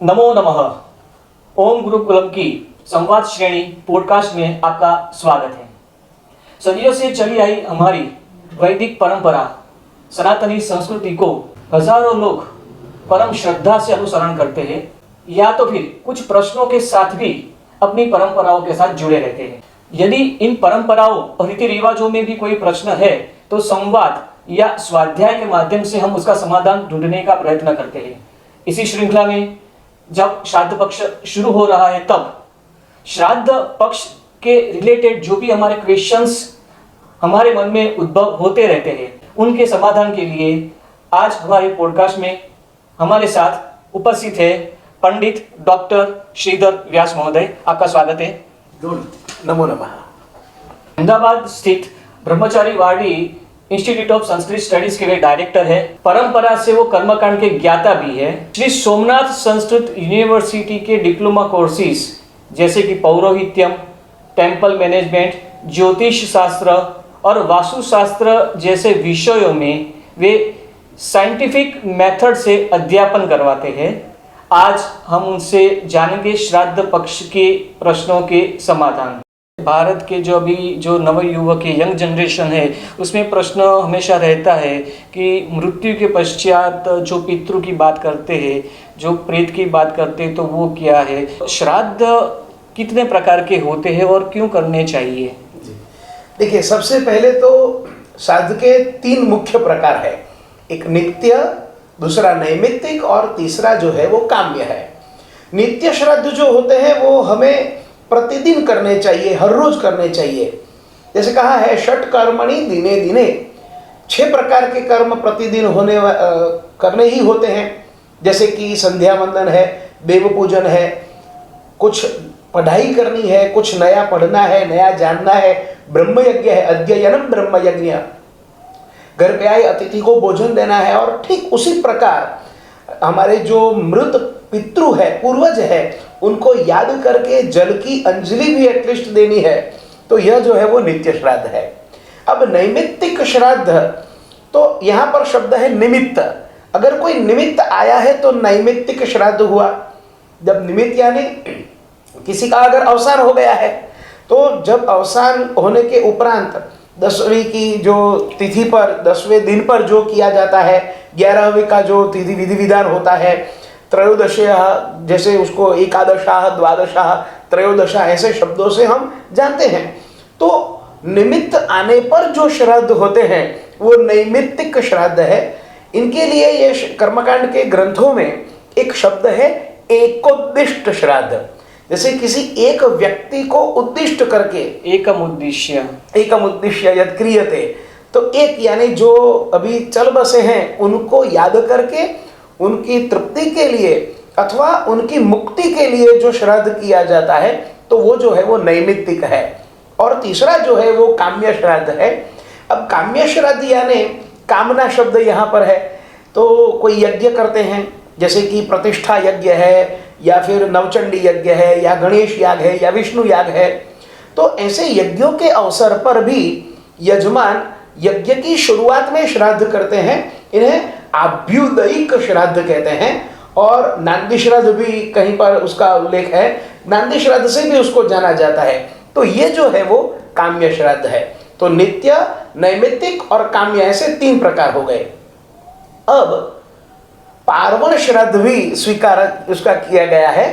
नमो नमः। ओम गुरुकुलम की संवाद श्रेणी पॉडकास्ट में आपका स्वागत है। सदियों से चली आई हमारी वैदिक परंपरा सनातनी संस्कृति को हजारों लोग परम श्रद्धा से अनुसरण करते हैं या तो फिर कुछ प्रश्नों के साथ भी अपनी परंपराओं के साथ जुड़े रहते हैं। यदि इन परंपराओं और रीति रिवाजों में भी कोई प्रश्न है तो संवाद या स्वाध्याय के माध्यम से हम उसका समाधान ढूंढने का प्रयत्न करते हैं। इसी श्रृंखला में जब श्राद्ध पक्ष शुरू हो रहा है तब श्राद्ध पक्ष के रिलेटेड जो भी हमारे क्वेश्चंस हमारे मन में उद्भव होते रहते हैं उनके समाधान के लिए आज हमारे पॉडकास्ट में हमारे साथ उपस्थित है पंडित डॉक्टर श्रीधर व्यास महोदय। आपका स्वागत है। नमो नमः। अहमदाबाद स्थित ब्रह्मचारी वाड़ी इंस्टीट्यूट ऑफ संस्कृत स्टडीज के वे डायरेक्टर है। परंपरा से वो कर्मकांड के ज्ञाता भी है। श्री सोमनाथ संस्कृत यूनिवर्सिटी के डिप्लोमा कोर्सेज जैसे कि पौरोहित्यम, टेम्पल मैनेजमेंट, ज्योतिष शास्त्र और वास्तुशास्त्र जैसे विषयों में वे साइंटिफिक मेथड से अध्यापन करवाते हैं। आज हम उनसे जानेंगे श्राद्ध पक्ष के प्रश्नों के समाधान। भारत के जो नवयुवक है, यंग जनरेशन है, उसमें प्रश्न हमेशा रहता है कि मृत्यु के पश्चात जो पितृ की बात करते हैं, जो प्रेत की बात करते हैं, तो वो क्या है? श्राद्ध कितने प्रकार के होते हैं और क्यों करने चाहिए? देखिए, सबसे पहले तो श्राद्ध के 3 मुख्य प्रकार है। एक नित्य, दूसरा नैमित्तिक और तीसरा जो है वो काम्य है। नित्य श्राद्ध जो होते हैं वो हमें प्रतिदिन करने चाहिए, हर रोज करने चाहिए। जैसे कहा है षट कर्मणि दिने दिने, 6 प्रकार के कर्म प्रतिदिन करने ही होते हैं। जैसे कि संध्या वंदन है, देव पूजन है, कुछ पढ़ाई करनी है, कुछ नया पढ़ना है, नया जानना है, ब्रह्म यज्ञ है, अध्ययनम ब्रह्म यज्ञ, घर पे आए अतिथि को भोजन देना है। और ठीक उसी प्रकार हमारे जो मृत पितृ है, पूर्वज है, उनको याद करके जल की अंजलि भी एटलीस्ट देनी है। तो यह जो है वो नित्य श्राद्ध है। अब नैमित्तिक श्राद्ध, तो यहाँ पर शब्द है निमित्त। अगर कोई निमित्त आया है तो नैमित्तिक श्राद्ध हुआ। जब निमित्त यानी किसी का अगर अवसान हो गया है, तो जब अवसान होने के उपरांत 10वीं की जो तिथि पर, 10वें दिन पर जो किया जाता है, 11वीं का जो तिथि विधि विधान होता है, त्रयोदशा जैसे उसको एकादशा, द्वादशा, त्रयोदशा ऐसे शब्दों से हम जानते हैं। तो निमित्त आने पर जो श्राद्ध होते हैं वो नैमित्तिक श्राद्ध है। इनके लिए ये कर्मकांड के ग्रंथों में एक शब्द है एकोद्दिष्ट श्राद्ध। जैसे किसी एक व्यक्ति को उद्दिष्ट करके, एकम उद्दिश्य यद क्रियते, तो एक यानी जो अभी चल बसे हैं उनको याद करके उनकी तृप्ति के लिए अथवा उनकी मुक्ति के लिए जो श्राद्ध किया जाता है, तो वो जो है वो नैमित्तिक है। और तीसरा जो है वो काम्य श्राद्ध है। अब काम्य श्राद्ध यानी कामना शब्द यहाँ पर है। तो कोई यज्ञ करते हैं, जैसे कि प्रतिष्ठा यज्ञ है, या फिर नवचंडी यज्ञ है, या गणेश याग है, या विष्णु याग है। तो ऐसे यज्ञों के अवसर पर भी यजमान यज्ञ की शुरुआत में श्राद्ध करते हैं। इन्हें आभ्युदयिक श्राद्ध कहते हैं। और नांदी श्राद्ध भी कहीं पर उसका उल्लेख है, नांदी श्राद्ध से भी उसको जाना जाता है। तो ये जो है वो काम्य श्राद्ध है। तो नित्य, नैमित्तिक और काम्य, ऐसे 3 प्रकार हो गए। अब पार्वण श्राद्ध भी स्वीकार उसका किया गया है।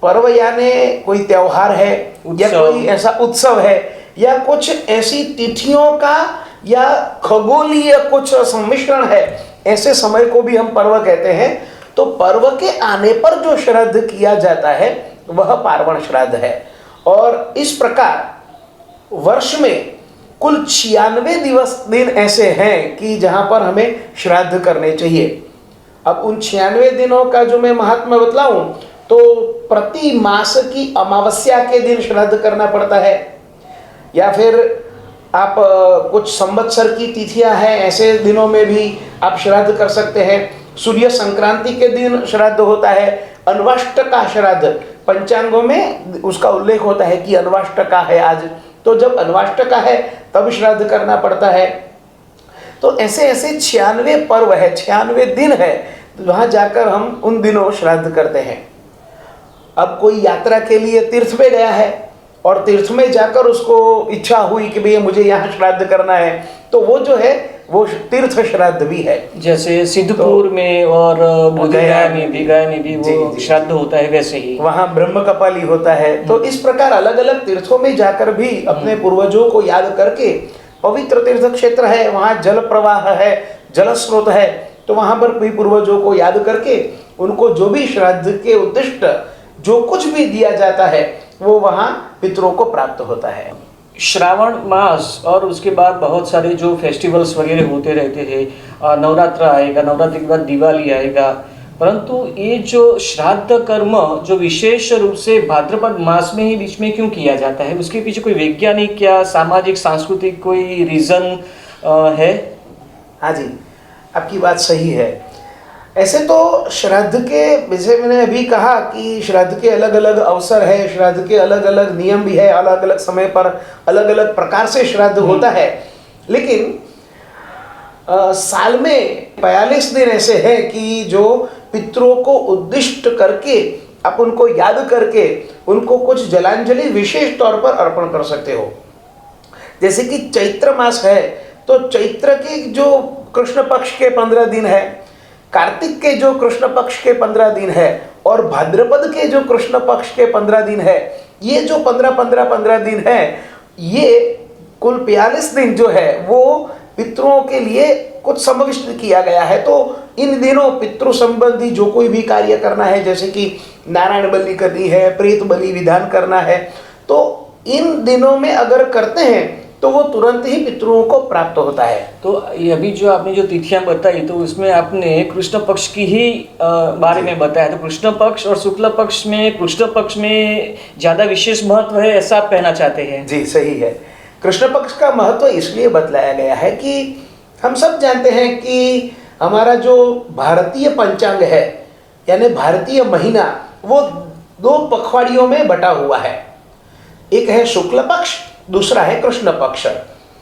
पर्व यानी कोई त्योहार है या कोई ऐसा उत्सव है या कुछ ऐसी तिथियों का या खगोलीय कुछ सम्मिश्रण है, ऐसे समय को भी हम पर्व कहते हैं। तो पर्व के आने पर जो श्राद्ध किया जाता है वह पार्वण श्राद्ध है। और इस प्रकार वर्ष में कुल 96 दिन ऐसे हैं कि जहां पर हमें श्राद्ध करने चाहिए। अब उन 96 दिनों का जो मैं महात्मा बतलाऊं, तो प्रति मास की अमावस्या के दिन श्राद्ध करना पड़ता है। या फिर आप कुछ संवत्सर की तिथियां हैं, ऐसे दिनों में भी आप श्राद्ध कर सकते हैं। सूर्य संक्रांति के दिन श्राद्ध होता है। अन्वाष्टका श्राद्ध, पंचांगों में उसका उल्लेख होता है कि अन्वाष्टका है आज, तो जब अन्वाष्टका है तब श्राद्ध करना पड़ता है। तो ऐसे ऐसे 96 पर्व है, 96 दिन है तो वहाँ जाकर हम उन दिनों श्राद्ध करते हैं। अब कोई यात्रा के लिए तीर्थ पे गया है और तीर्थ में जाकर उसको इच्छा हुई कि भैया मुझे यहाँ श्राद्ध करना है, तो वो जो है वो तीर्थ श्राद्ध भी है। जैसे सिद्धपुर में और गया में भी वो श्राद्ध होता है, वैसे ही वहाँ ब्रह्म कपाली होता है। तो इस प्रकार अलग अलग तीर्थों में जाकर भी अपने पूर्वजों को याद करके, पवित्र तीर्थ क्षेत्र है, वहाँ जल प्रवाह है, जल स्रोत है, तो वहाँ पर भी पूर्वजों को याद करके उनको जो भी श्राद्ध के उद्दिष्ट जो कुछ भी दिया जाता है वो वहाँ पितरों को प्राप्त होता है। श्रावण मास और उसके बाद बहुत सारे जो फेस्टिवल्स वगैरह होते रहते हैं, नवरात्र आएगा, नवरात्रि के बाद दिवाली आएगा, परंतु ये जो श्राद्ध कर्म जो विशेष रूप से भाद्रपद मास में ही बीच में क्यों किया जाता है, उसके पीछे कोई वैज्ञानिक या सामाजिक सांस्कृतिक कोई रीज़न है? हाँ जी, आपकी बात सही है। ऐसे तो श्राद्ध के, जैसे मैंने अभी कहा कि श्राद्ध के अलग अलग अवसर है, श्राद्ध के अलग अलग नियम भी है, अलग अलग समय पर अलग अलग प्रकार से श्राद्ध होता है, लेकिन साल में 42 दिन ऐसे हैं कि जो पितरों को उद्दिष्ट करके आप उनको याद करके उनको कुछ जलांजलि विशेष तौर पर अर्पण कर सकते हो। जैसे कि चैत्र मास है तो चैत्र के जो कृष्ण पक्ष के 15 दिन है, कार्तिक के जो कृष्ण पक्ष के 15 दिन है और भाद्रपद के जो कृष्ण पक्ष के 15 दिन है, ये जो 15 दिन है, ये कुल 42 दिन जो है वो पितरों के लिए कुछ समाविष्ट किया गया है। तो इन दिनों पितृ संबंधी जो कोई भी कार्य करना है, जैसे कि नारायण बलि करनी है, प्रेत बलि विधान करना है, तो इन दिनों में अगर करते हैं तो वो तुरंत ही पितरों को प्राप्त होता है। तो ये अभी जो आपने जो तिथियां बताई, तो उसमें आपने कृष्ण पक्ष की ही बारे में बताया, तो कृष्ण पक्ष और शुक्ल पक्ष में, कृष्ण पक्ष में ज़्यादा विशेष महत्व है, ऐसा आप कहना चाहते हैं? जी सही है। कृष्ण पक्ष का महत्व इसलिए बतलाया गया है कि हम सब जानते हैं कि हमारा जो भारतीय पंचांग है, यानी भारतीय महीना, वो 2 पखवाड़ियों में बटा हुआ है। एक है शुक्ल पक्ष, दूसरा है कृष्ण पक्ष।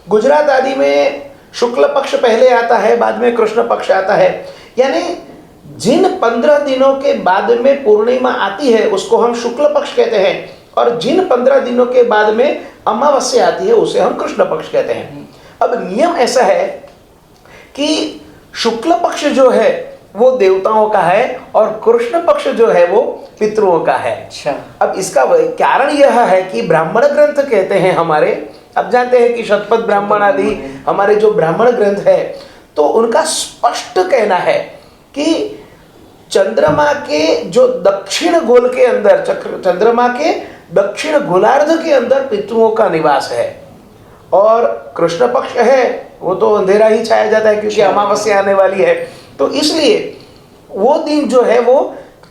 गुजरात आदि में शुक्ल पक्ष पहले आता है, बाद में कृष्ण पक्ष आता है। यानी जिन 15 दिनों के बाद में पूर्णिमा आती है उसको हम शुक्ल पक्ष कहते हैं, और जिन 15 दिनों के बाद में अमावस्या आती है उसे हम कृष्ण पक्ष कहते हैं। अब नियम ऐसा है कि शुक्ल पक्ष जो है वो देवताओं का है और कृष्ण पक्ष जो है वो पितरों का है। अच्छा। अब इसका कारण यह है कि ब्राह्मण ग्रंथ कहते हैं हमारे, अब जानते हैं कि शतपथ ब्राह्मण आदि हमारे जो ब्राह्मण ग्रंथ है, तो उनका स्पष्ट कहना है कि चंद्रमा के जो दक्षिण गोल के अंदर, चंद्रमा के दक्षिण गोलार्ध के अंदर पितरों का निवास है, और कृष्ण पक्ष है वो तो अंधेरा ही छाया जाता है क्योंकि अमावस्या आने वाली है। तो इसलिए वो दिन जो है वो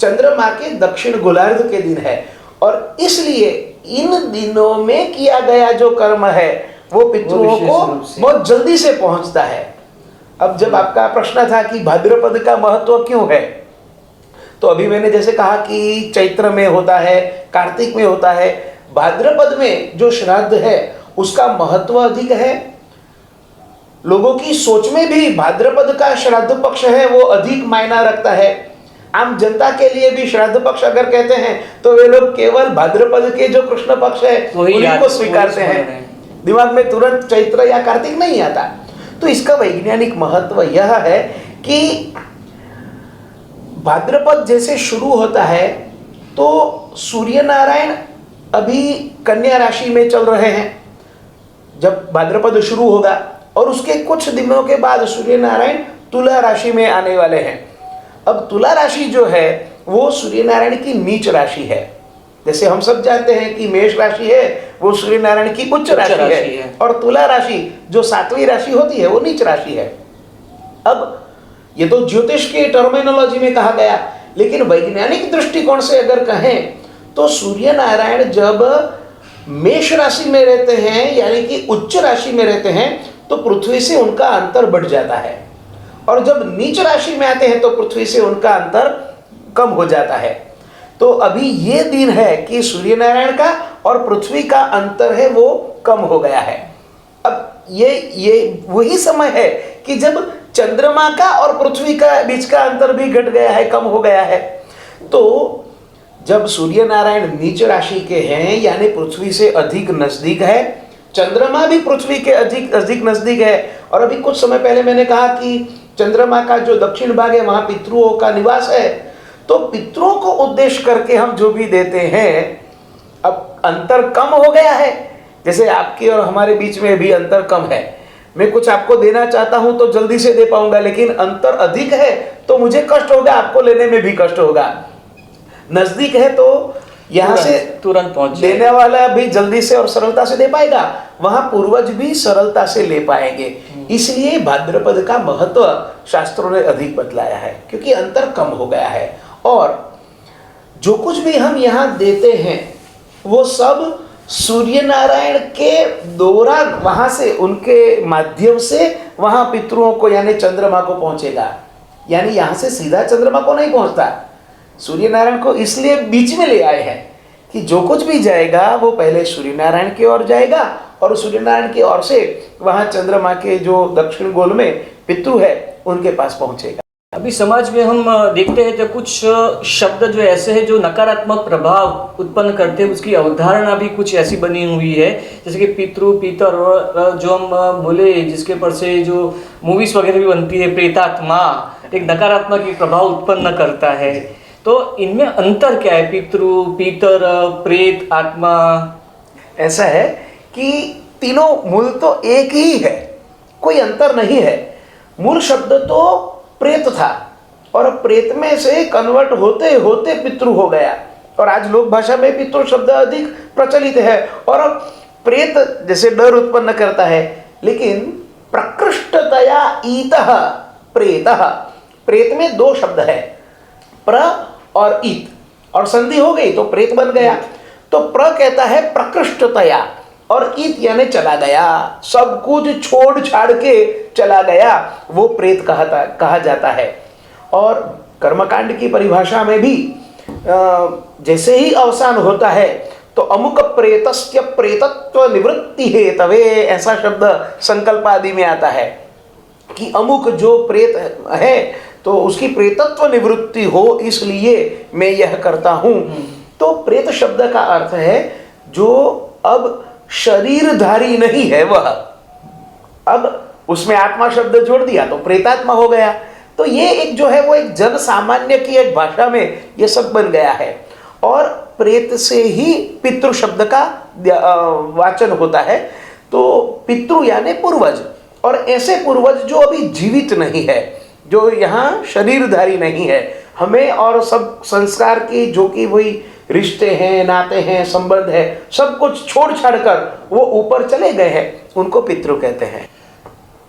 चंद्रमा के दक्षिण गोलार्ध के दिन है, और इसलिए इन दिनों में किया गया जो कर्म है वो पितरों को बहुत जल्दी से पहुंचता है। अब जब आपका प्रश्न था कि भाद्रपद का महत्व क्यों है, तो अभी मैंने जैसे कहा कि चैत्र में होता है, कार्तिक में होता है, भाद्रपद में जो श्राद्ध है उसका महत्व अधिक है। लोगों की सोच में भी भाद्रपद का श्राद्ध पक्ष है वो अधिक मायना रखता है। आम जनता के लिए भी श्राद्ध पक्ष अगर कहते हैं तो वे लोग केवल भाद्रपद के जो कृष्ण पक्ष है उन्हीं को स्वीकारते हैं, दिमाग में तुरंत चैत्र या कार्तिक नहीं आता। तो इसका वैज्ञानिक महत्व यह है कि भाद्रपद जैसे शुरू होता है तो सूर्य नारायण अभी कन्या राशि में चल रहे हैं जब भाद्रपद शुरू होगा, और उसके कुछ दिनों के बाद सूर्य नारायण तुला राशि में आने वाले हैं। अब तुला राशि जो है वो सूर्य नारायण की नीच राशि है। जैसे हम सब जानते हैं कि मेष राशि है वो सूर्य नारायण की उच्च राशि है, और तुला राशि जो 7वीं राशि होती है वो नीच राशि है। अब ये तो ज्योतिष के टर्मिनोलॉजी में कहा गया, लेकिन वैज्ञानिक दृष्टिकोण से अगर कहें तो सूर्य नारायण जब मेष राशि में रहते हैं यानी कि उच्च राशि में रहते हैं तो पृथ्वी से उनका अंतर बढ़ जाता है, और जब नीच राशि में आते हैं तो पृथ्वी से उनका अंतर कम हो जाता है। तो अभी ये दिन है कि सूर्य नारायण का और पृथ्वी का अंतर है वो कम हो गया है। अब ये वही समय है कि जब चंद्रमा का और पृथ्वी का बीच का अंतर भी घट गया है, कम हो गया है। तो जब सूर्य नारायण नीच राशि के हैं यानी पृथ्वी से अधिक नजदीक है, चंद्रमा भी पृथ्वी के अधिक अधिक नजदीक है। और अभी कुछ समय पहले मैंने कहा कि चंद्रमा का जो दक्षिण भाग है वहां पितरों का निवास है। तो पितरों को उद्देश्य करके हम जो भी देते हैं, अब अंतर कम हो गया है, जैसे आपके और हमारे बीच में भी अंतर कम है। मैं कुछ आपको देना चाहता हूं तो जल्दी से दे पाऊंगा, लेकिन अंतर अधिक है तो मुझे कष्ट होगा, आपको लेने में भी कष्ट होगा। नजदीक है तो यहाँ से तुरंत पहुंच देने वाला भी जल्दी से और सरलता से दे पाएगा, वहां पूर्वज भी सरलता से ले पाएंगे। इसलिए भाद्रपद का महत्व शास्त्रों ने अधिक बतलाया है, क्योंकि अंतर कम हो गया है। और जो कुछ भी हम यहाँ देते हैं वो सब सूर्य नारायण के दौरान वहां से, उनके माध्यम से वहां पितरों को यानी चंद्रमा को पहुंचेगा। यानी यहां से सीधा चंद्रमा को नहीं पहुंचता, सूर्य नारायण को इसलिए बीच में ले आए हैं कि जो कुछ भी जाएगा वो पहले सूर्य नारायण की ओर जाएगा और सूर्य नारायण की ओर से वहां चंद्रमा के जो दक्षिण गोल में पितृ है उनके पास पहुंचेगा। अभी समाज में हम देखते हैं तो कुछ शब्द जो ऐसे हैं जो नकारात्मक प्रभाव उत्पन्न करते हैं, उसकी अवधारणा भी कुछ ऐसी बनी हुई है, जैसे कि पितृ पितर और जो हम बोले जिसके पर से जो मूवीज वगैरह भी बनती है, प्रेतात्मा एक नकारात्मक एक प्रभाव उत्पन्न करता है। तो इनमें अंतर क्या है, पितृ पितर प्रेत आत्मा? ऐसा है कि तीनों मूल तो एक ही है, कोई अंतर नहीं है। मूल शब्द तो प्रेत था और प्रेत में से कन्वर्ट होते होते पितृ हो गया, और आज लोक भाषा में पितृ शब्द अधिक प्रचलित है। और प्रेत जैसे डर उत्पन्न करता है, लेकिन प्रकृष्टतया ईतः प्रेतः, प्रेत में दो शब्द है, प्र और ईत, और संधि हो गई तो प्रेत बन गया। तो प्र कहता है प्रकृष्टतया और ईत यानी चला गया, सब कुछ छोड़ छाड़ के चला गया, वो प्रेत कहा जाता है। और कर्मकांड की परिभाषा में भी जैसे ही अवसान होता है तो अमुक प्रेतस्य प्रेतत्व निवृत्ति हेतवे, ऐसा शब्द संकल्प आदि में आता है कि अमुक जो प्रेत है तो उसकी प्रेतत्व निवृत्ति हो, इसलिए मैं यह करता हूं। तो प्रेत शब्द का अर्थ है जो अब शरीरधारी नहीं है, वह अब उसमें आत्मा शब्द जोड़ दिया तो प्रेतात्मा हो गया। तो ये एक जो है वो एक जन सामान्य की एक भाषा में ये सब बन गया है। और प्रेत से ही पितृ शब्द का वाचन होता है। तो पितृ यानी पूर्वज, और ऐसे पूर्वज जो अभी जीवित नहीं है, जो यहाँ शरीरधारी नहीं है, हमें और सब संस्कार की जो कि वही रिश्ते हैं, नाते हैं, संबंध है, सब कुछ छोड़ छाड़ कर वो ऊपर चले गए हैं, उनको पितृ कहते हैं।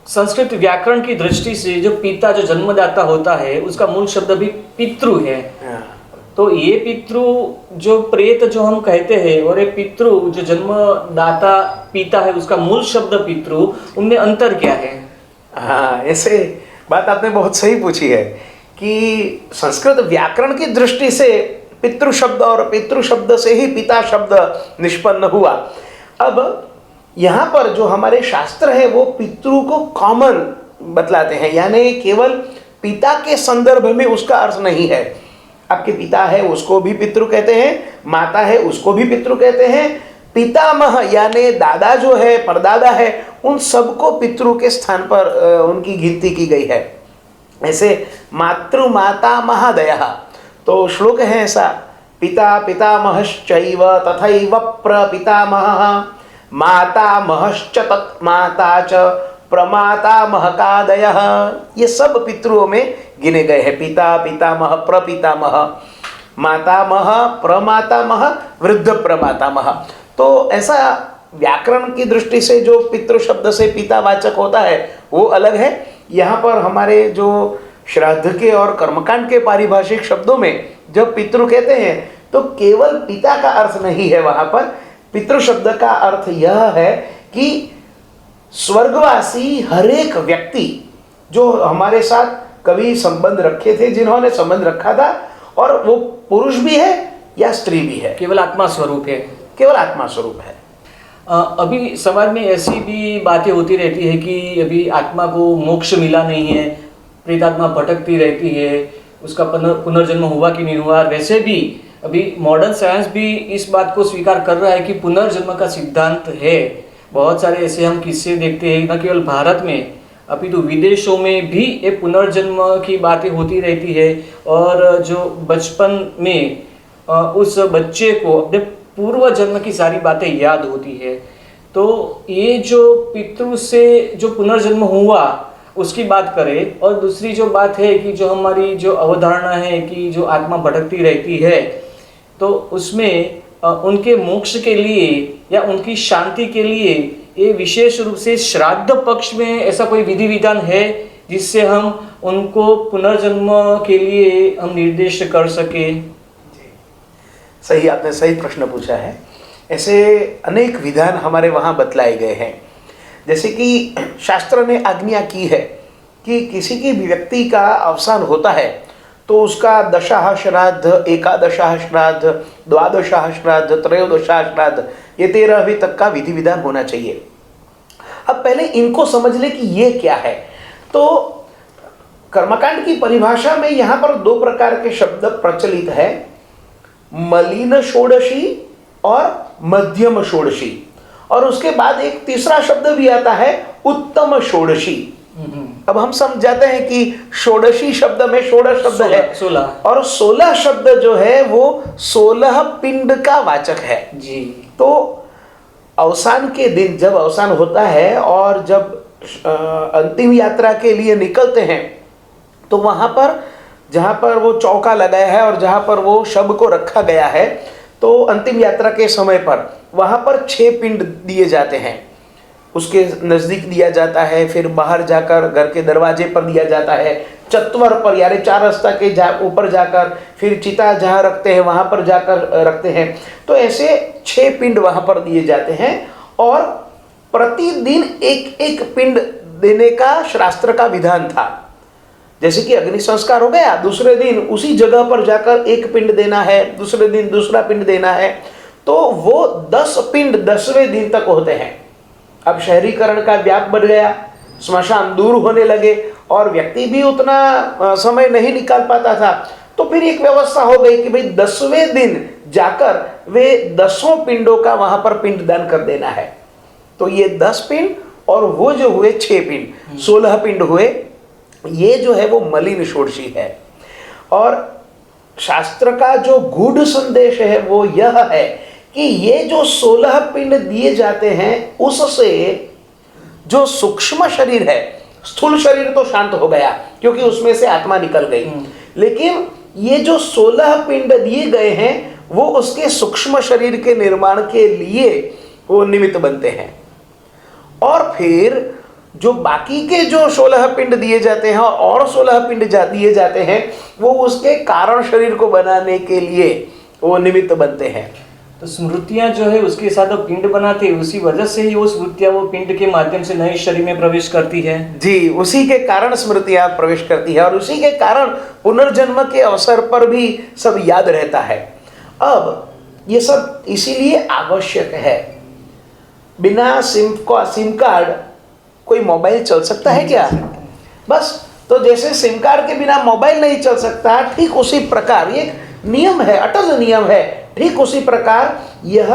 संस्कृत व्याकरण की दृष्टि से जो पिता जो जन्मदाता होता है उसका मूल शब्द भी पितृ है। तो ये पितृ जो प्रेत जो हम कहते हैं और ये पितृ जो जन्मदाता पिता है उसका मूल शब्द पितृ, उनमें अंतर क्या है? हाँ, ऐसे बात आपने बहुत सही पूछी है कि संस्कृत व्याकरण की दृष्टि से पितृ शब्द और पितृ शब्द से ही पिता शब्द निष्पन्न हुआ। अब यहाँ पर जो हमारे शास्त्र है वो पितृ को कॉमन बतलाते हैं, यानी केवल पिता के संदर्भ में उसका अर्थ नहीं है। आपके पिता है उसको भी पितृ कहते हैं, माता है उसको भी पितृ कहते हैं, पितामह यानी दादा जो है, परदादा है, उन सबको पितृ के स्थान पर उनकी गिनती की गई है। ऐसे मातृ माता महादयः, तो श्लोक है ऐसा, पिता पितामहश्चैव तथैव प्रपितामहः मातामहश्च तत्माता च प्रमातामहकादयः। ये सब पितृओं में गिने गए हैं, पिता पितामह प्रपितामह मातामह प्रमातामह वृद्ध प्रमातामह। तो ऐसा व्याकरण की दृष्टि से जो पितृ शब्द से पितावाचक होता है वो अलग है। यहाँ पर हमारे जो श्राद्ध के और कर्मकांड के पारिभाषिक शब्दों में जब पितृ कहते हैं तो केवल पिता का अर्थ नहीं है, वहाँ पर पितृ शब्द का अर्थ यह है कि स्वर्गवासी हरेक व्यक्ति जो हमारे साथ कभी संबंध रखे थे, जिन्होंने संबंध रखा था, और वो पुरुष भी है या स्त्री भी है, केवल आत्मा स्वरूप है, केवल आत्मा स्वरूप है। अभी समाज में ऐसी भी बातें होती रहती है कि अभी आत्मा को मोक्ष मिला नहीं है, प्रेतात्मा भटकती रहती है, उसका पुनर्जन्म हुआ कि नहीं हुआ। वैसे भी अभी मॉडर्न साइंस भी इस बात को स्वीकार कर रहा है कि पुनर्जन्म का सिद्धांत है। बहुत सारे ऐसे हम किस्से देखते हैं, न केवल भारत में अपितु विदेशों में भी एक पुनर्जन्म की बातें होती रहती है। और जो बचपन में उस बच्चे को अपने पूर्व जन्म की सारी बातें याद होती है। तो ये जो पितृ से जो पुनर्जन्म हुआ उसकी बात करें, और दूसरी जो बात है कि जो हमारी जो अवधारणा है कि जो आत्मा भटकती रहती है, तो उसमें उनके मोक्ष के लिए या उनकी शांति के लिए ये विशेष रूप से श्राद्ध पक्ष में ऐसा कोई विधि विधान है जिससे हम उनको पुनर्जन्म के लिए हम निर्देश कर सके? सही, आपने सही प्रश्न पूछा है। ऐसे अनेक विधान हमारे वहाँ बतलाए गए हैं। जैसे कि शास्त्र ने आज्ञा की है कि किसी की भी व्यक्ति का अवसान होता है तो उसका दशाह श्राद्ध, एकादशाह श्राद्ध, द्वादशाह श्राद्ध, त्रयोदशाह श्राद्ध, ये 13वीं तक का विधि विधान होना चाहिए। अब पहले इनको समझ ले कि ये क्या है। तो कर्मकांड की परिभाषा में यहाँ पर 2 प्रकार के शब्द प्रचलित है, मलिन षोडशी और मध्यम षोडशी, और उसके बाद एक तीसरा शब्द भी आता है उत्तम षोडशी। अब हम समझाते हैं कि षोडशी शब्द में 16 शब्द है, 16 और 16 शब्द जो है वो 16 पिंड का वाचक है जी। तो अवसान के दिन जब अवसान होता है और जब अंतिम यात्रा के लिए निकलते हैं, तो वहाँ पर जहाँ पर वो चौका लगाया है और जहाँ पर वो शव को रखा गया है, तो अंतिम यात्रा के समय पर वहाँ पर 6 पिंड दिए जाते हैं। उसके नज़दीक दिया जाता है, फिर बाहर जाकर घर के दरवाजे पर दिया जाता है, चत्वर पर यानी 4 रास्ता के ऊपर जाकर, फिर चिता जहाँ रखते हैं वहाँ पर जाकर रखते हैं। तो ऐसे 6 पिंड वहाँ पर दिए जाते हैं, और प्रतिदिन एक एक पिंड देने का शास्त्र का विधान था। जैसे कि अग्नि संस्कार हो गया, दूसरे दिन उसी जगह पर जाकर एक पिंड देना है, दूसरे दिन दूसरा पिंड देना है, तो वो 10 पिंड 10वें दिन तक होते हैं। अब शहरीकरण का व्याप बढ़ गया, स्मशान दूर होने लगे और व्यक्ति भी उतना समय नहीं निकाल पाता था, तो फिर एक व्यवस्था हो गई कि भाई 10वें दिन जाकर वे 10 पिंडों का वहां पर पिंडदान कर देना है। तो ये 10 पिंड और वो जो हुए 6 पिंड, 16 पिंड हुए। ये जो है वो मलिन षोडशी है। और शास्त्र का जो गूढ़ संदेश है वो यह है कि ये जो 16 पिंड दिए जाते हैं, उससे जो सूक्ष्म शरीर है, स्थूल शरीर तो शांत हो गया क्योंकि उसमें से आत्मा निकल गई, लेकिन ये जो 16 पिंड दिए गए हैं वो उसके सूक्ष्म शरीर के निर्माण के लिए वो निमित्त बनते हैं। और फिर जो बाकी के जो 16 पिंड दिए जाते हैं और 16 पिंड दिए जाते हैं, वो उसके कारण शरीर को बनाने के लिए वो निमित्त बनते हैं। तो स्मृतियां जो है उसके साथ वो पिंड बनाते हैं, उसी वजह से ही वो स्मृतियां वो पिंड के माध्यम से नए शरीर में प्रवेश करती है। जी, उसी के कारण स्मृतियां प्रवेश करती है और उसी के कारण पुनर्जन्म के अवसर पर भी सब याद रहता है। अब ये सब इसीलिए आवश्यक है। बिना सिम कार्ड कोई मोबाइल चल सकता है क्या? बस, तो जैसे सिम कार्ड के बिना मोबाइल नहीं चल सकता, ठीक उसी प्रकार ये नियम है, अटल नियम है। ठीक उसी प्रकार यह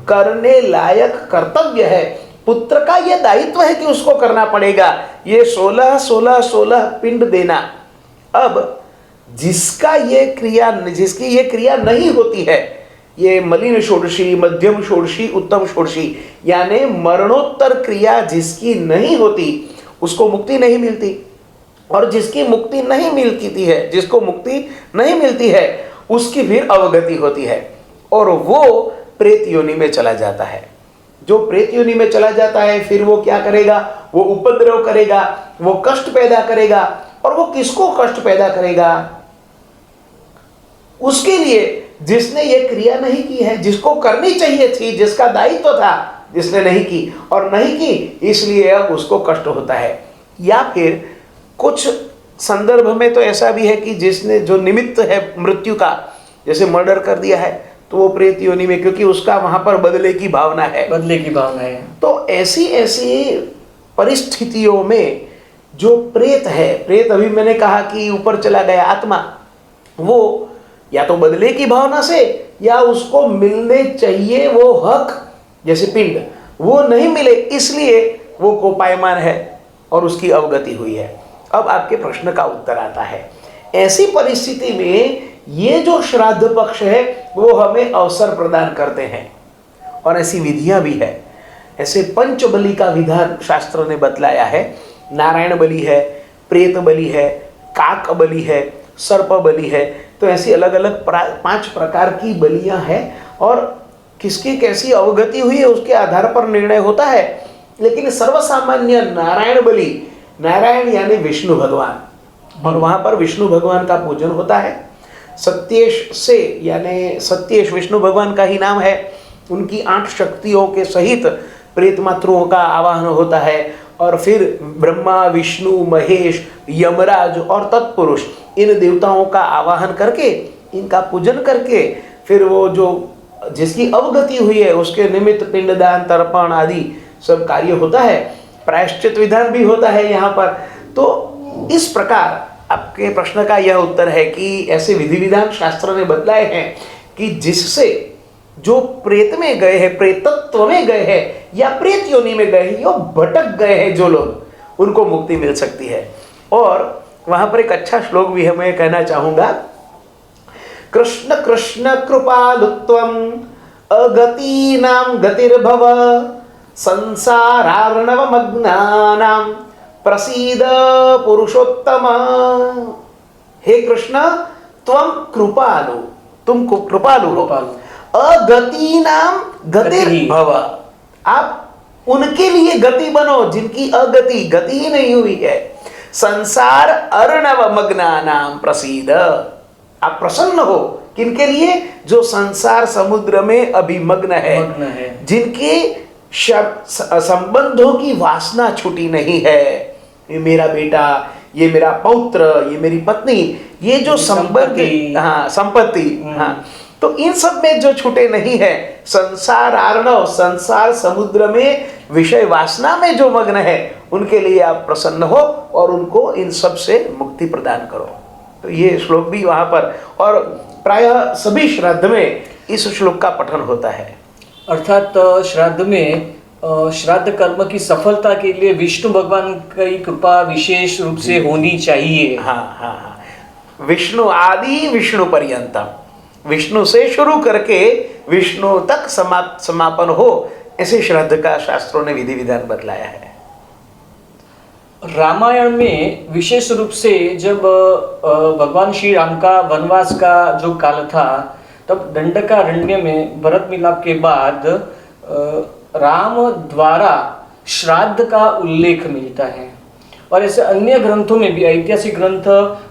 करने लायक कर्तव्य है। पुत्र का यह दायित्व है कि उसको करना पड़ेगा, ये 16 पिंड देना। अब जिसकी ये क्रिया नहीं होती है, ये मलिन षोडशी, मध्यम षोडशी, उत्तम षोडशी, यानी मरणोत्तर क्रिया जिसकी नहीं होती उसको मुक्ति नहीं मिलती, और जिसकी मुक्ति नहीं मिलती है, जिसको मुक्ति नहीं मिलती है उसकी फिर अवगति होती है और वो प्रेत योनि में चला जाता है। जो प्रेत योनि में चला जाता है फिर वो क्या करेगा? वो उपद्रव करेगा, वो कष्ट पैदा करेगा। और वो किसको कष्ट पैदा करेगा? उसके लिए जिसने ये क्रिया नहीं की है, जिसको करनी चाहिए थी, जिसका दायित्व था, जिसने नहीं की, और नहीं की इसलिए अब उसको कष्ट होता है। या फिर कुछ संदर्भ में तो ऐसा भी है कि जिसने जो निमित्त है मृत्यु का, जैसे मर्डर कर दिया है तो वो प्रेत योनि में, क्योंकि उसका वहां पर बदले की भावना है। बदले की भावना है। तो ऐसी ऐसी परिस्थितियों में जो प्रेत है, प्रेत अभी मैंने कहा कि ऊपर चला गया आत्मा, वो या तो बदले की भावना से या उसको मिलने चाहिए वो हक, जैसे पिंड, वो नहीं मिले इसलिए वो कोपायमान है और उसकी अवगति हुई है। अब आपके प्रश्न का उत्तर आता है, ऐसी परिस्थिति में ये जो श्राद्ध पक्ष है वो हमें अवसर प्रदान करते हैं, और ऐसी विधियां भी है। ऐसे पंच बलि का विधान शास्त्र ने बतलाया है। नारायण बलि है, प्रेत बलि है, काक बलि है, सर्प बलि है। तो ऐसी अलग अलग 5 प्रकार की बलियां हैं, और किसकी कैसी अवगति हुई है उसके आधार पर निर्णय होता है। लेकिन सर्वसामान्य नारायण बलि, नारायण यानी विष्णु भगवान, और वहां पर विष्णु भगवान का पूजन होता है। सत्येश से, यानी सत्येश विष्णु भगवान का ही नाम है, उनकी 8 शक्तियों के सहित प्रेत मातृओं का आवाहन होता है। और फिर ब्रह्मा, विष्णु, महेश, यमराज और तत्पुरुष, इन देवताओं का आवाहन करके, इनका पूजन करके, फिर वो जो जिसकी अवगति हुई है उसके निमित्त पिंडदान, तर्पण आदि सब कार्य होता है। प्रायश्चित विधान भी होता है यहाँ पर। तो इस प्रकार आपके प्रश्न का यह उत्तर है कि ऐसे विधि विधान शास्त्र ने बतलाए हैं कि जिससे जो प्रेत में गए हैं, प्रेतत्व में गए हैं या प्रेत योनि में गए हैं, यो भटक गए हैं जो लोग, उनको मुक्ति मिल सकती है। और वहां पर एक अच्छा श्लोक भी है, मैं कहना चाहूंगा, कृष्ण कृष्ण कृपालुत्वम अगतीनाम गतिर्भव संसारार्णव मग्नानाम प्रसीद पुरुषोत्तम। हे कृष्ण, तुम कृपालु, तुम कृपालु हो। अगतीनाम गतिर्भव, आप उनके लिए गति बनो जिनकी अगति, गति ही नहीं हुई है। संसार अर्णव मग्नानाम प्रसीद, आप प्रसन्न हो किनके लिए? जो संसार समुद्र में अभिमग्न है, जिनके संबंधों की वासना छूटी नहीं है। ये मेरा बेटा, ये मेरा पौत्र, ये मेरी पत्नी, ये जो संबंध, हाँ संपत्ति, हाँ, तो इन सब में जो छूटे नहीं है, संसार आर्णव, संसार समुद्र में विषय वासना में जो मग्न है, उनके लिए आप प्रसन्न हो और उनको इन सब से मुक्ति प्रदान करो। तो ये श्लोक भी वहां पर, और प्रायः सभी श्राद्ध में इस श्लोक का पठन होता है। अर्थात श्राद्ध में श्राद्ध कर्म की सफलता के लिए विष्णु भगवान की कृपा विशेष रूप से होनी चाहिए। हाँ हाँ हाँ, विष्णु आदि विष्णु पर्यंतम, विष्णु से शुरू करके विष्णु तक समापन हो, ऐसे श्राद्ध का शास्त्रों ने विधि विधान बतलाया है। रामायण में विशेष रूप से जब भगवान श्री राम का वनवास का जो काल था, तब दंडकारण्य में भरत मिलाप के बाद राम द्वारा श्राद्ध का उल्लेख मिलता है। और ऐसे अन्य ग्रंथों में भी, ऐतिहासिक ग्रंथ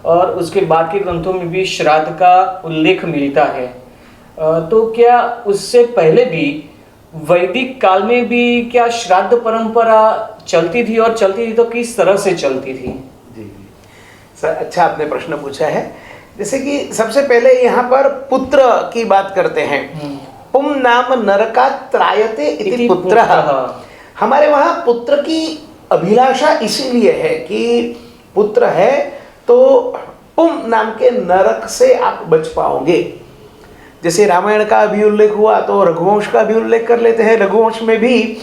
और उसके बाद के ग्रंथों में भी श्राद्ध का उल्लेख मिलता है। तो क्या उससे पहले भी वैदिक काल में भी क्या श्राद्ध परंपरा चलती थी, और चलती थी तो किस तरह से चलती थी? जी सर, अच्छा आपने प्रश्न पूछा है। जैसे कि सबसे पहले यहाँ पर पुत्र की बात करते हैं। पुम नाम नरका त्रायते इति पुत्रः। हमारे वहाँ पुत्र की अभिलाषा इसीलिए है कि पुत्र है तो पुम नाम के नरक से आप बच पाओगे। जैसे रामायण का भी उल्लेख हुआ तो रघुवंश का भी उल्लेख कर लेते हैं। रघुवंश में भी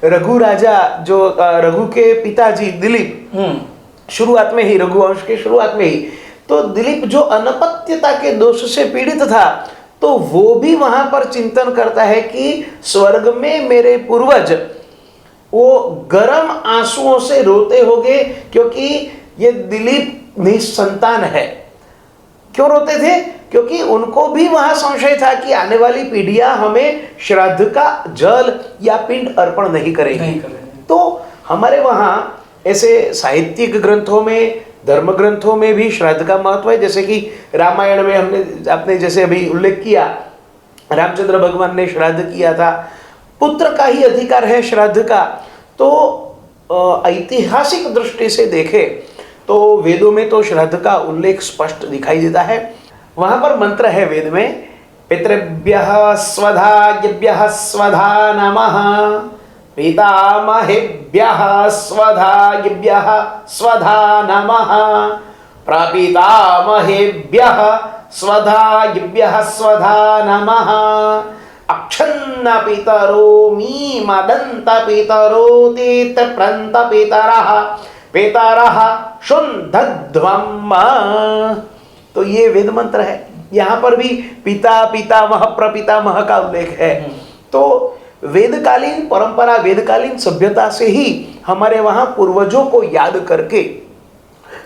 रघु राजा, जो रघु के पिताजी दिलीप, शुरुआत में ही, रघुवंश के शुरुआत में ही, तो दिलीप जो अनपत्यता के दोष से पीड़ित था, तो वो भी वहां पर चिंतन करता है कि स्वर्ग में मेरे पूर्वज वो गर्म आंसुओं से रोते होंगे, क्योंकि ये दिलीप निसंतान है। क्यों रोते थे? क्योंकि उनको भी वहां संशय था कि आने वाली पीढ़ियां हमें श्राद्ध का जल या पिंड अर्पण नहीं करेगी। तो हमारे वहां ऐसे साहित्यिक ग्रंथों में, धर्म ग्रंथों में भी श्राद्ध का महत्व है। जैसे कि रामायण में आपने जैसे अभी उल्लेख किया, रामचंद्र भगवान ने श्राद्ध किया था, पुत्र का ही अधिकार है श्राद्ध का। तो ऐतिहासिक दृष्टि से देखें तो वेदों में तो श्राद्ध का उल्लेख स्पष्ट दिखाई देता है। वहां पर मंत्र है वेद में पितृभ्यः स्वधायेभ्यः स्वधा नमः, पितामहेभ्यः स्वधायेभ्यः स्वधा नमः, प्रपितामहेभ्यः स्वधायेभ्यः स्वधा नमः, अक्षन्न पितरो मीमदन्त पितरो तीर्थप्रन्त पितरः पितरः शुन्धध्वम्। तो ये वेद मंत्र है। यहाँ पर भी पिता पितामह प्रपितामह का उल्लेख है। तो वेदकालीन परंपरा, वेदकालीन सभ्यता से ही हमारे वहाँ पूर्वजों को याद करके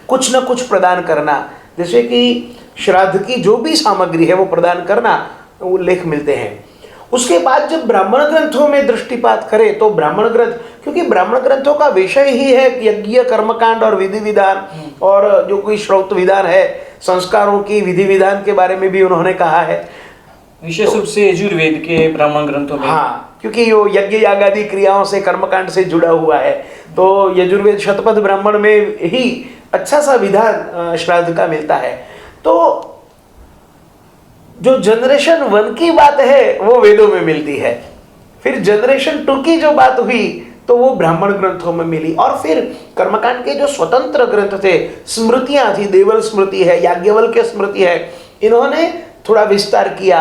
कुछ न कुछ प्रदान करना, जैसे कि श्राद्ध की जो भी सामग्री है वो प्रदान करना, उल्लेख मिलते हैं। उसके बाद जब ब्राह्मण ग्रंथों में दृष्टिपात करें तो ब्राह्मण ग्रंथ, क्योंकि ब्राह्मण ग्रंथों का विषय ही है यज्ञ कर्मकांड और विधि विधान, और जो कोई श्रौत विधान है, संस्कारों की विधि विधान के बारे में भी उन्होंने कहा है, विशेष रूप से यजुर्वेद के ब्राह्मण ग्रंथों में। हाँ, क्योंकि यो यज्ञ यागादि क्रियाओं से कर्मकांड से जुड़ा हुआ है, तो यजुर्वेद शतपथ ब्राह्मण में ही अच्छा सा विधान श्राद्ध का मिलता है। तो जो जनरेशन 1 की बात है वो वेदों में मिलती है, फिर जनरेशन 2 की जो बात हुई तो वो ब्राह्मण ग्रंथों में मिली, और फिर कर्मकांड के जो स्वतंत्र ग्रंथ थे, स्मृतियां थी, देवल स्मृति है, याज्ञवल्क्य स्मृति है, इन्होंने थोड़ा विस्तार किया।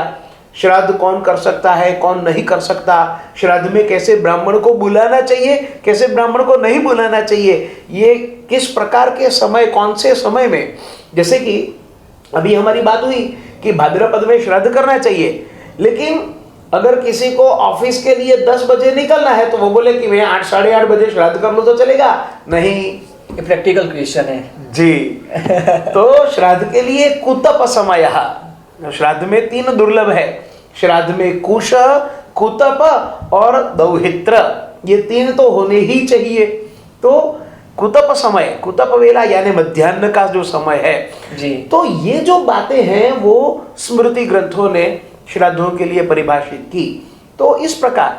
श्राद्ध कौन कर सकता है, कौन नहीं कर सकता, श्राद्ध में कैसे ब्राह्मण को बुलाना चाहिए, कैसे ब्राह्मण को नहीं बुलाना चाहिए, ये किस प्रकार के समय, कौन से समय में, जैसे कि अभी हमारी बात हुई कि भाद्रपद में श्राद्ध करना चाहिए, लेकिन अगर किसी को ऑफिस के लिए 10 बजे निकलना है तो वो बोले कि मैं 8 साढ़े 8 बजे श्राद्ध कर लो तो चलेगा? नहीं, ये प्रैक्टिकल क्वेश्चन है जी। तो श्राद्ध के लिए कुतप समय, श्राद्ध में 3 दुर्लभ है, श्राद्ध में कुश, कुतप और दौहित्र, ये 3 तो होने ही चाहिए। तो कुतप समय, कुतप वेला यानी मध्याह्न का जो समय है जी, तो ये जो बातें हैं वो स्मृति ग्रंथों ने श्राद्धों के लिए परिभाषित की। तो इस प्रकार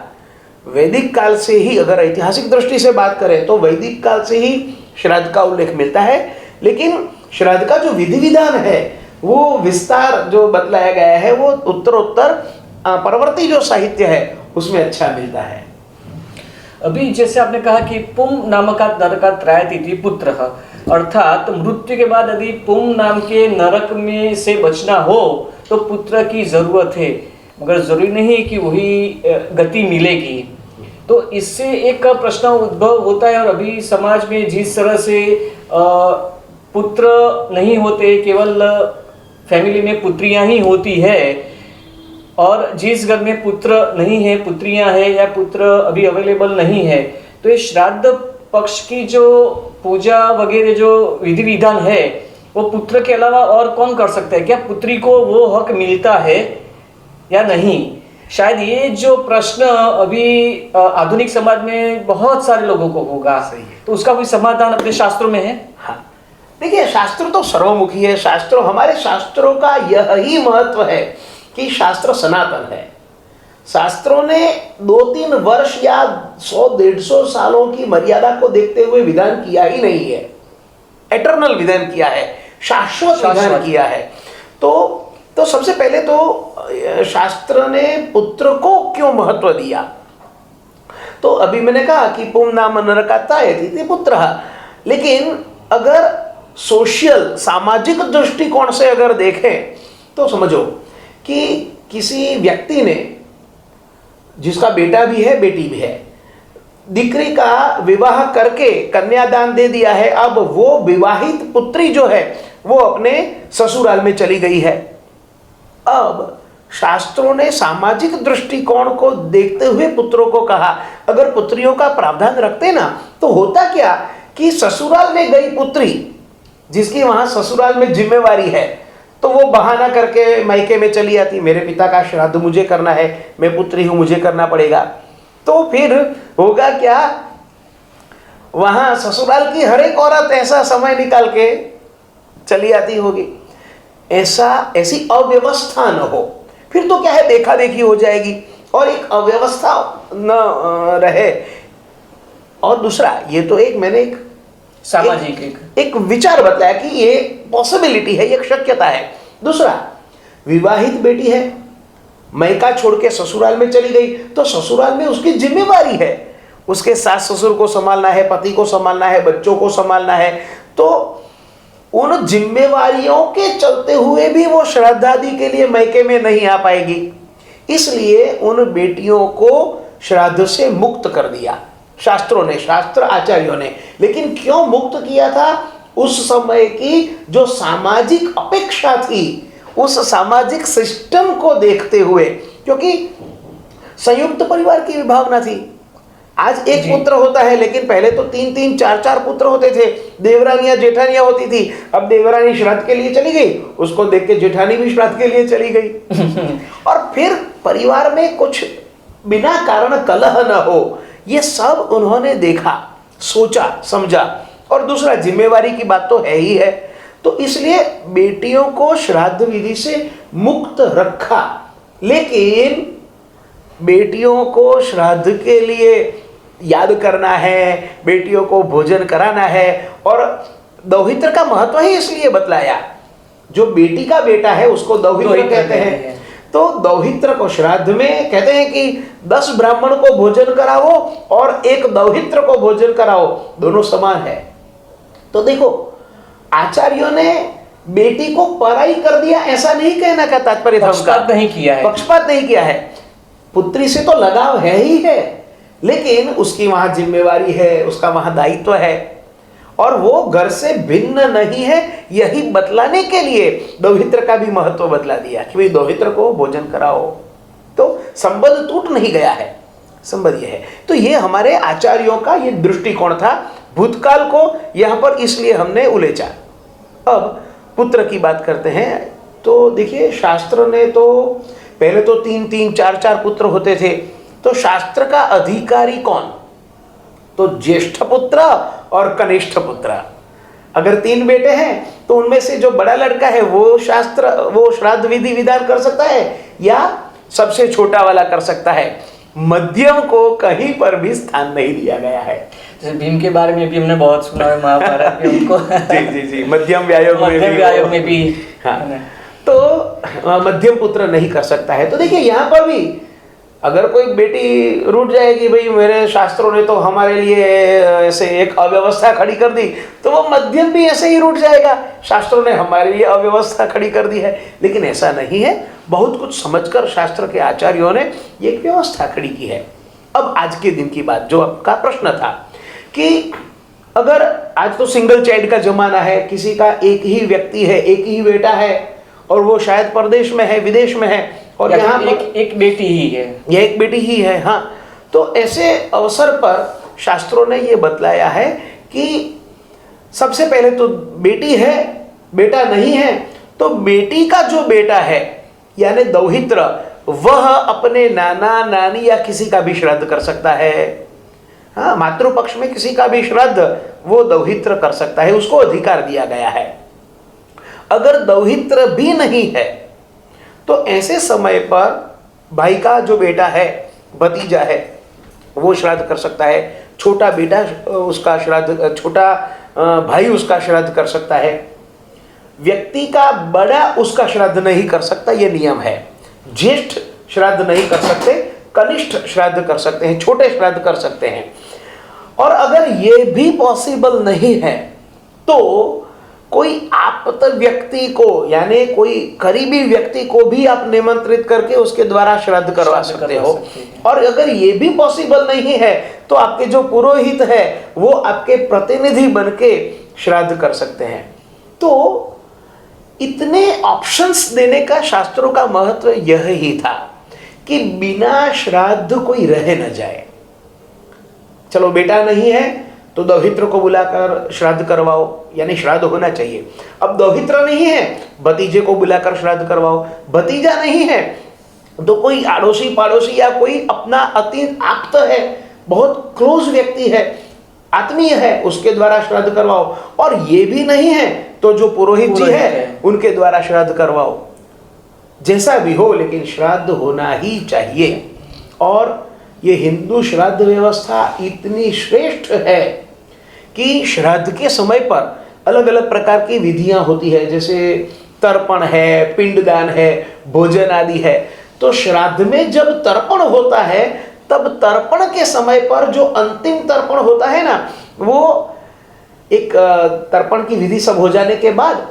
वैदिक काल से ही, अगर ऐतिहासिक दृष्टि से बात करें तो वैदिक काल से ही श्राद्ध का उल्लेख मिलता है, लेकिन श्राद्ध का जो विधि विधान है वो विस्तार जो बतलाया गया है वो उत्तरोत्तर परवर्ती जो साहित्य है उसमें अच्छा मिलता है। अभी जैसे आपने कहा कि पुम नामकात् नरकात् त्रायतीति पुत्रः, अर्थात मृत्यु के बाद यदि पुम नाम के नरक में से बचना हो तो पुत्र की जरूरत है, मगर जरूरी नहीं कि वही गति मिलेगी। तो इससे एक प्रश्न उद्भव होता है, और अभी समाज में जिस तरह से पुत्र नहीं होते, केवल फैमिली में पुत्रियां ही होती है, और जिस घर में पुत्र नहीं है, पुत्रियां हैं या पुत्र अभी अवेलेबल नहीं है, तो ये श्राद्ध पक्ष की जो पूजा वगैरह जो विधि विधान है वो पुत्र के अलावा और कौन कर सकता है? क्या पुत्री को वो हक मिलता है या नहीं? शायद ये जो प्रश्न अभी आधुनिक समाज में बहुत सारे लोगों को होगा। सही है। तो उसका कोई समाधान अपने शास्त्रों में है? हाँ, देखिए, शास्त्र तो सर्वमुखी है। शास्त्रों, हमारे शास्त्रों का यही महत्व है कि शास्त्र सनातन है। शास्त्रों ने 2-3 वर्ष या 100-150 सालों की मर्यादा को देखते हुए विधान किया ही नहीं है, एटर्नल विधान किया है, शाश्वत विधान किया है। तो सबसे पहले तो शास्त्र ने पुत्र को क्यों महत्व दिया? तो अभी मैंने कहा कि पुम नाम नरकात् त्रायतीति पुत्रः, लेकिन अगर सोशल, सामाजिक दृष्टिकोण से अगर देखें तो समझो कि किसी व्यक्ति ने, जिसका बेटा भी है बेटी भी है, दीकरी का विवाह करके कन्यादान दे दिया है, अब वो विवाहित पुत्री जो है वो अपने ससुराल में चली गई है। अब शास्त्रों ने सामाजिक दृष्टिकोण को देखते हुए पुत्रों को कहा, अगर पुत्रियों का प्रावधान रखते ना तो होता क्या कि ससुराल में गई पुत्री, जिसकी वहां ससुराल में जिम्मेवारी है, तो वो बहाना करके मायके में चली आती, मेरे पिता का श्राद्ध मुझे करना है, मैं पुत्री हूं, मुझे करना पड़ेगा। तो फिर होगा क्या, वहां ससुराल की हर एक औरत ऐसा समय निकाल के चली आती होगी। ऐसी अव्यवस्था न हो, फिर तो क्या है, देखा देखी हो जाएगी और एक अव्यवस्था न रहे। और दूसरा, ये तो एक मैंने सामाजिक एक विचार बताया कि ये पॉसिबिलिटी है, एक शक्यता है। दूसरा, विवाहित बेटी है, मायका छोड़ के ससुराल में चली गई तो ससुराल में उसकी जिम्मेवारी है, उसके सास ससुर को संभालना है, पति को संभालना है, बच्चों को संभालना है। तो उन जिम्मेवारियों के चलते हुए भी वो श्राद्धादि के लिए मायके में नहीं आ पाएगी, इसलिए उन बेटियों को श्राद्ध से मुक्त कर दिया शास्त्रों ने, शास्त्र आचार्यों ने। लेकिन क्यों मुक्त किया था? उस समय की जो सामाजिक अपेक्षा थी, उस सामाजिक सिस्टम को देखते हुए, क्योंकि संयुक्त परिवार की भावना थी। आज एक पुत्र होता है, लेकिन पहले तो 3-3, 4-4 पुत्र होते थे, देवरानियां जेठानियां होती थी। अब देवरानी श्राद्ध के लिए चली गई, उसको देख के जेठानी भी श्राद्ध के लिए चली गई और फिर परिवार में कुछ बिना कारण कलह न हो, ये सब उन्होंने देखा, सोचा, समझा। और दूसरा, जिम्मेवारी की बात तो है ही है, तो इसलिए बेटियों को श्राद्ध विधि से मुक्त रखा। लेकिन बेटियों को श्राद्ध के लिए याद करना है, बेटियों को भोजन कराना है, और दौहित्र का महत्व ही इसलिए बतलाया। जो बेटी का बेटा है उसको दौहित्र कहते हैं। तो दौहित्र को श्राद्ध में कहते हैं कि 10 ब्राह्मण को भोजन कराओ और 1 दौहित्र को भोजन कराओ, दोनों समान है। तो देखो, आचार्यों ने बेटी को पराई कर दिया ऐसा नहीं कहना का तात्पर्य था, पक्षपात नहीं किया है, पक्षपात नहीं किया है। पुत्री से तो लगाव है ही है, लेकिन उसकी वहां जिम्मेवारी है, उसका वहां दायित्व है, और वो घर से भिन्न नहीं है, यही बतलाने के लिए दौहित्र का भी महत्व बतला दिया कि भाई दौहित्र को भोजन कराओ। तो संबंध टूट नहीं गया है, संबंध ये है। तो ये हमारे आचार्यों का ये दृष्टिकोण था। भूतकाल को यहां पर इसलिए हमने उलेचा। अब पुत्र की बात करते हैं। तो देखिए, शास्त्र ने तो पहले तो 3-3, 4-4 पुत्र होते थे, तो शास्त्र का अधिकारी कौन? तो ज्येष्ठ पुत्र और कनिष्ठ पुत्र। अगर 3 बेटे हैं तो उनमें से जो बड़ा लड़का है वो श्राद्ध विधि विधान कर सकता है, या सबसे छोटा वाला कर सकता है। मध्यम को कहीं पर भी स्थान नहीं दिया गया है। जैसे भीम के बारे में भी हमने बहुत सुना है, महाभारत में उनको जी, मध्यम व्यायोग में भी हाँ, तो मध्यम पुत्र नहीं कर सकता है। तो देखिए, यहाँ पर भी अगर कोई बेटी रूठ जाएगी, भाई मेरे शास्त्रों ने तो हमारे लिए ऐसे एक अव्यवस्था खड़ी कर दी, तो वो मध्यम भी ऐसे ही रूठ जाएगा, शास्त्रों ने हमारे लिए अव्यवस्था खड़ी कर दी है। लेकिन ऐसा नहीं है, बहुत कुछ समझकर शास्त्र के आचार्यों ने एक व्यवस्था खड़ी की है। अब आज के दिन की बात, जो आपका प्रश्न था कि अगर आज तो सिंगल चाइल्ड का जमाना है, किसी का एक ही व्यक्ति है, एक ही बेटा है, और वो शायद परदेश में है, विदेश में है, और यहाँ एक बेटी ही है, यह एक बेटी ही है। हाँ, तो ऐसे अवसर पर शास्त्रों ने ये बतलाया है कि सबसे पहले तो बेटी है, बेटा नहीं है, तो बेटी का जो बेटा है यानी दौहित्र, वह अपने नाना नानी या किसी का भी श्राद्ध कर सकता है। हाँ, मातृपक्ष में किसी का भी श्राद्ध वो दौहित्र कर सकता है, उसको अधिकार दिया गया है। अगर दौहित्र भी नहीं है तो ऐसे समय पर भाई का जो बेटा है, भतीजा है, वो श्राद्ध कर सकता है। छोटा बेटा उसका श्राद्ध, छोटा भाई उसका श्राद्ध कर सकता है। व्यक्ति का बड़ा उसका श्राद्ध नहीं कर सकता, ये नियम है। ज्येष्ठ श्राद्ध नहीं कर सकते, कनिष्ठ श्राद्ध कर सकते हैं, छोटे श्राद्ध कर सकते हैं। और अगर ये भी पॉसिबल नहीं है तो कोई आप्त व्यक्ति को, यानी कोई करीबी व्यक्ति को भी आप निमंत्रित करके उसके द्वारा श्राद्ध करवा सकते हो। और अगर ये भी पॉसिबल नहीं है तो आपके जो पुरोहित है वो आपके प्रतिनिधि बनके श्राद्ध कर सकते हैं। तो इतने ऑप्शंस देने का शास्त्रों का महत्व यह ही था कि बिना श्राद्ध कोई रह न जाए। चलो, बेटा नहीं है तो दौहित्र को बुलाकर श्राद्ध करवाओ, यानी श्राद्ध होना चाहिए। अब दौहित्र नहीं है, भतीजे को बुलाकर श्राद्ध करवाओ। भतीजा नहीं है तो कोई आड़ोसी पाड़ोसी या कोई अपना अति आप्त है, बहुत क्लोज व्यक्ति है, आत्मीय है, उसके द्वारा श्राद्ध करवाओ। और ये भी नहीं है तो जो पुरोहित जी है उनके द्वारा श्राद्ध करवाओ। जैसा भी हो, लेकिन श्राद्ध होना ही चाहिए। और ये हिंदू श्राद्ध व्यवस्था इतनी श्रेष्ठ है कि श्राद्ध के समय पर अलग अलग प्रकार की विधियां होती है, जैसे तर्पण है, पिंडदान है, भोजन आदि है। तो श्राद्ध में जब तर्पण होता है, तब तर्पण के समय पर जो अंतिम तर्पण होता है ना, वो एक तर्पण की विधि सब हो जाने के बाद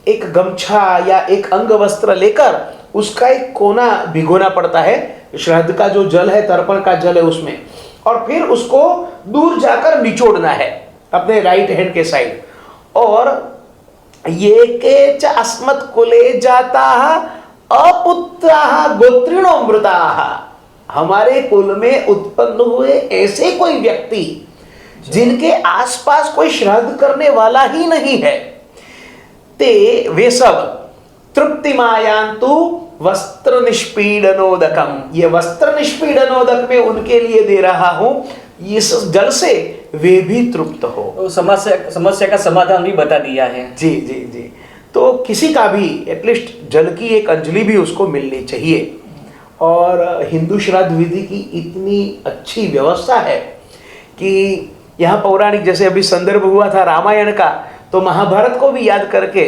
एक गमछा या एक अंग वस्त्र लेकर उसका एक कोना भिगोना पड़ता है, श्राद्ध का जो जल है, तर्पण का जल है उसमें, और फिर उसको दूर जाकर निचोड़ना है अपने राइट हैंड के साइड। और ये के च अस्मत् कुले जाता अपुत्रा गोत्रिणो मृता, हमारे कुल में उत्पन्न हुए ऐसे कोई व्यक्ति जिनके आसपास कोई श्राद्ध करने वाला ही नहीं है, ते वे सब तृप्तिमायांतु वस्त्र निष्पीडनोदकम, ये वस्त्र निष्पीडनोदक में उनके लिए दे रहा हूं, इस जल से वे भी तृप्त हो। तो समस्या का समाधान भी बता दिया है। जी जी जी। तो किसी का भी एटलीस्ट जल की एक अंजलि भी उसको मिलनी चाहिए। और हिंदू श्राद्ध विधि की इतनी अच्छी व्यवस्था है कि यहाँ पौराणिक, जैसे अभी संदर्भ हुआ था रामायण का, तो महाभारत को भी याद करके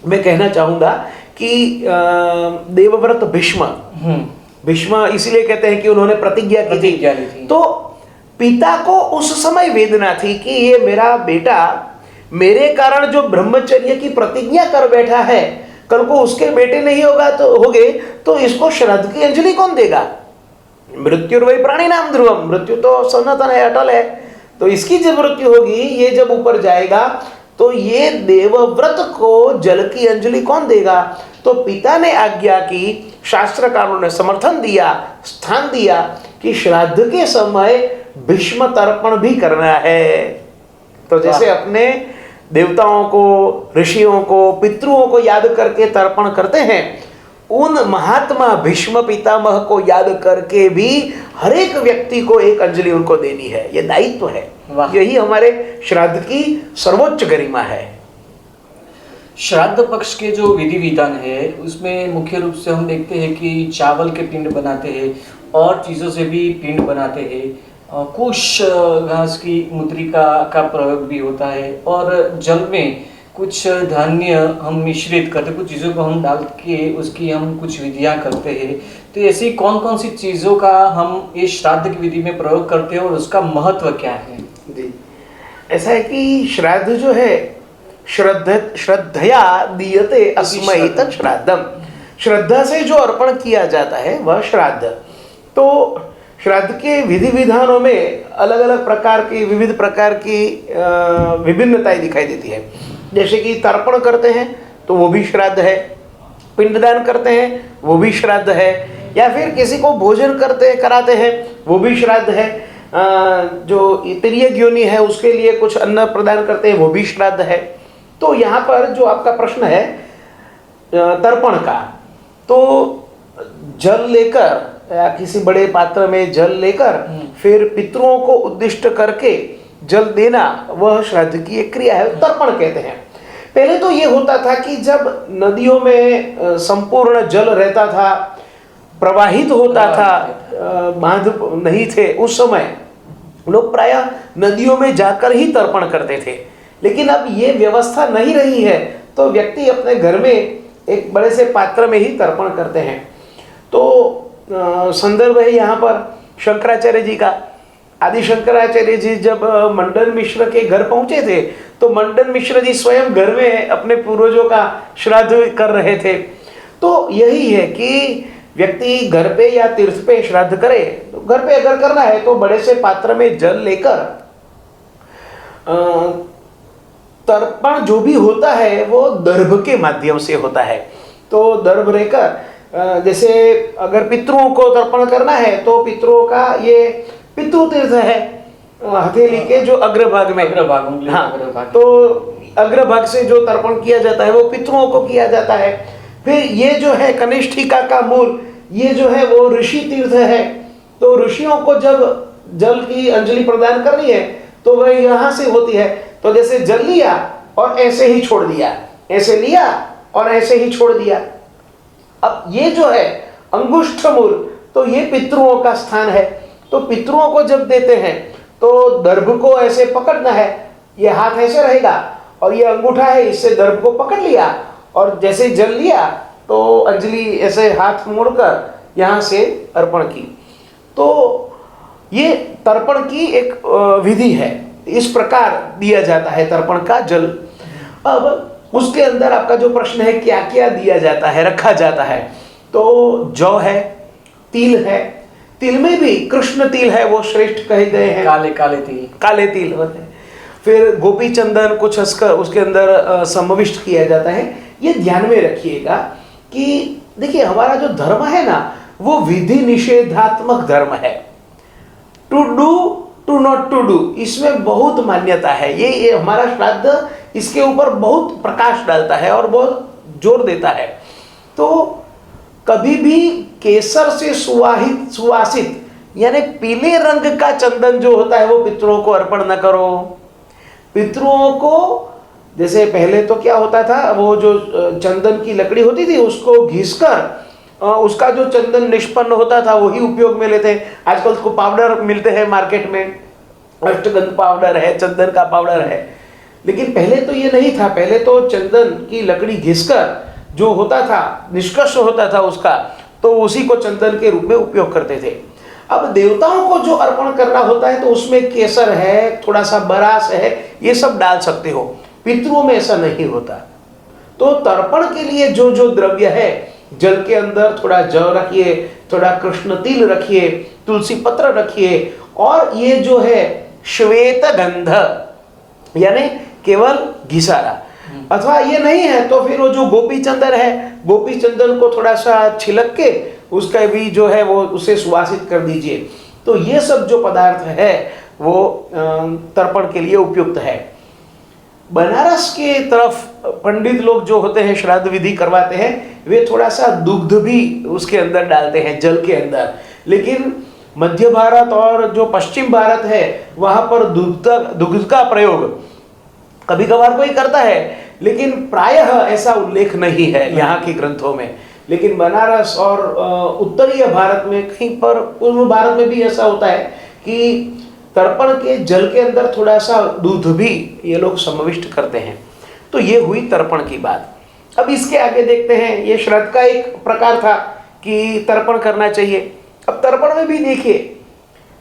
मैं कहना चाहूँगा कि देवव्रत भीष्म इसलिए कहते हैं कि उन्होंने प्रतिज्ञा की थी। तो पिता को उस समय वेदना थी कि ये मेरा बेटा मेरे कारण जो ब्रह्मचर्य की प्रतिज्ञा कर बैठा है, कल को उसके बेटे नहीं होगा तो हो गए तो इसको श्राद्ध की अंजलि कौन देगा। मृत्युर्वै प्राणी नाम ध्रुवम, मृत्यु तो सनातन है, अटल है, तो इसकी जब मृत्यु होगी, ये जब ऊपर जाएगा तो ये देवव्रत को जल की अंजलि कौन देगा। तो पिता ने आज्ञा की, शास्त्रकारों ने समर्थन दिया, स्थान दिया कि श्राद्ध के समय भीष्म तर्पण भी करना है। तो जैसे अपने देवताओं को, ऋषियों को, पितरों को याद करके तर्पण करते हैं, उन महात्मा भीष्म पितामह को याद करके भी हर एक व्यक्ति को एक अंजलि उनको देनी है, ये दायित्व है। यही हमारे श्राद्ध की सर्वोच्च गरिमा है। श्राद्ध पक्ष के जो विधि विधान है उसमें मुख्य रूप से हम देखते हैं कि चावल के पिंड बनाते हैं और चीज़ों से भी पिंड बनाते हैं, कुछ घास की मूत्रिका का प्रयोग भी होता है, और जल में कुछ धान्य हम मिश्रित करते, कुछ चीज़ों को हम डाल के उसकी हम कुछ विधियां करते हैं। तो ऐसी कौन कौन सी चीज़ों का हम इस श्राद्ध की विधि में प्रयोग करते हैं और उसका महत्व क्या है। जी, ऐसा है कि श्राद्ध जो है, श्रद्धया दीयते अस्मै तत् श्राद्धम, श्रद्धा से जो अर्पण किया जाता है वह श्राद्ध। तो श्राद्ध के विधि विधानों में अलग अलग प्रकार की, विविध प्रकार की विभिन्नताएं दिखाई देती है। जैसे कि तर्पण करते हैं तो वो भी श्राद्ध है, पिंडदान करते हैं वो भी श्राद्ध है, या फिर किसी को भोजन कराते हैं वो भी श्राद्ध है, जो तृतीय ज्ञोनी है उसके लिए कुछ अन्न प्रदान करते हैं वो भी श्राद्ध है। तो यहाँ पर जो आपका प्रश्न है तर्पण का, तो जल लेकर या किसी बड़े पात्र में जल लेकर फिर पितरों को उद्दिष्ट करके जल देना, वह श्राद्ध की एक क्रिया है, तर्पण कहते हैं। पहले तो ये होता था कि जब नदियों में संपूर्ण जल रहता था, प्रवाहित होता था, बांध नहीं थे, उस समय लोग प्रायः नदियों में जाकर ही तर्पण करते थे। लेकिन अब ये व्यवस्था नहीं रही है, तो व्यक्ति अपने घर में एक बड़े से पात्र में ही तर्पण करते हैं। तो संदर्भ है यहाँ पर शंकराचार्य जी का। आदि शंकराचार्य जी जब मंडन मिश्र के घर पहुंचे थे, तो मंडन मिश्र जी स्वयं घर में अपने पूर्वजों का श्राद्ध कर रहे थे। तो यही है कि व्यक्ति घर पे या तीर्थ पे श्राद्ध करे, तो घर पे अगर करना है तो बड़े से पात्र में जल लेकर तर्पण जो भी होता है वो दर्भ के माध्यम से होता है। तो दर्भ लेकर, जैसे अगर पितरों को तर्पण करना है तो पितरों का ये पितृ तीर्थ है, हथेली के जो अग्रभाग में, हाँ, तो अग्रभाग से जो तर्पण किया जाता है वो पितरों को किया जाता है। फिर ये जो है कनिष्ठिका का मूल, ये जो है वो ऋषि तीर्थ है। तो ऋषियों को जब जल की अंजलि प्रदान करनी है तो वह यहाँ से होती है। तो जैसे जल लिया और ऐसे ही छोड़ दिया, ऐसे लिया और ऐसे ही छोड़ दिया। अब ये जो है अंगुष्ठ मूल, तो ये पितरों का स्थान है। तो पितरों को जब देते हैं तो दर्भ को ऐसे पकड़ना है, ये हाथ ऐसे रहेगा और ये अंगूठा है, इससे दर्भ को पकड़ लिया और जैसे जल लिया तो अंजलि ऐसे हाथ मोड़कर यहाँ से अर्पण की। तो ये तर्पण की एक विधि है, इस प्रकार दिया जाता है तर्पण का जल। अब उसके अंदर आपका जो प्रश्न है क्या क्या दिया जाता है, रखा जाता है, तो जौ है, तिल है, तिल में भी कृष्ण तिल है, वो श्रेष्ठ कहे गए हैं, काले तिल होते हैं। फिर गोपी चंदन कुछ उसके अंदर समाविष्ट किया जाता है। ये ध्यान में रखिएगा कि देखिए हमारा जो धर्म है ना, वो विधि निषेधात्मक धर्म है। To do to not to do, इसमें बहुत मान्यता है। ये हमारा श्राद्ध इसके ऊपर बहुत प्रकाश डालता है और बहुत जोर देता है। तो कभी भी केसर से सुवासित यानी पीले रंग का चंदन जो होता है वो पितरों को अर्पण न करो। पितरों को जैसे पहले तो क्या होता था, वो जो चंदन की लकड़ी होती थी उसको घिसकर उसका जो चंदन निष्पन्न होता था वही उपयोग में लेते हैं। आजकल उसको पाउडर मिलते हैं मार्केट में, अष्टगंध पाउडर है, चंदन का पाउडर है, लेकिन पहले तो ये नहीं था। पहले तो चंदन की लकड़ी घिसकर जो होता था, निष्कर्ष होता था उसका, तो उसी को चंदन के रूप में उपयोग करते थे। अब देवताओं को जो अर्पण करना होता है तो उसमें केसर है, थोड़ा सा बरास है, ये सब डाल सकते हो। पितरों में ऐसा नहीं होता। तो तर्पण के लिए जो जो द्रव्य है, जल के अंदर थोड़ा जौ रखिए, थोड़ा कृष्ण तिल रखिए, तुलसी पत्र रखिए, और ये जो है श्वेत गंध यानी केवल घिसारा, अथवा ये नहीं है तो फिर वो जो गोपी चंदन है, गोपी चंदन को थोड़ा सा छिलक के उसका भी जो है वो उसे सुवासित कर दीजिए। तो ये सब जो पदार्थ है वो तर्पण के लिए उपयुक्त है। बनारस के तरफ पंडित लोग जो होते हैं श्राद्ध विधि करवाते हैं, वे थोड़ा सा दुग्ध भी उसके अंदर डालते हैं, जल के अंदर। लेकिन मध्य भारत और जो पश्चिम भारत है वहां पर दुग्ध का प्रयोग कभी कभार कोई करता है, लेकिन प्रायः ऐसा उल्लेख नहीं है यहाँ के ग्रंथों में। लेकिन बनारस और उत्तरीय भारत में, कहीं पर पूर्व भारत में भी ऐसा होता है कि तर्पण के जल के अंदर थोड़ा सा दूध भी ये लोग समाविष्ट करते हैं। तो ये हुई तर्पण की बात। अब इसके आगे देखते हैं, ये श्राद्ध का एक प्रकार था कि तर्पण करना चाहिए। अब तर्पण में भी देखिए,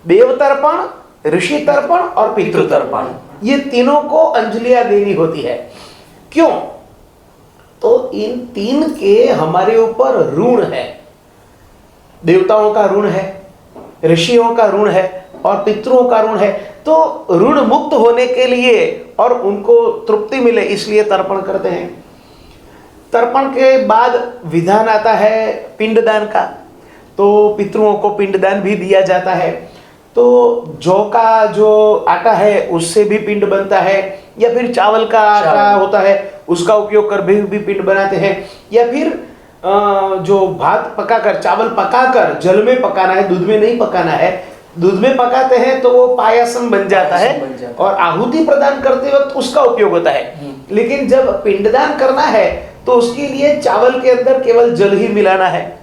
देव तर्पण, ऋषि तर्पण और पितृ तर्पण, ये तीनों को अंजलियां देनी होती है। क्यों? तो इन तीन के हमारे ऊपर ऋण है। देवताओं का ऋण है, ऋषियों का ऋण है और पितरों का ऋण है। तो ऋण मुक्त होने के लिए और उनको तृप्ति मिले इसलिए तर्पण करते हैं। तर्पण के बाद विधान आता है पिंडदान का, तो पितरों को पिंडदान भी दिया जाता है। तो जौ का जो आटा है उससे भी पिंड बनता है, या फिर चावल का आटा होता है उसका उपयोग कर भी पिंड बनाते हैं, या फिर जो भात पकाकर, चावल पकाकर जल में पकाना है, दूध में नहीं पकाना है, दूध में पकाते हैं तो वो पायसम बन जाता है और आहुति प्रदान करते वक्त उसका उपयोग होता है। लेकिन जब पिंडदान करना है तो उसके लिए चावल के अंदर केवल जल ही मिलाना है,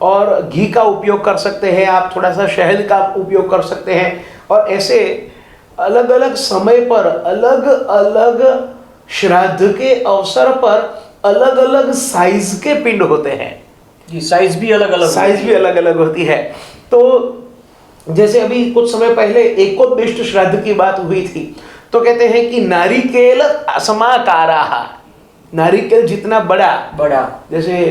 और घी का उपयोग कर सकते हैं आप, थोड़ा सा शहद का उपयोग कर सकते हैं। और ऐसे अलग अलग समय पर, अलग अलग श्राद्ध के अवसर पर अलग अलग साइज के पिंड होते हैं। साइज भी अलग अलग होती है। तो जैसे अभी कुछ समय पहले एकोद्दिष्ट श्राद्ध की बात हुई थी, तो कहते हैं कि नारिकेल समाकाराः, नारिकेल जितना बड़ा, जैसे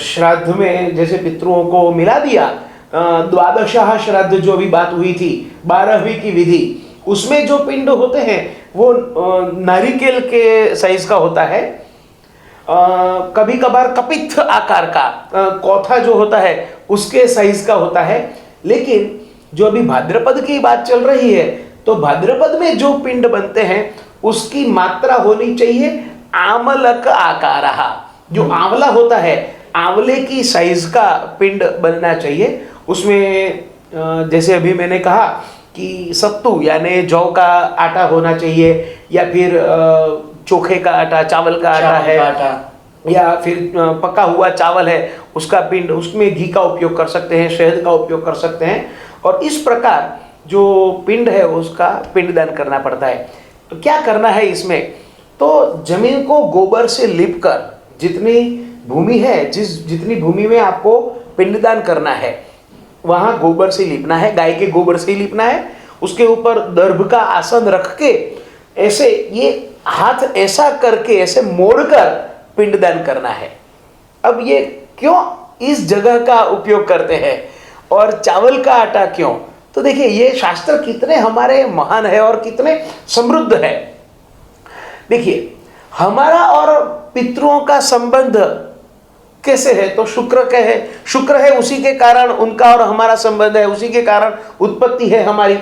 श्राद्ध में जैसे पितरों को मिला दिया, द्वादशाह श्राद्ध जो अभी बात हुई थी, 12वीं की विधि, उसमें जो पिंड होते हैं वो नारिकेल के साइज का होता है। कभी कभार कपित्थ आकार का कौथा जो होता है उसके साइज का होता है। लेकिन जो अभी भाद्रपद की बात चल रही है, तो भाद्रपद में जो पिंड बनते हैं उसकी मात्रा होनी चाहिए आमलक आकारः, जो आंवला होता है आंवले की साइज का पिंड बनना चाहिए। उसमें जैसे अभी मैंने कहा कि सत्तू यानी जौ का आटा होना चाहिए, या फिर चोखे का आटा, चावल का आटा है, या फिर पका हुआ चावल है उसका पिंड, उसमें घी का उपयोग कर सकते हैं, शहद का उपयोग कर सकते हैं। और इस प्रकार जो पिंड है उसका पिंडदान करना पड़ता है। तो क्या करना है इसमें? तो जमीन को गोबर से लिप कर, जितनी भूमि है, जितनी भूमि में आपको पिंडदान करना है वहां गोबर से लीपना है, गाय के गोबर से लीपना है, उसके ऊपर दर्भ का आसन रख के ऐसे ये हाथ ऐसा करके ऐसे मोड़कर पिंडदान करना है। अब ये क्यों इस जगह का उपयोग करते हैं और चावल का आटा क्यों? तो देखिए ये शास्त्र कितने हमारे महान है और कितने समृद्ध है। देखिए हमारा और पितरों का संबंध कैसे है? तो शुक्र है, उसी के कारण उनका और हमारा संबंध है, उसी के कारण उत्पत्ति है हमारी।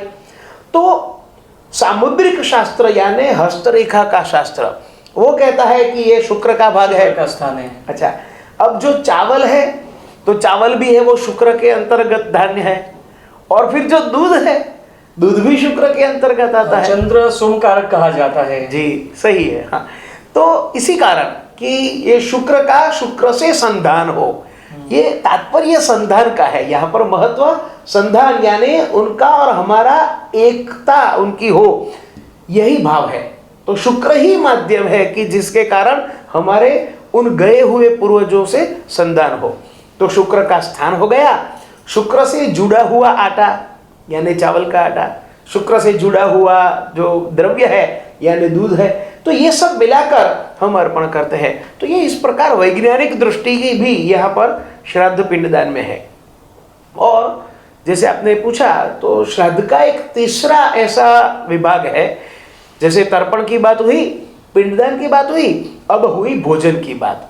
तो सामुद्रिक शास्त्र यानी हस्तरेखा का शास्त्र वो कहता है कि ये शुक्र का भाग है, का स्थान है। अच्छा, अब जो चावल है तो चावल भी है वो शुक्र के अंतर्गत धान्य है, और फिर जो दूध है दूध भी शुक्र के अंतर्गत आता है। चंद्र सोमकारक कहा जाता है। जी सही है, हाँ। तो इसी कारण कि ये शुक्र से संधान हो, ये तात्पर्य संधान का है। यहाँ पर महत्व संधान यानी उनका और हमारा एकता उनकी हो, यही भाव है। तो शुक्र ही माध्यम है कि जिसके कारण हमारे उन गए हुए पूर्वजों से संधान हो। तो शुक्र का स्थान हो गया, शुक्र से जुड़ा हुआ आटा यानी चावल का आटा, शुक्र से जुड़ा हुआ जो द्रव्य है यानी दूध है, तो ये सब मिलाकर हम अर्पण करते हैं। तो ये इस प्रकार वैज्ञानिक दृष्टि की भी यहाँ पर श्राद्ध पिंडदान में है। और जैसे आपने पूछा तो श्राद्ध का एक तीसरा ऐसा विभाग है, जैसे तर्पण की बात हुई, पिंडदान की बात हुई, अब हुई भोजन की बात।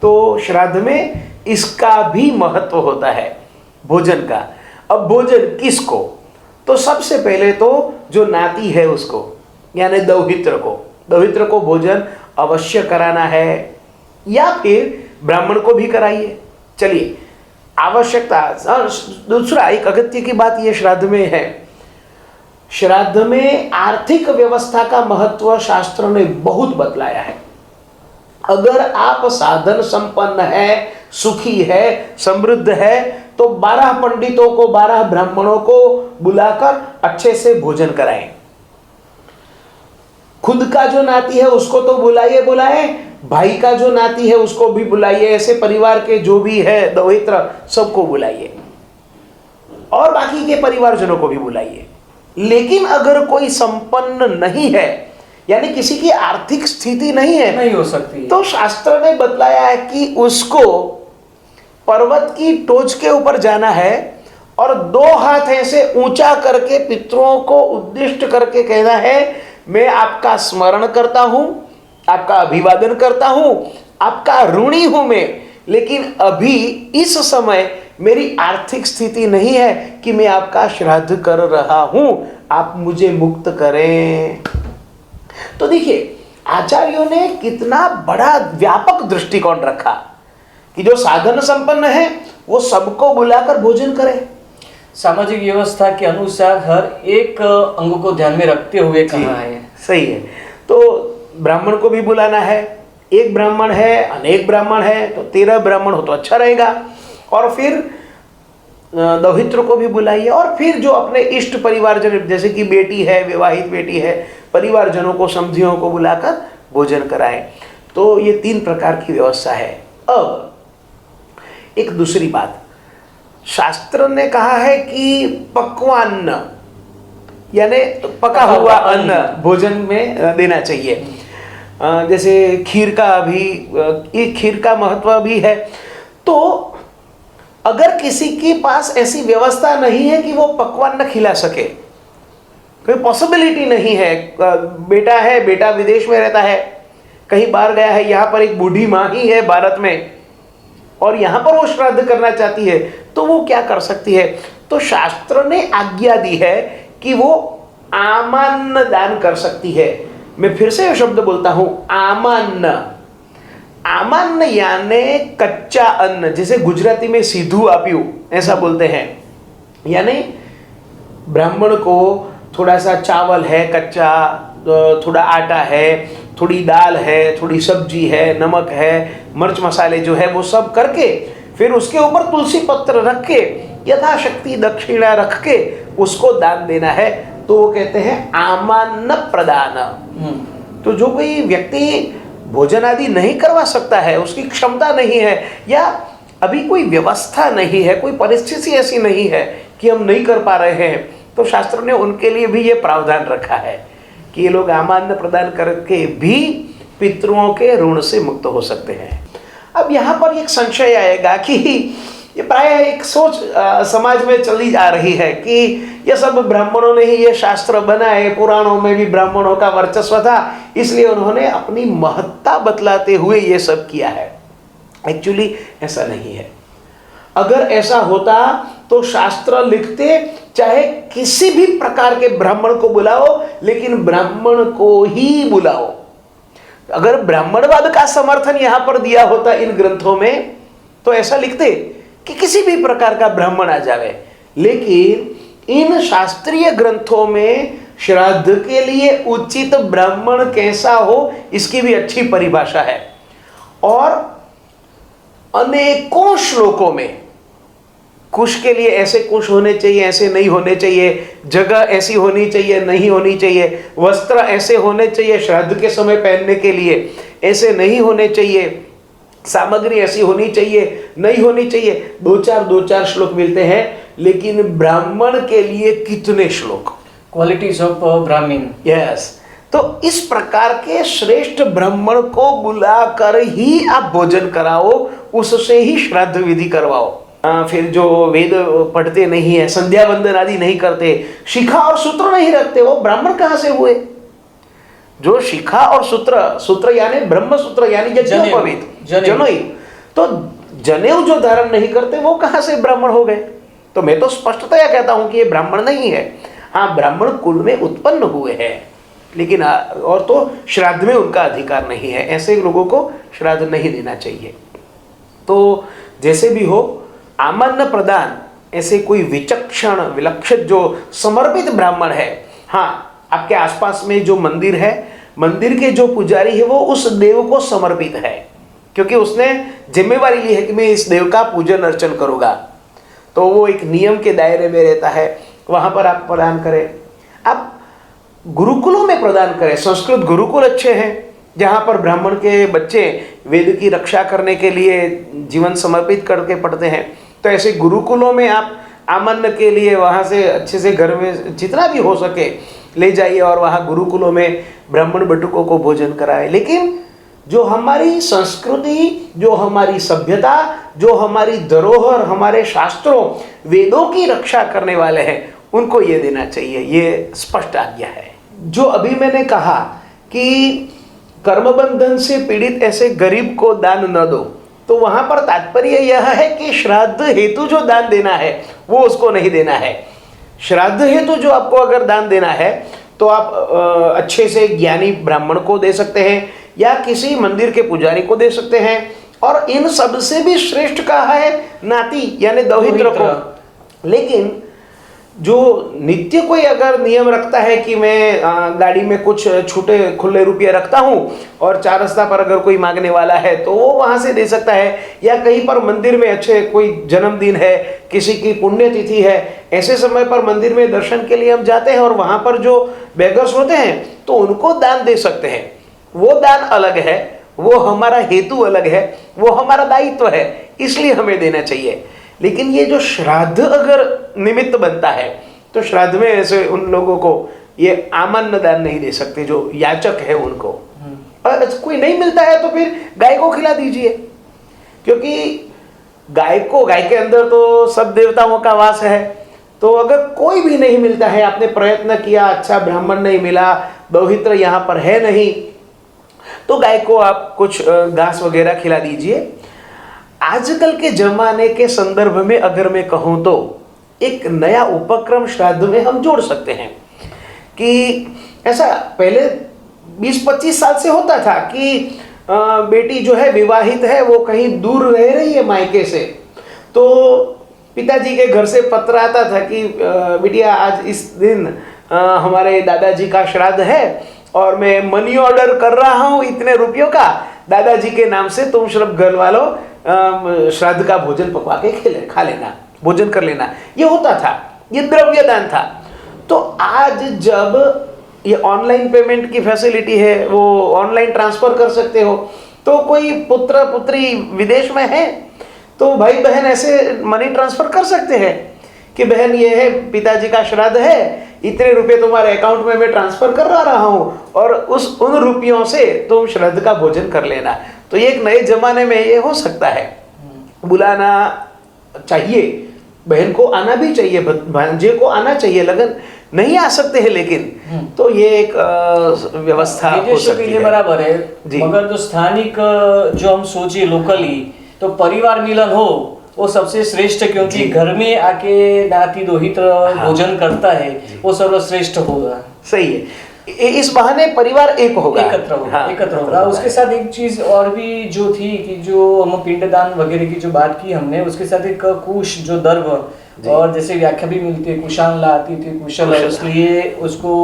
तो श्राद्ध में इसका भी महत्व होता है, भोजन का। अब भोजन किसको? तो सबसे पहले तो जो नाती है उसको यानी दौहित्र को भोजन अवश्य कराना है, या फिर ब्राह्मण को भी कराइए। चलिए आवश्यकता दूसरा एक अगत्य की बात ये श्राद्ध में है, श्राद्ध में आर्थिक व्यवस्था का महत्व शास्त्र ने बहुत बतलाया है। अगर आप साधन संपन्न है, सुखी है, समृद्ध है, तो 12 पंडितों को 12 ब्राह्मणों को बुलाकर अच्छे से भोजन कराएं। खुद का जो नाती है उसको तो बुलाए, भाई का जो नाती है उसको भी बुलाइए, ऐसे परिवार के जो भी है दौहित्र सबको बुलाइए, और बाकी के परिवारजनों को भी बुलाइए। लेकिन अगर कोई संपन्न नहीं है यानी किसी की आर्थिक स्थिति नहीं हो सकती, तो शास्त्र ने बतलाया है कि उसको पर्वत की टोच के ऊपर जाना है और 2 हाथ ऐसे ऊंचा करके पितरों को उद्दिष्ट करके कहना है, मैं आपका स्मरण करता हूं, आपका अभिवादन करता हूं, आपका ऋणी हूं मैं, लेकिन अभी इस समय मेरी आर्थिक स्थिति नहीं है कि मैं आपका श्राद्ध कर रहा हूं, आप मुझे मुक्त करें। तो देखिए आचार्यों ने कितना बड़ा व्यापक दृष्टिकोण रखा कि जो साधन संपन्न है वो सबको बुलाकर भोजन करे। सामाजिक व्यवस्था के अनुसार हर एक अंग को ध्यान में रखते हुए कहा है। सही है। तो ब्राह्मण को भी बुलाना है, एक ब्राह्मण है, अनेक ब्राह्मण है तो 13 ब्राह्मण हो तो अच्छा रहेगा, और फिर दौहित्र को भी बुलाइए, और फिर जो अपने इष्ट परिवारजन जैसे कि बेटी है, विवाहित बेटी है, परिवारजनों को, समधियों को बुलाकर भोजन कराएं। तो ये 3 प्रकार की व्यवस्था है। अब एक दूसरी बात, शास्त्र ने कहा है कि पक्वान्न यानी पका हुआ अन्न भोजन में देना चाहिए। जैसे खीर का भी, ये खीर का महत्व भी है। तो अगर किसी के पास ऐसी व्यवस्था नहीं है कि वो पकवान खिला सके, कोई पॉसिबिलिटी नहीं है, बेटा है, बेटा विदेश में रहता है, कहीं बाहर गया है, यहाँ पर एक बूढ़ी माँ ही है भारत में और यहाँ पर वो श्राद्ध करना चाहती है, तो वो क्या कर सकती है? तो शास्त्र ने आज्ञा दी है कि वो आमान्न दान कर सकती है। मैं फिर से शब्द बोलता हूं, आमान्न। आमान्न यानी कच्चा अन्न, जिसे गुजराती में सीधू आप्यू ऐसा बोलते हैं। यानी ब्राह्मण को थोड़ा सा चावल है कच्चा, थोड़ा आटा है, थोड़ी दाल है, थोड़ी सब्जी है, नमक है, मिर्च मसाले जो है वो सब करके, फिर उसके ऊपर तुलसी पत्र रख के यथाशक्ति दक्षिणा रख के उसको दान देना है, तो वो कहते हैं आमान्न प्रदान। तो जो कोई व्यक्ति भोजन आदि नहीं करवा सकता है, उसकी क्षमता नहीं है, या अभी कोई व्यवस्था नहीं है, कोई परिस्थिति ऐसी नहीं है कि हम नहीं कर पा रहे हैं, तो शास्त्र ने उनके लिए भी ये प्रावधान रखा है कि ये लोग आमान्न प्रदान करके भी पितरों के ऋण से मुक्त हो सकते हैं। अब यहाँ पर एक संशय आएगा कि ये प्राय एक सोच समाज में चली जा रही है कि ये सब ब्राह्मणों ने ही ये शास्त्र बनाए, पुराणों में भी ब्राह्मणों का वर्चस्व था, इसलिए उन्होंने अपनी महत्ता बतलाते हुए ये सब किया है। एक्चुअली ऐसा नहीं है। अगर ऐसा होता तो शास्त्र लिखते चाहे किसी भी प्रकार के ब्राह्मण को बुलाओ, लेकिन ब्राह्मण को ही बुलाओ। अगर ब्राह्मणवाद का समर्थन यहां पर दिया होता इन ग्रंथों में, तो ऐसा लिखते कि किसी भी प्रकार का ब्राह्मण आ जावे, लेकिन इन शास्त्रीय ग्रंथों में श्राद्ध के लिए उचित ब्राह्मण कैसा हो इसकी भी अच्छी परिभाषा है। और अनेकों श्लोकों में कुश के लिए ऐसे कुश होने चाहिए, ऐसे नहीं होने चाहिए, जगह ऐसी होनी चाहिए, नहीं होनी चाहिए, वस्त्र ऐसे होने चाहिए श्राद्ध के समय पहनने के लिए, ऐसे नहीं होने चाहिए, सामग्री ऐसी होनी चाहिए, नहीं होनी चाहिए। दो चार श्लोक मिलते हैं, लेकिन ब्राह्मण के लिए कितने श्लोक, क्वालिटीज ऑफ ब्राह्मण। यस। तो इस प्रकार के श्रेष्ठ ब्राह्मण को बुलाकर ही आप भोजन कराओ, उससे ही श्राद्ध विधि करवाओ। फिर जो वेद पढ़ते नहीं है, संध्या वंदन आदि नहीं करते, शिखा और सूत्र नहीं रखते, वो ब्राह्मण कहाँ से हुए? जो शिखा और सूत्र यानी ब्रह्म सूत्र यानी यज्ञोपवीत, जनेऊ, तो जनेऊ जो धारण नहीं करते वो कहाँ से ब्राह्मण हो गए? तो मैं तो स्पष्टतया कहता हूं कि ये ब्राह्मण नहीं है। हाँ, ब्राह्मण कुल में उत्पन्न हुए हैं, लेकिन और तो श्राद्ध में उनका अधिकार नहीं है। ऐसे लोगों को श्राद्ध नहीं देना चाहिए। तो जैसे भी हो, आमान्न प्रदान ऐसे कोई विचक्षण विलक्षित जो समर्पित ब्राह्मण है, हाँ, आपके आसपास में जो मंदिर है, मंदिर के जो पुजारी है वो उस देव को समर्पित है, क्योंकि उसने जिम्मेवारी ली है कि मैं इस देव का पूजन अर्चन करूँगा, तो वो एक नियम के दायरे में रहता है, वहाँ पर आप प्रदान करें। आप गुरुकुलों में प्रदान करें। संस्कृत गुरुकुल अच्छे हैं जहाँ पर ब्राह्मण के बच्चे वेद की रक्षा करने के लिए जीवन समर्पित करके पढ़ते हैं, तो ऐसे गुरुकुलों में आप आमन्न के लिए वहाँ से अच्छे से घर में जितना भी हो सके ले जाइए और वहाँ गुरुकुलों में ब्राह्मण बटुकों को भोजन कराए। लेकिन जो हमारी संस्कृति, जो हमारी सभ्यता, जो हमारी धरोहर, हमारे शास्त्रों, वेदों की रक्षा करने वाले हैं, उनको ये देना चाहिए। ये स्पष्ट आज्ञा है। जो अभी मैंने कहा कि कर्मबंधन से पीड़ित ऐसे गरीब को दान न दो, तो वहां पर तात्पर्य यह है कि श्राद्ध हेतु जो दान देना है वो उसको नहीं देना है। श्राद्ध हेतु जो आपको अगर दान देना है तो आप अच्छे से ज्ञानी ब्राह्मण को दे सकते हैं या किसी मंदिर के पुजारी को दे सकते हैं, और इन सब से भी श्रेष्ठ कहा है नाती यानी दौहित्र को। लेकिन जो नित्य कोई अगर नियम रखता है कि मैं गाड़ी में कुछ छूटे खुले रुपये रखता हूँ और चार रास्ता पर अगर कोई मांगने वाला है तो वो वहाँ से दे सकता है, या कहीं पर मंदिर में अच्छे कोई जन्मदिन है, किसी की पुण्यतिथि है, ऐसे समय पर मंदिर में दर्शन के लिए हम जाते हैं और वहाँ पर जो बेगर्स होते हैं तो उनको दान दे सकते हैं। वो दान अलग है, वो हमारा हेतु अलग है, वो हमारा दायित्व है, इसलिए हमें देना चाहिए। लेकिन ये जो श्राद्ध अगर निमित्त बनता है तो श्राद्ध में ऐसे उन लोगों को ये आमन्न दान नहीं दे सकते जो याचक है उनको। और कोई नहीं मिलता है तो फिर गाय को खिला दीजिए, क्योंकि गाय के अंदर तो सब देवताओं का वास है। तो अगर कोई भी नहीं मिलता है, आपने प्रयत्न किया, अच्छा ब्राह्मण नहीं मिला, दौहित्र यहाँ पर है नहीं, तो गाय को आप कुछ घास वगैरह खिला दीजिए। आजकल के जमाने के संदर्भ में अगर मैं कहूँ तो एक नया उपक्रम श्राद्ध में हम जोड़ सकते हैं कि ऐसा पहले 20-25 साल से होता था कि बेटी जो है विवाहित है, वो कहीं दूर रह रही है मायके से, तो पिताजी के घर से पत्र आता था कि बिटिया आज इस दिन हमारे दादाजी का श्राद्ध है और मैं मनी ऑर्डर कर रहा हूँ इतने रुपयों का, दादाजी के नाम से तुम सब घर वालों श्राद्ध का भोजन पकवा के खा लेना, भोजन कर लेना। ये होता था, ये द्रव्य दान था। तो आज जब ये ऑनलाइन पेमेंट की फैसिलिटी है, वो ऑनलाइन ट्रांसफर कर सकते हो। तो कोई पुत्र पुत्री विदेश में है तो भाई बहन ऐसे मनी ट्रांसफर कर सकते हैं कि बहन ये है, पिताजी का श्राद्ध है, इतने रुपए तुम्हारे अकाउंट में मैं ट्रांसफर कर रहा हूँ और उन रुपयों से तुम श्राद्ध का भोजन कर लेना। तो ये एक नए जमाने में ये हो सकता है। बुलाना चाहिए, बहन को आना भी चाहिए, भांजे को आना चाहिए, लगन नहीं आ सकते हैं लेकिन तो ये एक व्यवस्था हो विदेशों के सकती लिए है। बराबर है, जी। मगर जो स्थानिक जो हम सोचिए लोकली, तो परिवार मिलन हो वो सबसे श्रेष्ठ, क्योंकि जी। घर में आके नाती दोहित भोजन करता है, वो सर्वश्रेष्ठ होगा। सही है, इस बहाने परिवार एक होगा, एकत्र होगा, हाँ, एकत्र होगा। उसके साथ एक चीज और भी जो थी कि जो हम पिंडदान वगैरह की जो बात की हमने, उसके साथ एक कुश जो दर्भ, और जैसे व्याख्या भी मिलती है कुशान लाती थी कुशल, इसलिए उसको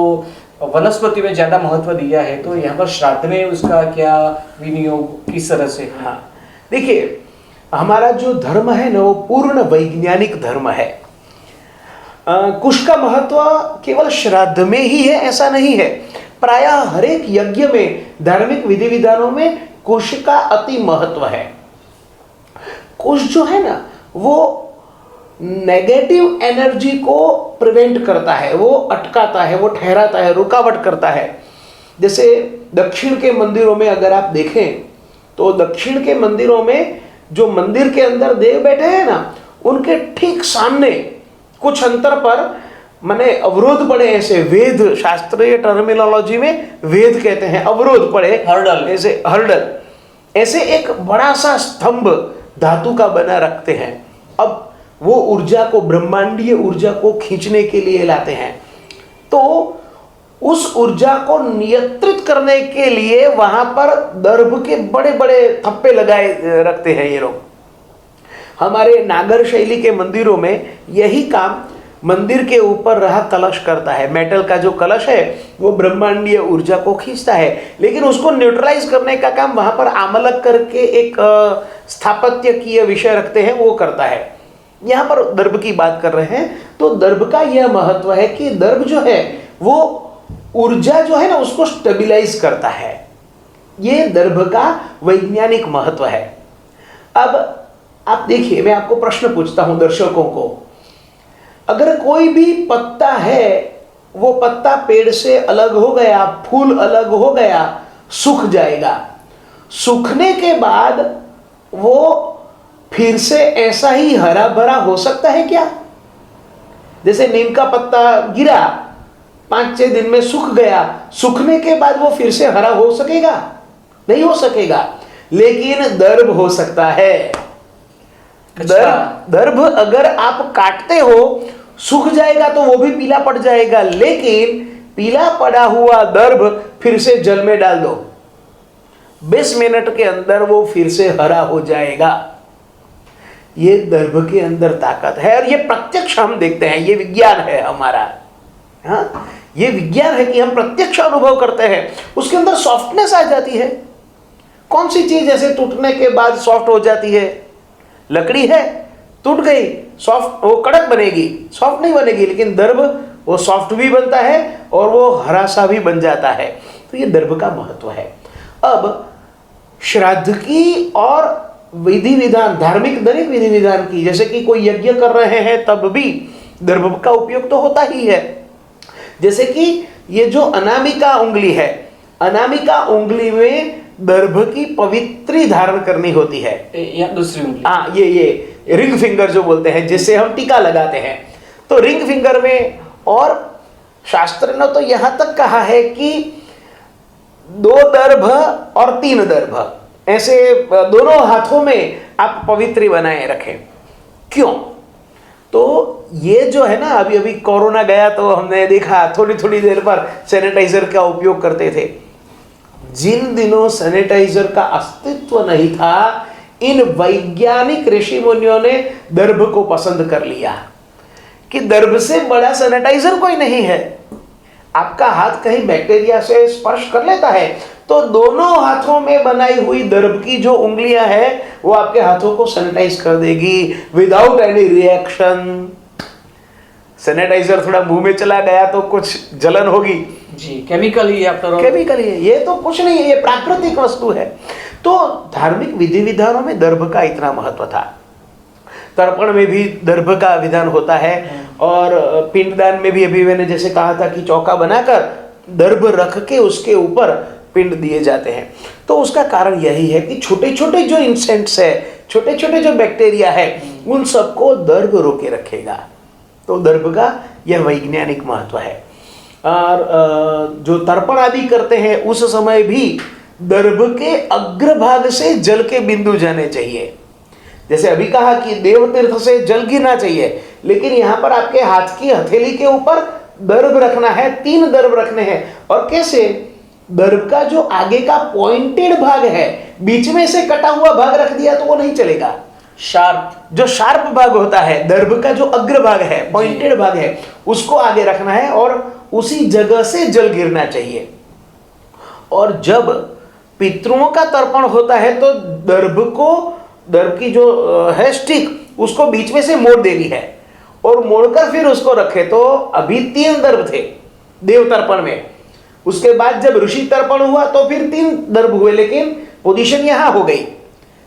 वनस्पति में ज्यादा महत्व दिया है। तो यहाँ पर श्राद्ध में उसका क्या विनियोग किस तरह से? हाँ, देखिए हमारा जो धर्म है ना वो पूर्ण वैज्ञानिक धर्म है। कुश का महत्व केवल श्राद्ध में ही है ऐसा नहीं है, प्रायः हर एक यज्ञ में, धार्मिक विधि विधानों में कुश का अति महत्व है। कुश जो है ना वो नेगेटिव एनर्जी को प्रिवेंट करता है, वो अटकाता है, वो ठहराता है, रुकावट करता है। जैसे दक्षिण के मंदिरों में अगर आप देखें तो दक्षिण के मंदिरों में जो मंदिर के अंदर देव बैठे हैं ना, उनके ठीक सामने कुछ अंतर पर माने अवरोध पड़े, ऐसे वेद, शास्त्रीय टर्मिनोलॉजी में वेद कहते हैं, अवरोध पड़े, हर्डल, ऐसे हर्डल, ऐसे एक बड़ा सा स्तंभ धातु का बना रखते हैं। अब वो ऊर्जा को, ब्रह्मांडीय ऊर्जा को खींचने के लिए लाते हैं। तो उस ऊर्जा को नियंत्रित करने के लिए वहां पर दर्भ के बड़े बड़े थप्पे लगाए रखते हैं ये लोग। हमारे नागर शैली के मंदिरों में यही काम मंदिर के ऊपर रहा कलश करता है। मेटल का जो कलश है वो ब्रह्मांडीय ऊर्जा को खींचता है, लेकिन उसको न्यूट्रलाइज करने का काम वहां पर आमलक करके एक स्थापत्यकीय विषय रखते हैं, वो करता है। यहाँ पर दर्भ की बात कर रहे हैं, तो दर्भ का यह महत्व है कि दर्भ जो है वो ऊर्जा जो है ना उसको स्टेबलाइज करता है। ये दर्भ का वैज्ञानिक महत्व है। अब आप देखिए, मैं आपको प्रश्न पूछता हूं दर्शकों को, अगर कोई भी पत्ता है, वो पत्ता पेड़ से अलग हो गया, फूल अलग हो गया, सूख जाएगा, सूखने के बाद वो फिर से ऐसा ही हरा भरा हो सकता है क्या? जैसे नीम का पत्ता गिरा, 5-6 दिन में सूख गया, सूखने के बाद वो फिर से हरा हो सकेगा? नहीं हो सकेगा। लेकिन दर्भ हो सकता है। दर्भ अगर आप काटते हो, सूख जाएगा तो वो भी पीला पड़ जाएगा, लेकिन पीला पड़ा हुआ दर्भ फिर से जल में डाल दो, 20 मिनट के अंदर वो फिर से हरा हो जाएगा। ये दर्भ के अंदर ताकत है, और ये प्रत्यक्ष हम देखते हैं, ये विज्ञान है हमारा। हाँ, ये विज्ञान है कि हम प्रत्यक्ष अनुभव करते हैं। उसके अंदर सॉफ्टनेस आ जाती है। कौन सी चीज ऐसे टूटने के बाद सॉफ्ट हो जाती है? लकड़ी है, टूट गई, सॉफ्ट, वो कड़क बनेगी, सॉफ्ट नहीं बनेगी, लेकिन दर्भ वो सॉफ्ट भी बनता है और वो हरा सा भी बन जाता है। तो ये दर्भ का महत्व है। अब श्राद्ध की और विधि विधान, धार्मिक दरेक विधि विधान की, जैसे कि कोई यज्ञ कर रहे हैं तब भी दर्भ का उपयोग तो होता ही है। जैसे कि ये जो अनामिका उंगली है, अनामिका उंगली में दर्भ की पवित्री धारण करनी होती है, या दूसरी उंगली, हाँ, ये रिंग फिंगर जो बोलते हैं, जिससे हम टीका लगाते हैं। तो रिंग फिंगर में, और शास्त्र ने तो यहां तक कहा है कि 2 दर्भ और 3 दर्भ, ऐसे दोनों हाथों में आप पवित्री बनाए रखें। क्यों? तो ये जो है ना, अभी अभी कोरोना गया तो हमने देखा थोड़ी थोड़ी देर पर सैनिटाइजर का उपयोग करते थे। जिन दिनों सैनिटाइजर का अस्तित्व नहीं था, इन वैज्ञानिक ऋषि मुनियों ने दर्भ को पसंद कर लिया कि दर्भ से बड़ा सैनिटाइजर कोई नहीं है। आपका हाथ कहीं बैक्टीरिया से स्पर्श कर लेता है तो दोनों हाथों में बनाई हुई दर्भ की जो उंगलियां हैं वो आपके हाथों को सैनिटाइज कर देगी विदाउट एनी रिएक्शन। सैनिटाइजर थोड़ा मुंह में चला गया तो कुछ जलन होगी, जी, केमिकल ही आफ्टर ऑल। केमिकल ही है, ये तो कुछ नहीं है, ये प्राकृतिक वस्तु है। तो धार्मिक विधि विधानों में दर्भ का इतना महत्व था। तर्पण में भी दर्भ का विधान होता है, और पिंडदान में भी अभी मैंने जैसे कहा था कि चौका बनाकर दर्भ रख के उसके ऊपर पिंड दिए जाते हैं। तो उसका कारण यही है कि छोटे छोटे जो इंसेक्ट्स है, छोटे छोटे जो बैक्टीरिया है, उन सबको दर्भ रोके रखेगा। तो दर्भ का यह वैज्ञानिक महत्व है। और जो तर्पण आदि करते हैं उस समय भी दर्भ के अग्रभाग से जल के बिंदु जाने चाहिए। जैसे अभी कहा कि देवतीर्थ से जल गिरना चाहिए, लेकिन यहाँ पर आपके हाथ की हथेली के ऊपर दर्भ रखना है, 3 दर्भ रखने हैं। और कैसे? दर्भ का जो आगे का पॉइंटेड भाग है, बीच में से कटा हुआ भाग रख दिया तो वो नहीं चलेगा। शार्प, जो शार्प भाग होता है, दर्भ का जो अग्र भाग है, पॉइंटेड भाग है, उसको आगे रखना है और उसी जगह से जल गिरना चाहिए। और जब पितरों का तर्पण होता है तो दर्भ की जो है स्टिक, उसको बीच में से मोड़ देनी है और मोड़कर फिर उसको रखे। तो अभी 3 दर्भ थे देव तर्पण में, उसके बाद जब ऋषि तर्पण हुआ तो फिर 3 दर्भ हुए, लेकिन पोजीशन यहां हो गई।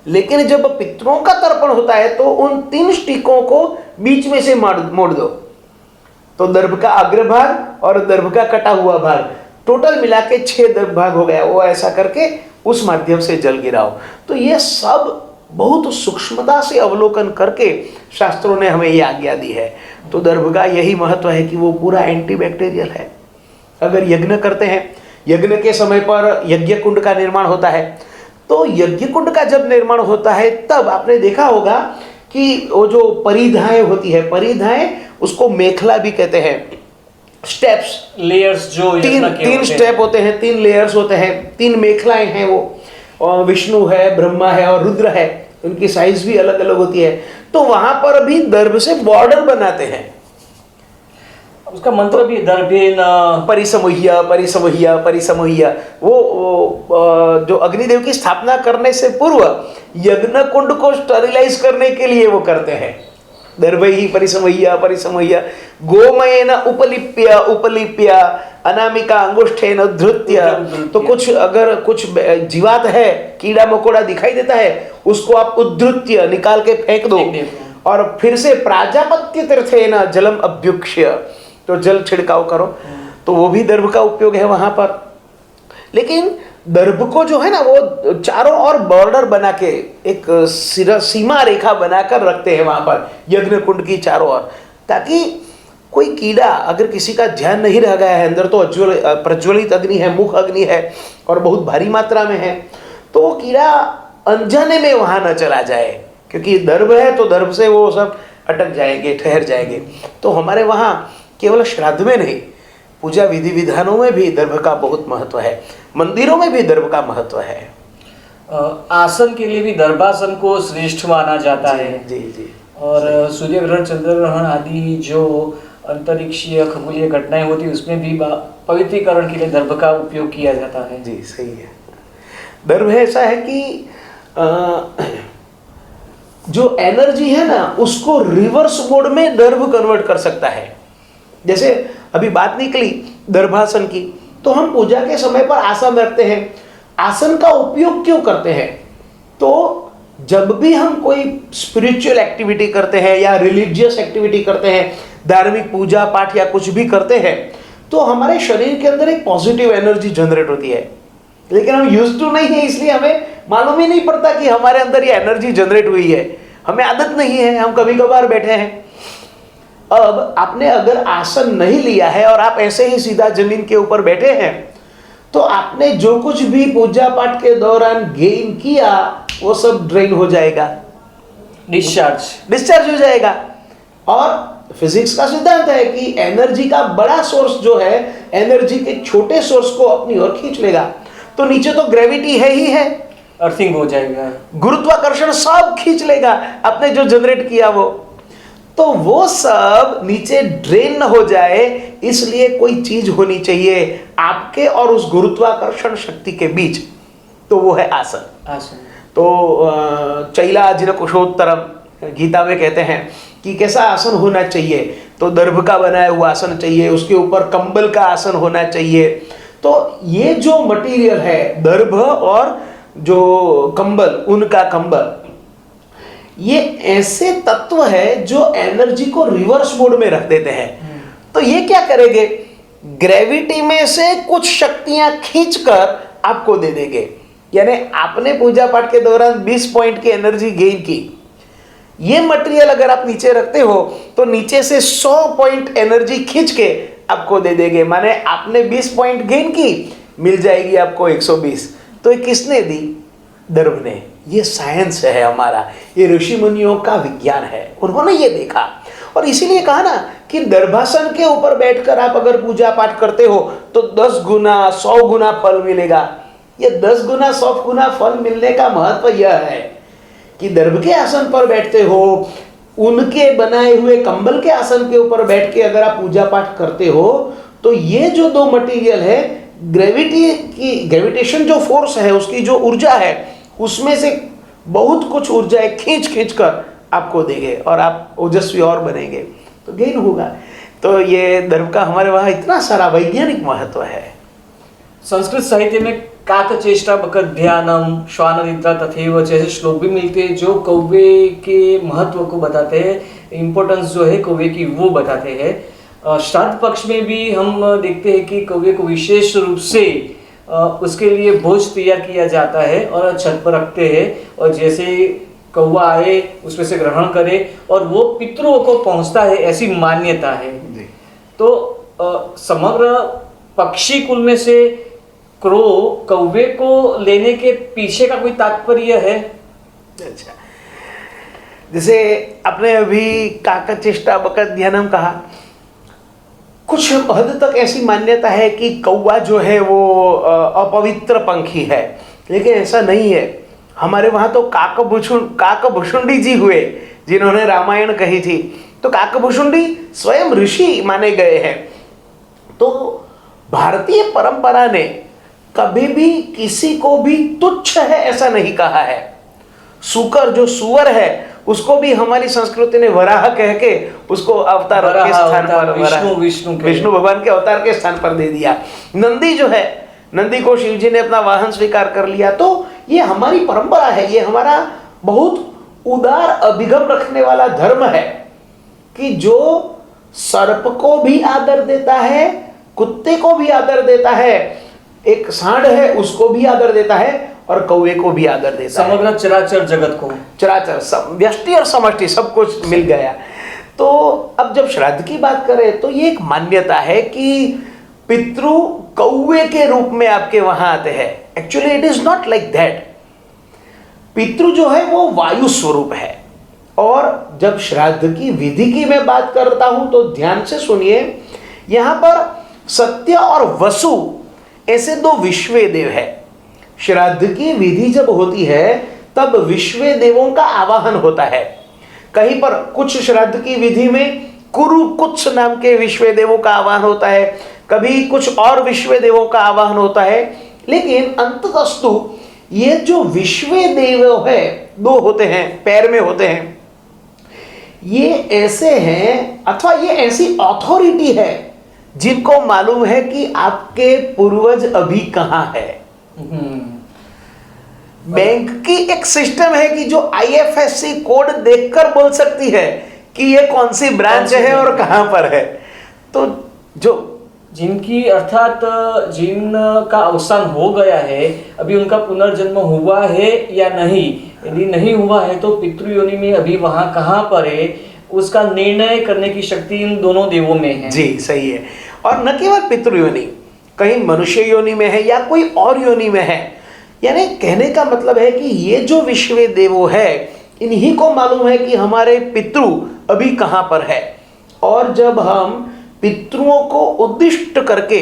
लेकिन जब पितरों का तर्पण होता है तो उन 3 स्टिकों को बीच में से मोड़ दो, तो दर्भ का अग्रभाग और दर्भ का कटा हुआ भाग टोटल मिला के 6 दर्भ भाग हो गया। वो ऐसा करके उस माध्यम से जल गिराओ। तो ये सब बहुत सूक्ष्मता से अवलोकन करके शास्त्रों ने हमें ये आज्ञा दी है। तो दर्भ का यही महत्व है कि वो पूरा एंटीबैक्टीरियल है। अगर यज्ञ करते हैं, यज्ञ के समय पर यज्ञ कुंड का निर्माण होता है, तो यज्ञ कुंड का जब निर्माण होता है तब आपने देखा होगा कि वो जो परिधाएं होती है, परिधाएं उसको मेखला भी कहते हैं, स्टेप्स, लेयर्स, जो 3 स्टेप होते हैं, 3 लेयर्स होते हैं, 3 मेखलाएं हैं वो, और विष्णु है, ब्रह्मा है और रुद्र है, उनकी साइज भी अलग अलग होती है। तो वहां पर भी दर्भ से बॉर्डर बनाते हैं। उसका मंत्र भी दर्भेन परिसमोह्य परिसमोह्य परिसमोह्य। वो जो अग्निदेव की स्थापना करने से पूर्व यज्ञ कुंड को स्टरिलाइज करने के लिए वो करते हैं। दर्भैः परिसमोह्य परिसमोह्य गोमयेन उपलिप्य उपलिप्य अनामिका अंगुष्ठेन धृत्य। तो कुछ अगर कुछ जीवात है, कीड़ा मकोड़ा दिखाई देता है, उसको आप उद्धृत्य निकाल के फेंक दो और फिर से प्राजापत्य तीर्थेन जलम अभ्युक्ष्य, तो जल छिड़काव करो। तो वो भी दर्भ का उपयोग है वहां पर। लेकिन दर्भ को जो है ना, वो चारों ओर बॉर्डर बना के एक सीमा रेखा बनाकर रखते हैं वहां पर यज्ञ कुंड की चारों ओर, ताकि कोई कीड़ा अगर किसी का ध्यान नहीं रह गया है, अंदर तो प्रज्वलित अग्नि है, मुख अग्नि है और बहुत भारी मात्रा में है, तो वो कीड़ा अनजाने में वहां न चला जाए, क्योंकि दर्भ है तो दर्भ से वो सब अटक जाएंगे, ठहर जाएंगे। तो हमारे वहां केवल श्राद्ध में नहीं, पूजा विधि विधानों में भी दर्भ का बहुत महत्व है, मंदिरों में भी दर्भ का महत्व है। आसन के लिए भी दर्भासन को श्रेष्ठ माना जाता है। जी जी। और सूर्य ग्रहण, चंद्र ग्रहण आदि जो अंतरिक्षीय खगोलीय घटनाएं होती है उसमें भी पवित्रीकरण के लिए दर्भ का उपयोग किया जाता है। जी सही है। दर्भ ऐसा है कि जो एनर्जी है ना, उसको रिवर्स मोड में दर्भ कन्वर्ट कर सकता है। जैसे अभी बात निकली दर्भासन की, तो हम पूजा के समय पर आसन रखते हैं। आसन का उपयोग क्यों करते हैं? तो जब भी हम कोई स्पिरिचुअल एक्टिविटी करते हैं या रिलीजियस एक्टिविटी करते हैं, धार्मिक पूजा पाठ या कुछ भी करते हैं, तो हमारे शरीर के अंदर एक पॉजिटिव एनर्जी जनरेट होती है। लेकिन हम यूज्ड टू नहीं है, इसलिए हमें मालूम ही नहीं पड़ता कि हमारे अंदर ये एनर्जी जनरेट हुई है। हमें आदत नहीं है, हम कभी कभार बैठे हैं। अब आपने अगर आसन नहीं लिया है और आप ऐसे ही सीधा जमीन के ऊपर बैठे हैं, तो आपने जो कुछ भी पूजा पाठ के दौरान गेन किया वो सब ड्रेन हो जाएगा, डिस्चार्ज हो जाएगा। और फिजिक्स का सिद्धांत है कि एनर्जी का बड़ा सोर्स जो है, एनर्जी के छोटे सोर्स को अपनी ओर खींच लेगा। तो नीचे तो ग्रेविटी है ही है, अर्थिंग हो जाएगा, गुरुत्वाकर्षण सब खींच लेगा आपने जो जनरेट किया तो वो सब नीचे ड्रेन न हो जाए, इसलिए कोई चीज होनी चाहिए आपके और उस गुरुत्वाकर्षण शक्ति के बीच, तो वो है आसन। तो चैलाजिन कुशोत्तरम गीता में कहते हैं कि कैसा आसन होना चाहिए। तो दर्भ का बनाया हुआ आसन चाहिए, उसके ऊपर कंबल का आसन होना चाहिए। तो ये जो मटेरियल है दर्भ और जो कंबल, उनका कंबल, ये ऐसे तत्व है जो एनर्जी को रिवर्स मोड में रख देते हैं। तो ये क्या करेंगे, ग्रेविटी में से कुछ शक्तियां खींचकर आपको दे देंगे। यानी आपने पूजा पाठ के दौरान 20 पॉइंट की एनर्जी गेन की, ये मटेरियल अगर आप नीचे रखते हो तो नीचे से 100 पॉइंट एनर्जी खींच के आपको दे देंगे। माने आपने 20 पॉइंट गेन की, मिल जाएगी आपको 120। तो ये किसने दी? दर्भ ने। ये साइंस है हमारा, ये ऋषि मुनियों का विज्ञान है, उन्होंने ये देखा। और इसीलिए कहा ना कि दर्भासन के ऊपर बैठकर आप अगर पूजा पाठ करते हो तो 10 गुना 100 गुना फल मिलेगा। ये 10 गुना 100 गुना फल मिलने का महत्व यह है कि दर्भ के आसन पर बैठते हो, उनके बनाए हुए कंबल के आसन के ऊपर बैठ के अगर आप पूजा पाठ करते हो तो ये जो दो मटेरियल है, ग्रेविटेशन जो फोर्स है, उसकी जो ऊर्जा है, उसमें से बहुत कुछ ऊर्जा खींच कर आपको देंगे और आप ओजस्वी और बनेंगे, तो गेन होगा। तो ये दर्भ का हमारे वहाँ इतना सारा वैज्ञानिक महत्व है। संस्कृत साहित्य में काकचेष्टा बकध्यानम श्वाननिद्रा तथैव जैसे श्लोक भी मिलते हैं जो कौवे के महत्व को बताते हैं, इम्पोर्टेंस जो है कौवे की वो बताते हैं। श्राद्ध पक्ष में भी हम देखते हैं कि कौवे को विशेष रूप से उसके लिए भोज तैयार किया जाता है और छत पर रखते हैं, और जैसे कौवा आए उसमें से ग्रहण करे और वो पितरों को पहुंचता है, ऐसी मान्यता है। तो समग्र पक्षी कुल में से क्रो कौवे को लेने के पीछे का कोई तात्पर्य है? अच्छा, जैसे आपने अभी काकचेष्टा बकध्यानम कहा, कुछ हद तक ऐसी मान्यता है कि कौवा जो है वो अपवित्र पंखी है, लेकिन ऐसा नहीं है। हमारे वहाँ तो काकभुषुंडी जी हुए जिन्होंने रामायण कही थी, तो काकभुषुंडी स्वयं ऋषि माने गए हैं। तो भारतीय परंपरा ने कभी भी किसी को भी तुच्छ है ऐसा नहीं कहा है। सुकर जो सुअर है उसको भी हमारी संस्कृति ने वराह कह के उसको अवतार के स्थान पर विष्णु भगवान के अवतार के स्थान पर दे दिया। नंदी जो है, नंदी को शिव जी ने अपना वाहन स्वीकार कर लिया। तो ये हमारी परंपरा है, ये हमारा बहुत उदार अभिगम रखने वाला धर्म है कि जो सर्प को भी आदर देता है, कुत्ते को भी आदर देता है, एक सांड है उसको भी आदर देता है और कौवे को भी आदर देता है। समग्र चराचर जगत को, चराचर सब व्यष्टि और समष्टि सब कुछ मिल गया। तो अब जब श्राद्ध की बात करें तो ये एक मान्यता है कि पितृ कौवे के रूप में आपके वहां आते हैं। Actually it is not like that. पितृ जो है वो वायु स्वरूप है। और जब श्राद्ध की विधि की मैं बात करता हूं तो ध्यान से सुनिए, यहां पर सत्य और वसु ऐसे दो विश्व देव है। श्राद्ध की विधि जब होती है तब विश्व देवों का आवाहन होता है। कहीं पर कुछ श्राद्ध की विधि में कुरु कुछ नाम के विश्व देवों का आवाहन होता है, कभी कुछ और विश्व देवों का आवाहन होता है। लेकिन अंततस्तु ये जो विश्व देव है, दो होते हैं, पैर में होते हैं, ये ऐसे हैं अथवा ये ऐसी अथॉरिटी है जिनको मालूम है कि आपके पूर्वज अभी कहां है। बैंक की एक सिस्टम है कि जो आईएफएससी कोड देखकर बोल सकती है कि ये कौन सी ब्रांच है और कहां पर है। तो जो जिनकी अर्थात जिनका अवसान हो गया है, अभी उनका पुनर्जन्म हुआ है या नहीं, यदि नहीं हुआ है तो पितृयोनि में अभी वहां कहां पर है, उसका निर्णय करने की शक्ति इन दोनों देवों में है। जी सही है। और न केवल पितृयोनि, कहीं मनुष्य योनि में है या कोई और योनि में है। यानी कहने का मतलब है कि ये जो विश्व देवो है, इन्हीं को मालूम है कि हमारे पितृ अभी कहां पर है। और जब हम पितृओं को उद्दिष्ट करके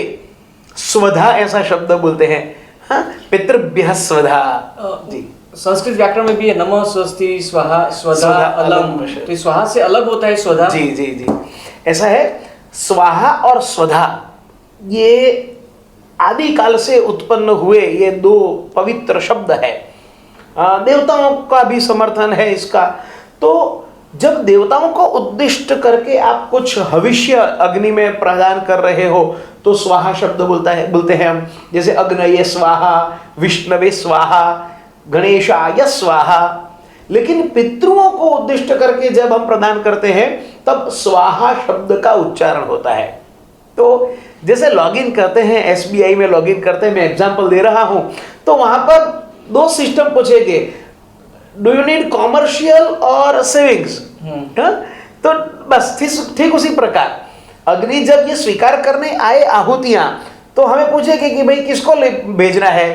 स्वधा ऐसा शब्द बोलते हैं, हाँ, पितृभ्यः स्वधा। जी, संस्कृत व्याकरण में भी है, नमः स्वस्ति स्वाहा स्वधा अलम, तो स्वाहा से अलग होता है स्वधा। जी जी जी, ऐसा है। स्वाहा और स्वधा ये आदि काल से उत्पन्न हुए ये दो पवित्र शब्द है। देवताओं का भी समर्थन है इसका। तो जब देवताओं को उद्दिष्ट करके आप कुछ हविष्य अग्नि में प्रदान कर रहे हो तो स्वाहा शब्द बोलते हैं हम। जैसे अग्नये स्वाहा, विष्णवे स्वाहा, गणेशाय स्वाहा। लेकिन पितृओं को उद्दिष्ट करके जब हम प्रदान करते हैं तब स्वाहा शब्द का उच्चारण होता है। तो जैसे लॉगिन करते हैं, एसबीआई में लॉगिन करते हैं, मैं एग्जांपल दे रहा हूं, तो वहां पर दो सिस्टम पूछेंगे, डू यू नीड कॉमर्शियल और सेविंग्स। तो बस ठीक उसी प्रकार अग्नि जब ये स्वीकार करने आए आहुतियां तो हमें पूछेंगे कि भाई किसको भेजना है।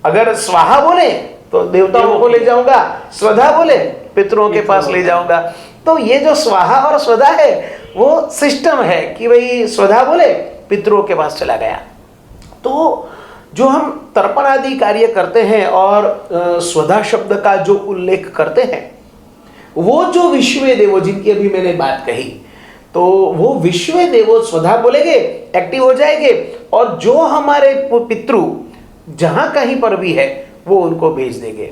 अगर स्वाहा बोले तो देवताओं को ले जाऊंगा, स्वधा बोले पितरों के पास ले जाऊंगा। तो ये जो स्वाहा और स्वधा है वो सिस्टम है कि भाई स्वधा बोले पितरों के पास चला गया। तो जो हम तर्पण आदि कार्य करते हैं और स्वधा शब्द का जो उल्लेख करते हैं, वो जो विश्व देवो जिनकी अभी मैंने बात कही, तो वो विश्व देवो स्वधा बोलेंगे, एक्टिव हो जाएंगे, और जो हमारे पितृ जहां कहीं पर भी है वो उनको भेज देंगे।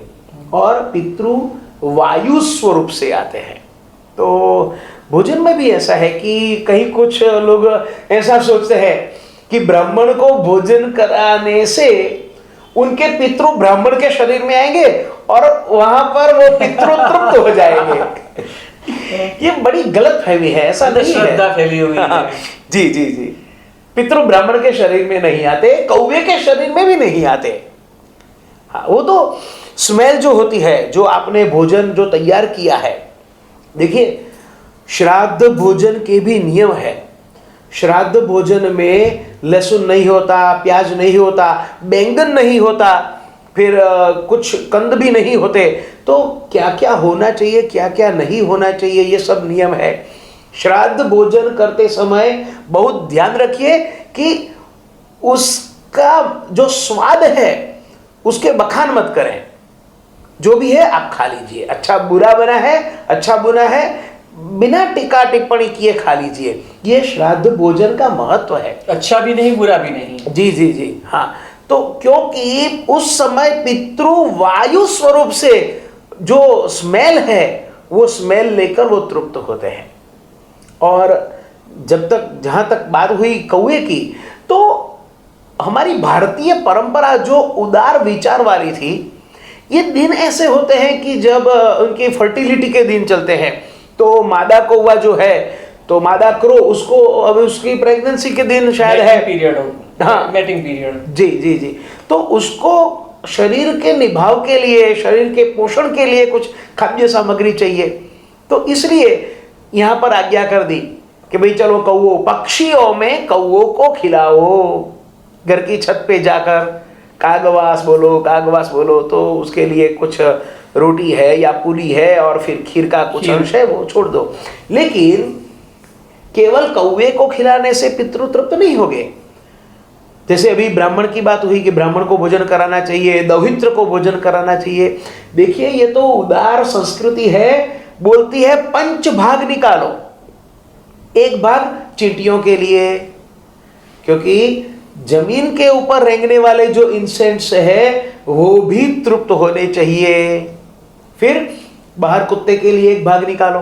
और पितृ वायु स्वरूप से आते हैं। तो भोजन में भी ऐसा है कि कहीं कुछ लोग ऐसा सोचते हैं कि ब्राह्मण को भोजन कराने से उनके पितृ ब्राह्मण के शरीर में आएंगे और वहां पर वो पितृ तृप्त हो जाएंगे। ये बड़ी गलत फहमी है, ऐसा नहीं है। श्रद्धा फैली हुई है। जी जी जी, पितृ ब्राह्मण के शरीर में नहीं आते, कौवे के शरीर में भी नहीं आते। हाँ, वो तो स्मेल जो होती है, जो आपने भोजन जो तैयार किया है, देखिए श्राद्ध भोजन के भी नियम है। श्राद्ध भोजन में लहसुन नहीं होता, प्याज नहीं होता, बैंगन नहीं होता, फिर कुछ कंद भी नहीं होते। तो क्या क्या होना चाहिए, क्या क्या नहीं होना चाहिए, ये सब नियम है। श्राद्ध भोजन करते समय बहुत ध्यान रखिए कि उसका जो स्वाद है उसके बखान मत करें। जो भी है आप खा लीजिए, अच्छा बुरा बना है, अच्छा बुना है, बिना टीका टिप्पणी किए खा लीजिए। ये श्राद्ध भोजन का महत्व है। अच्छा भी नहीं, बुरा भी नहीं। जी जी जी हाँ। तो क्योंकि उस समय पितृ वायु स्वरूप से जो स्मेल है वो स्मेल लेकर वो तृप्त होते हैं। और जहां तक बात हुई कौवे की, तो हमारी भारतीय परंपरा जो उदार विचार वाली थी, ये दिन ऐसे होते हैं कि जब उनकी फर्टिलिटी के दिन चलते हैं, तो मादा कौवा जो है, तो मादा क्रो, उसको अब उसकी प्रेगनेंसी के दिन शायद है पीरियड हो, हाँ मैटिंग पीरियड। जी जी जी। तो उसको शरीर के निभाव के लिए, शरीर के पोषण के लिए कुछ खाद्य सामग्री चाहिए। तो इसलिए यहाँ पर आज्ञा कर दी कि भाई चलो कौओ, पक्षियों में कौओं को खिलाओ। घर की छत पे जाकर कागवास बोलो, तो उसके लिए कुछ रोटी है या पूरी है और फिर खीर का कुछ अंश है वो छोड़ दो। लेकिन केवल कौवे को खिलाने से पितृ तृप्त नहीं होंगे। जैसे अभी ब्राह्मण की बात हुई कि ब्राह्मण को भोजन कराना चाहिए, दौहित्र को भोजन कराना चाहिए। देखिए ये तो उदार संस्कृति है, बोलती है 5 भाग निकालो। 1 भाग चींटियों के लिए, क्योंकि जमीन के ऊपर रेंगने वाले जो इंसेक्ट्स है वो भी तृप्त होने चाहिए। फिर बाहर कुत्ते के लिए 1 भाग निकालो,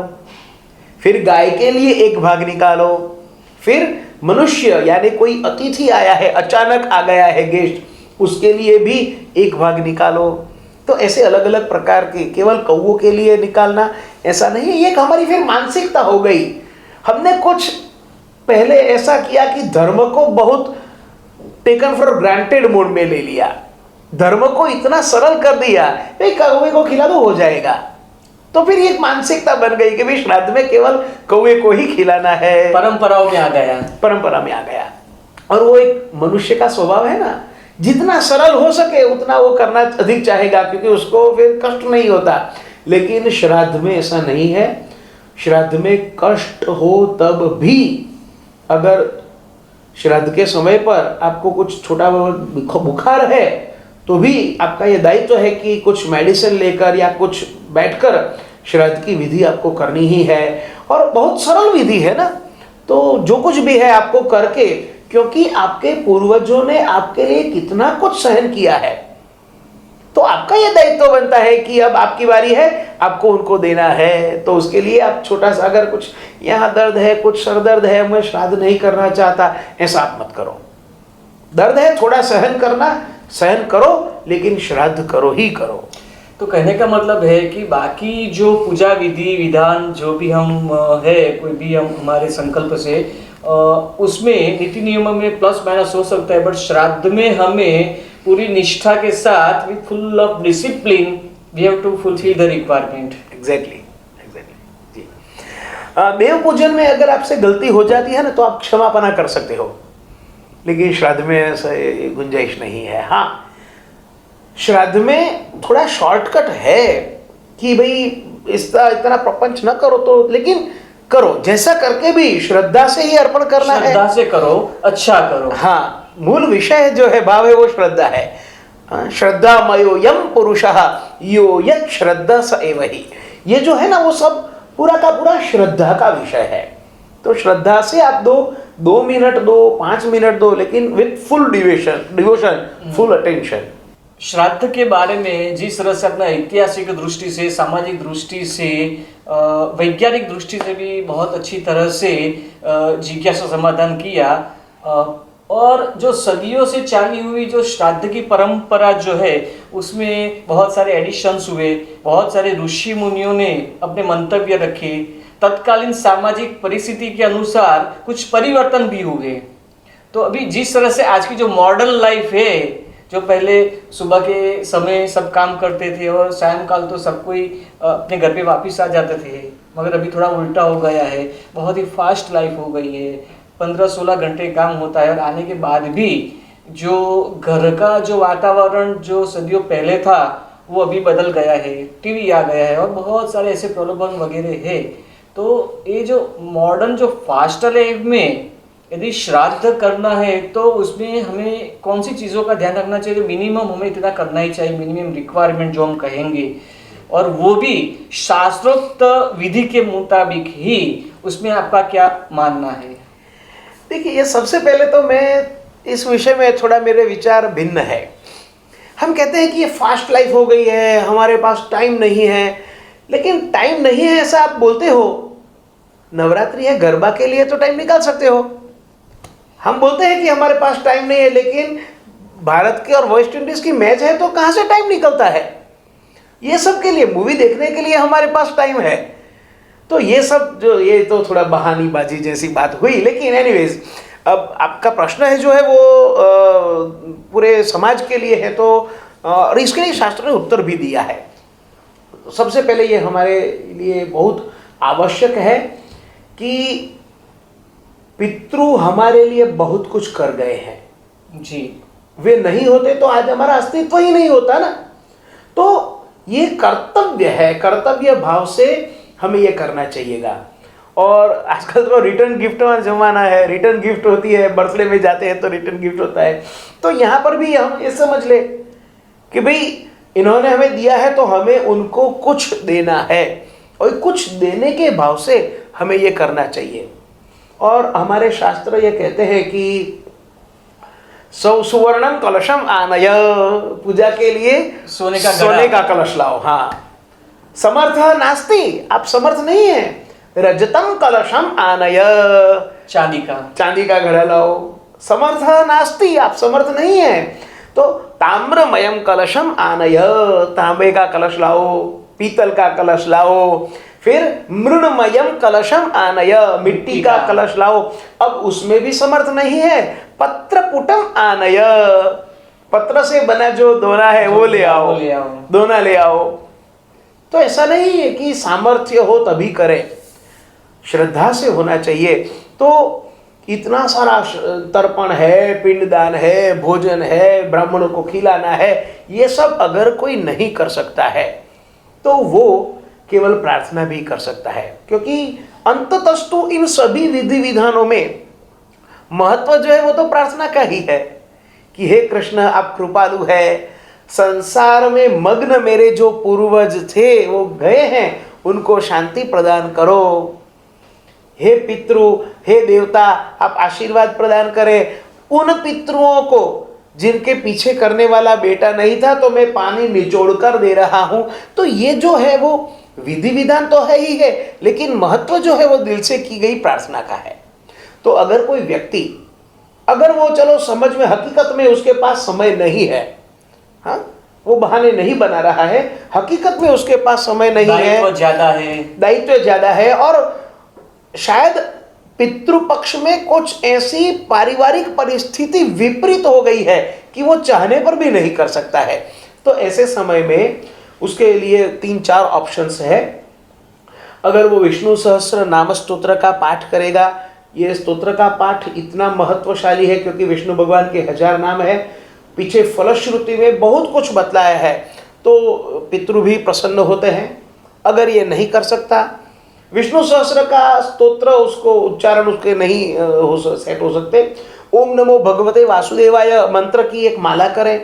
फिर गाय के लिए 1 भाग निकालो, फिर मनुष्य यानी कोई अतिथि आया है, अचानक आ गया है गेस्ट, उसके लिए भी 1 भाग निकालो। तो ऐसे अलग अलग प्रकार के, केवल कौवों के लिए निकालना ऐसा नहीं है। ये हमारी फिर मानसिकता हो गई। हमने कुछ पहले ऐसा किया कि धर्म को बहुत टेकन फॉर ग्रांटेड मोड में ले लिया, धर्म को इतना सरल कर दिया, कौवे को खिला दो हो जाएगा। तो फिर एक मानसिकता बन गई कि भाई श्राद्ध में केवल कौवे को ही खिलाना है, परंपराओं में आ गया, परंपरा में आ गया। और वो एक मनुष्य का स्वभाव है ना, जितना सरल हो सके उतना वो करना अधिक चाहेगा, क्योंकि उसको फिर कष्ट नहीं होता। लेकिन श्राद्ध में ऐसा नहीं है। श्राद्ध में कष्ट हो तब भी, अगर श्राद्ध के समय पर आपको कुछ छोटा बहुत बुखार है तो भी आपका ये दायित्व है कि कुछ मेडिसिन लेकर या कुछ बैठकर श्राद्ध की विधि आपको करनी ही है। और बहुत सरल विधि है ना, तो जो कुछ भी है आपको करके, क्योंकि आपके पूर्वजों ने आपके लिए कितना कुछ सहन किया है। तो आपका ये दायित्व बनता है कि अब आपकी बारी है, आपको उनको देना है। तो उसके लिए आप छोटा सा, अगर कुछ यहाँ दर्द है, कुछ सर दर्द है, मैं श्राद्ध नहीं करना चाहता, ऐसा आप मत करो। दर्द है, थोड़ा सहन करना, सहन करो, लेकिन श्राद्ध करो ही करो। तो कहने का मतलब है कि बाकी जो पूजा विधि विधान जो भी हम है, कोई भी हम हमारे संकल्प से उसमें नीति नियमों में प्लस माइनस हो सकता है, बट श्राद्ध में हमें पूरी निष्ठा के साथ with full of discipline we have to fulfil the requirement. Exactly जी। देव पूजन में अगर आपसे गलती हो जाती है ना, तो आप क्षमापना कर सकते हो, लेकिन श्राद्ध में ऐसा गुंजाइश नहीं है। हाँ, श्राद्ध में थोड़ा शॉर्टकट है कि भाई इसका इतना प्रपंच न करो, तो लेकिन करो, जैसा करके भी श्रद्धा से ही अर्पण करना है। श्रद्धा से करो, अच्छा करो। हाँ, मूल विषय जो है भाव है वो श्रद्धा है। श्रद्धामयो यम पुरुषः यो यत् श्रद्धा स एव ही। ये जो है ना, वो सब पूरा का पूरा श्रद्धा का विषय है। तो श्रद्धा से आप दो मिनट दो, 5 मिनट दो, लेकिन with full devotion, full attention. श्राद्ध के बारे में जिस तरह से अपना ऐतिहासिक दृष्टि से, सामाजिक दृष्टि से, वैज्ञानिक दृष्टि से भी बहुत अच्छी तरह से जिज्ञासा समाधान किया, और जो सदियों से चली हुई जो श्राद्ध की परंपरा जो है, उसमें बहुत सारे एडिशंस हुए, बहुत सारे ऋषि मुनियों ने अपने मंतव्य रखे, तत्कालीन सामाजिक परिस्थिति के अनुसार कुछ परिवर्तन भी हुए। तो अभी जिस तरह से आज की जो मॉडर्न लाइफ है, जो पहले सुबह के समय सब काम करते थे और सायंकाल तो सब कोई अपने घर पे वापस आ जाते थे, मगर अभी थोड़ा उल्टा हो गया है। बहुत ही फास्ट लाइफ हो गई है, 15-16 घंटे काम होता है, और आने के बाद भी जो घर का जो वातावरण जो सदियों पहले था वो अभी बदल गया है, टीवी आ गया है और बहुत सारे ऐसे प्रलोभन वगैरह है। तो ये जो मॉडर्न जो फास्ट लाइफ में यदि श्राद्ध करना है, तो उसमें हमें कौन सी चीज़ों का ध्यान रखना चाहिए? मिनिमम हमें इतना करना ही चाहिए, मिनिमम रिक्वायरमेंट जो हम कहेंगे, और वो भी शास्त्रोक्त विधि के मुताबिक ही। उसमें आपका क्या मानना है? देखिए, ये सबसे पहले तो मैं इस विषय में थोड़ा मेरे विचार भिन्न है। हम कहते हैं कि ये फास्ट लाइफ हो गई है, हमारे पास टाइम नहीं है, लेकिन टाइम नहीं है ऐसा आप बोलते हो, नवरात्रि है, गरबा के लिए तो टाइम निकाल सकते हो। हम बोलते हैं कि हमारे पास टाइम नहीं है, लेकिन भारत के और वेस्ट इंडीज की मैच है, तो कहाँ से टाइम निकलता है? ये सब के लिए, मूवी देखने के लिए हमारे पास टाइम है। तो ये सब जो, ये तो थोड़ा बहानीबाजी जैसी बात हुई। लेकिन एनीवेज, अब आपका प्रश्न है जो है वो पूरे समाज के लिए है, तो और इसके लिए शास्त्र ने उत्तर भी दिया है। सबसे पहले ये हमारे लिए बहुत आवश्यक है कि पितृ हमारे लिए बहुत कुछ कर गए हैं जी। वे नहीं होते तो आज हमारा अस्तित्व ही नहीं होता ना। तो ये कर्तव्य है, कर्तव्य भाव से हमें ये करना चाहिएगा। और आजकल तो रिटर्न गिफ्ट का जमाना है, रिटर्न गिफ्ट होती है, बर्थडे में जाते हैं तो रिटर्न गिफ्ट होता है। तो यहाँ पर भी हम ये समझ ले कि भाई इन्होंने हमें दिया है तो हमें उनको कुछ देना है, और कुछ देने के भाव से हमें ये करना चाहिए। और हमारे शास्त्र ये कहते हैं कि सुवर्णम कलशम आनय, पूजा के लिए सोने का कलश लाओ। हाँ, समर्थ नास्ति, आप समर्थ नहीं है, रजतम कलशम आनय, चांदी का घड़ा लाओ। समर्थ नास्ति, आप समर्थ नहीं है, तो ताम्रमयम कलशम आनय, तांबे का कलश लाओ, पीतल का कलश लाओ। फिर मृणमयम कलशम आनय, मिट्टी का कलश लाओ। अब उसमें भी समर्थ नहीं है, पत्रपुटम आनय, पत्र से बना जो दोना है वो ले आओ, दोना ले आओ। तो ऐसा नहीं है कि सामर्थ्य हो तभी करें, श्रद्धा से होना चाहिए। तो इतना सारा तर्पण है, पिंडदान है, भोजन है, ब्राह्मणों को खिलाना है, ये सब अगर कोई नहीं कर सकता है तो वो केवल प्रार्थना भी कर सकता है। क्योंकि अंततस्तु इन सभी विधि विधानों में महत्व जो है वो तो प्रार्थना का ही है कि हे कृष्ण, आप कृपालु है, संसार में मग्न मेरे जो पूर्वज थे वो गए हैं, उनको शांति प्रदान करो। हे पितृ, हे देवता, आप आशीर्वाद प्रदान करें। उन पितृओं को जिनके पीछे करने वाला बेटा नहीं था तो मैं पानी निचोड़ कर दे रहा हूं। तो ये जो है वो विधि विधान तो है ही है, लेकिन महत्व जो है वो दिल से की गई प्रार्थना का है। तो अगर कोई व्यक्ति, अगर वो चलो समझ में हकीकत में उसके पास समय नहीं है, हाँ, वो बहाने नहीं बना रहा है, हकीकत में उसके पास समय नहीं है, दायित्व ज्यादा है और शायद पितृपक्ष में कुछ ऐसी पारिवारिक परिस्थिति विपरीत हो गई है कि वो चाहने पर भी नहीं कर सकता है, तो ऐसे समय में उसके लिए 3-4 ऑप्शंस है। अगर वो विष्णु सहस्त्र नाम स्तोत्र का पाठ करेगा, ये स्तोत्र का पाठ इतना महत्वशाली है क्योंकि विष्णु भगवान के 1000 नाम है, पीछे फलश्रुति में बहुत कुछ बतलाया है, तो पितृ भी प्रसन्न होते हैं। अगर ये नहीं कर सकता, विष्णु सहस्त्र का स्तोत्र उसको उच्चारण उसके नहीं सेट हो सकते, ओम नमो भगवते वासुदेवाय मंत्र की एक माला करें।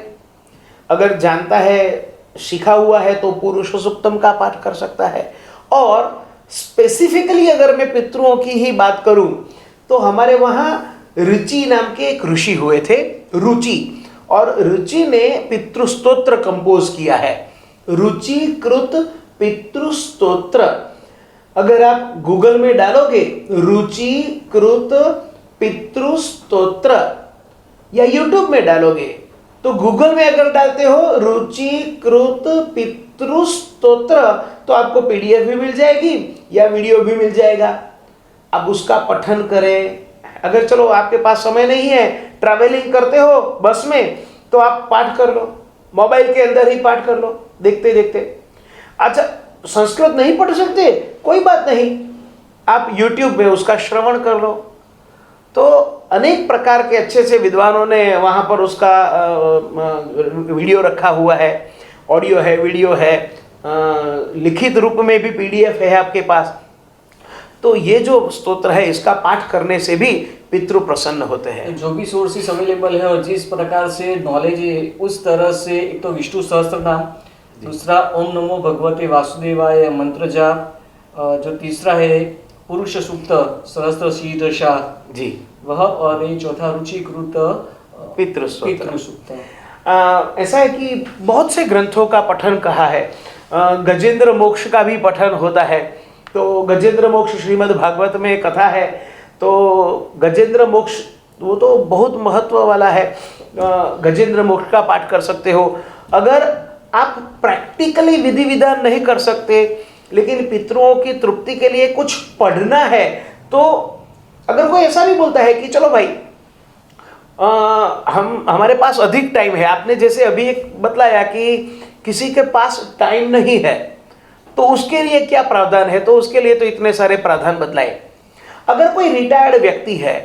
अगर जानता है, सीखा हुआ है, तो पुरुष सूक्तम का पाठ कर सकता है। और स्पेसिफिकली अगर मैं पितरों की ही बात करूं तो हमारे वहां रुचि नाम के एक ऋषि हुए थे, रुचि, और रुचि ने पितृस्तोत्र कंपोज किया है, रुचिकृत पितृस्तोत्र। अगर आप गूगल में डालोगे रुचिकृत पितृस्तोत्र या यूट्यूब में डालोगे, तो गूगल में अगर डालते हो रुचिकृत पितृस्तोत्र तो आपको पीडीएफ भी मिल जाएगी या वीडियो भी मिल जाएगा। अब उसका पठन करें। अगर चलो आपके पास समय नहीं है, ट्रैवलिंग करते हो बस में, तो आप पाठ कर लो, मोबाइल के अंदर ही पाठ कर लो देखते देखते। अच्छा, संस्कृत नहीं पढ़ सकते, कोई बात नहीं, आप YouTube में उसका श्रवण कर लो। तो अनेक प्रकार के अच्छे से विद्वानों ने वहाँ पर उसका वीडियो रखा हुआ है, ऑडियो है, वीडियो है, लिखित रूप में भी PDF है आपके पास। तो ये जो स्तोत्र है इसका पाठ करने से भी पितृ प्रसन्न होते हैं। जो भी सोर्सेस अवेलेबल है और जिस प्रकार से नॉलेज है उस तरह से, एक तो विष्णु सहस्त्र नाम, दूसरा ओम नमो भगवते वासुदेवाय मंत्र जाप, जो तीसरा है पुरुष सूक्त सहस्त्र शीर्षा जी वह, और ये चौथा रुचिकृत पितृ सूक्त। ऐसा है कि बहुत से ग्रंथों का पठन कहा है, गजेंद्र मोक्ष का भी पठन होता है। तो गजेंद्र मोक्ष श्रीमद् भागवत में कथा है, तो गजेंद्र मोक्ष वो तो बहुत महत्व वाला है, गजेंद्र मोक्ष का पाठ कर सकते हो। अगर आप प्रैक्टिकली विधि विधान नहीं कर सकते लेकिन पितरों की तृप्ति के लिए कुछ पढ़ना है, तो अगर कोई ऐसा भी बोलता है कि चलो भाई हमारे पास अधिक टाइम है, आपने जैसे अभी एक बतलाया कि किसी के पास टाइम नहीं है, तो उसके लिए क्या प्रावधान है, तो उसके लिए तो इतने सारे प्रावधान बतलाए। अगर कोई रिटायर्ड व्यक्ति है,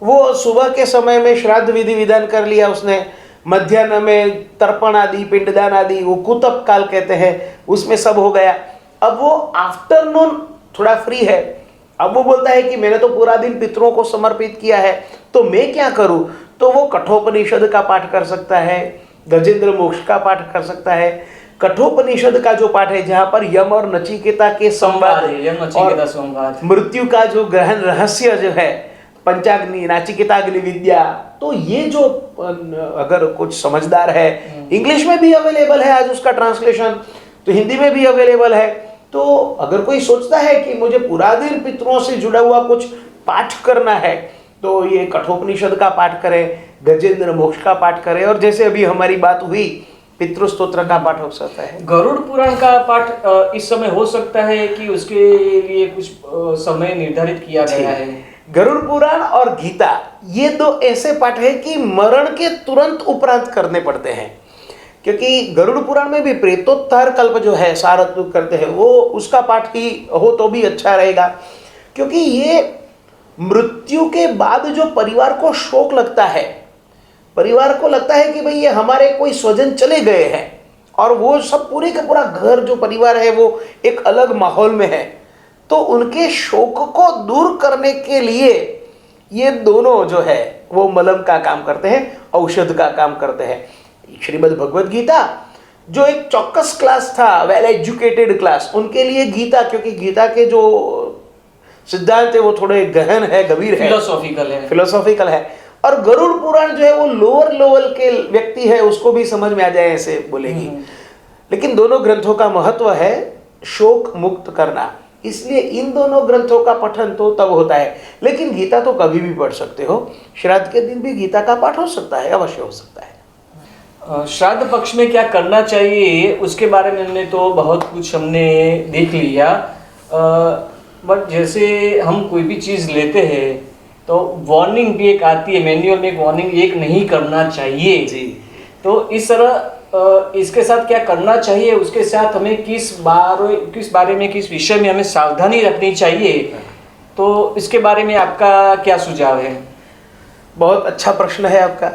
वो सुबह के समय में श्राद्ध विधि विधान कर लिया उसने, मध्याह्न में तर्पण आदि, पिंडदान आदि, वो कुतप काल कहते हैं, उसमें सब हो गया। अब वो आफ्टरनून थोड़ा फ्री है, अब वो बोलता है कि मैंने तो पूरा दिन पितरों को समर्पित किया है, तो मैं क्या करूं, तो वो कठोपनिषद का पाठ कर सकता है, गजेंद्र मोक्ष का पाठ कर सकता है। कठोपनिषद का जो पाठ है जहां पर यम और नचिकेता के संवाद और मृत्यु का जो गहन रहस्य जो है, पंचाग्नि, नाचिकेताग्नि विद्या, तो ये जो अगर कुछ समझदार है, इंग्लिश में भी अवेलेबल है आज उसका ट्रांसलेशन, तो हिंदी में भी अवेलेबल है। तो अगर कोई सोचता है कि मुझे पूरा दिन पितरों से जुड़ा हुआ कुछ पाठ करना है, तो ये कठोपनिषद का पाठ करें, गजेंद्र मोक्ष का पाठ करें, और जैसे अभी हमारी बात हुई पितृ स्तोत्र का पाठ हो सकता है। गरुड़ पुराण का पाठ इस समय हो सकता है कि उसके लिए कुछ समय निर्धारित किया गया है। गरुड़ पुराण और गीता ये दो ऐसे पाठ है कि मरण के तुरंत उपरांत करने पड़ते हैं, क्योंकि गरुड़ पुराण में भी प्रेतोत्थान कल्प जो है सारत्व करते हैं, वो उसका पाठ ही हो तो भी अच्छा रहेगा, क्योंकि ये मृत्यु के बाद जो परिवार को शोक लगता है, परिवार को लगता है कि भाई ये हमारे कोई स्वजन चले गए हैं, और वो सब पूरे का पूरा घर जो परिवार है वो एक अलग माहौल में है, तो उनके शोक को दूर करने के लिए ये दोनों जो है वो मलम का काम करते हैं, औषध का काम करते हैं। श्रीमद् भगवद गीता जो एक चौकस क्लास था, वेल एजुकेटेड क्लास, उनके लिए गीता, क्योंकि गीता के जो सिद्धांत है वो थोड़े गहन है, गंभीर है, फिलोसॉफिकल है, फिलोसॉफिकल है, और गरुड़ पुराण जो है वो लोअर लेवल के व्यक्ति है उसको भी समझ में आ जाए ऐसे बोलेगी। लेकिन दोनों ग्रंथों का महत्व है शोक मुक्त करना, इसलिए इन दोनों ग्रंथों का पठन तो तब होता है। लेकिन गीता तो कभी भी पढ़ सकते हो, श्राद्ध के दिन भी गीता का पाठ हो सकता है, अवश्य हो सकता है। श्राद्ध पक्ष में क्या करना चाहिए उसके बारे में तो बहुत कुछ हमने देख लिया, बट जैसे हम कोई भी चीज़ लेते हैं तो वार्निंग भी एक आती है, मैनुअल में एक वार्निंग, एक नहीं करना चाहिए जी। तो इस तरह इसके साथ क्या करना चाहिए, उसके साथ हमें किस बारे में, किस विषय में हमें सावधानी रखनी चाहिए, तो इसके बारे में आपका क्या सुझाव है? बहुत अच्छा प्रश्न है आपका,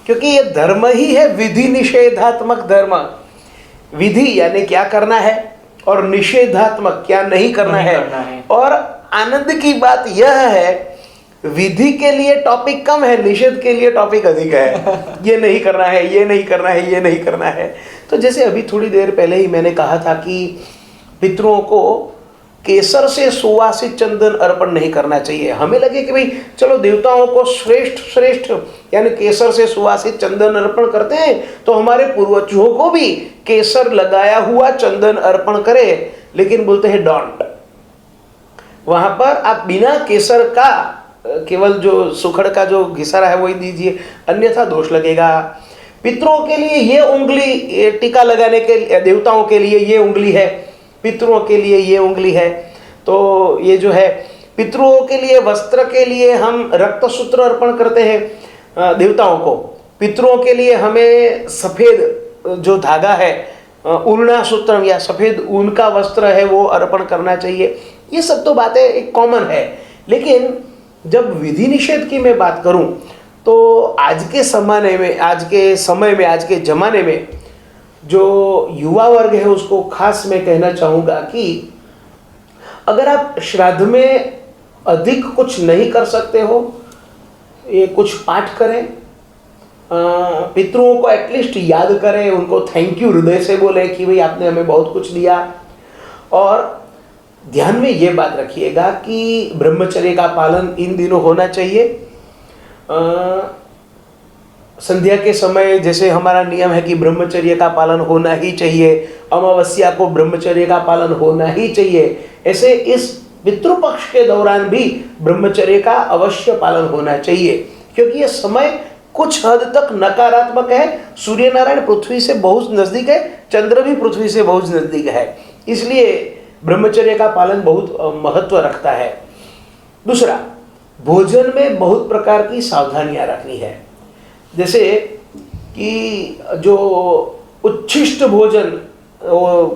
क्योंकि ये धर्म ही है विधि निषेधात्मक धर्म। विधि यानी क्या करना है और निषेधात्मक क्या नहीं करना है। और आनंद की बात यह है विधि के लिए टॉपिक कम है, निषेध के लिए टॉपिक अधिक है। ये नहीं करना है, ये नहीं करना है, ये नहीं करना है। तो जैसे अभी थोड़ी देर पहले ही मैंने कहा था कि पितरों को केसर से सुवासित चंदन अर्पण नहीं करना चाहिए। हमें लगे कि भाई चलो देवताओं को श्रेष्ठ यानी केसर से सुवासित चंदन अर्पण करते हैं तो हमारे पूर्वजों को भी केसर लगाया हुआ चंदन अर्पण करें, लेकिन बोलते हैं डोंट। वहां पर आप बिना केसर का केवल जो सुखड़ का जो घिसारा है वही दीजिए, अन्यथा दोष लगेगा। पितरों के लिए ये उंगली टीका लगाने के, देवताओं के लिए ये उंगली है, पितरों के लिए ये उंगली है। तो ये जो है पितरों के लिए, वस्त्र के लिए हम रक्त सूत्र अर्पण करते हैं देवताओं को, पितरों के लिए हमें सफ़ेद जो धागा है उड़ना सूत्र या सफ़ेद ऊन का वस्त्र है वो अर्पण करना चाहिए। ये सब तो बातें एक कॉमन है। लेकिन जब विधि निषेध की मैं बात करूं तो आज के ज़माने में, आज के ज़माने में जो युवा वर्ग है उसको खास मैं कहना चाहूँगा कि अगर आप श्राद्ध में अधिक कुछ नहीं कर सकते हो, ये कुछ पाठ करें, पितरों को एटलीस्ट याद करें, उनको थैंक यू हृदय से बोले कि भाई आपने हमें बहुत कुछ दिया। और ध्यान में ये बात रखिएगा कि ब्रह्मचर्य का पालन इन दिनों होना चाहिए। संध्या के समय जैसे हमारा नियम है कि ब्रह्मचर्य का पालन होना ही चाहिए, अमावस्या को ब्रह्मचर्य का पालन होना ही चाहिए, ऐसे इस पितृपक्ष के दौरान भी ब्रह्मचर्य का अवश्य पालन होना चाहिए। क्योंकि ये समय कुछ हद तक नकारात्मक है। सूर्य नारायण पृथ्वी से बहुत नजदीक है, चंद्र भी पृथ्वी से बहुत नजदीक है, इसलिए ब्रह्मचर्य का पालन बहुत महत्व रखता है। दूसरा, भोजन में बहुत प्रकार की सावधानियां रखनी है। जैसे कि जो उच्छिष्ट भोजन,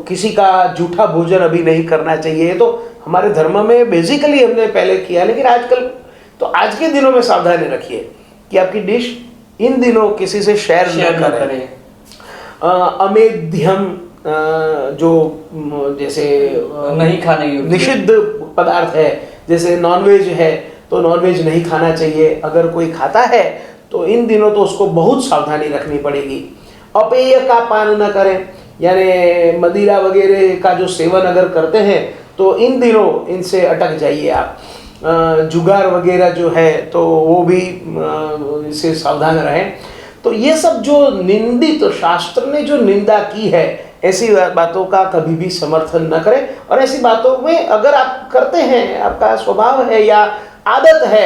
किसी का जूठा भोजन अभी नहीं करना चाहिए। तो हमारे धर्म में बेसिकली हमने पहले किया, लेकिन आजकल तो आज के दिनों में सावधानी रखिए कि आपकी डिश इन दिनों किसी से शेयर न करें। अमेध्यम जो जैसे नहीं खाने योग्य निषिद्ध पदार्थ है, जैसे नॉनवेज है तो नॉनवेज नहीं खाना चाहिए। अगर कोई खाता है तो इन दिनों तो उसको बहुत सावधानी रखनी पड़ेगी। अपेय का पान न करें, यानी मदिरा वगैरह का जो सेवन अगर करते हैं तो इन दिनों इनसे अटक जाइए आप। जुगार वगैरह जो है तो वो भी इससे सावधान रहें। तो ये सब जो निंदित, शास्त्र ने जो निंदा की है, ऐसी बातों का कभी भी समर्थन न करें। और ऐसी बातों में अगर आप करते हैं, आपका स्वभाव है या आदत है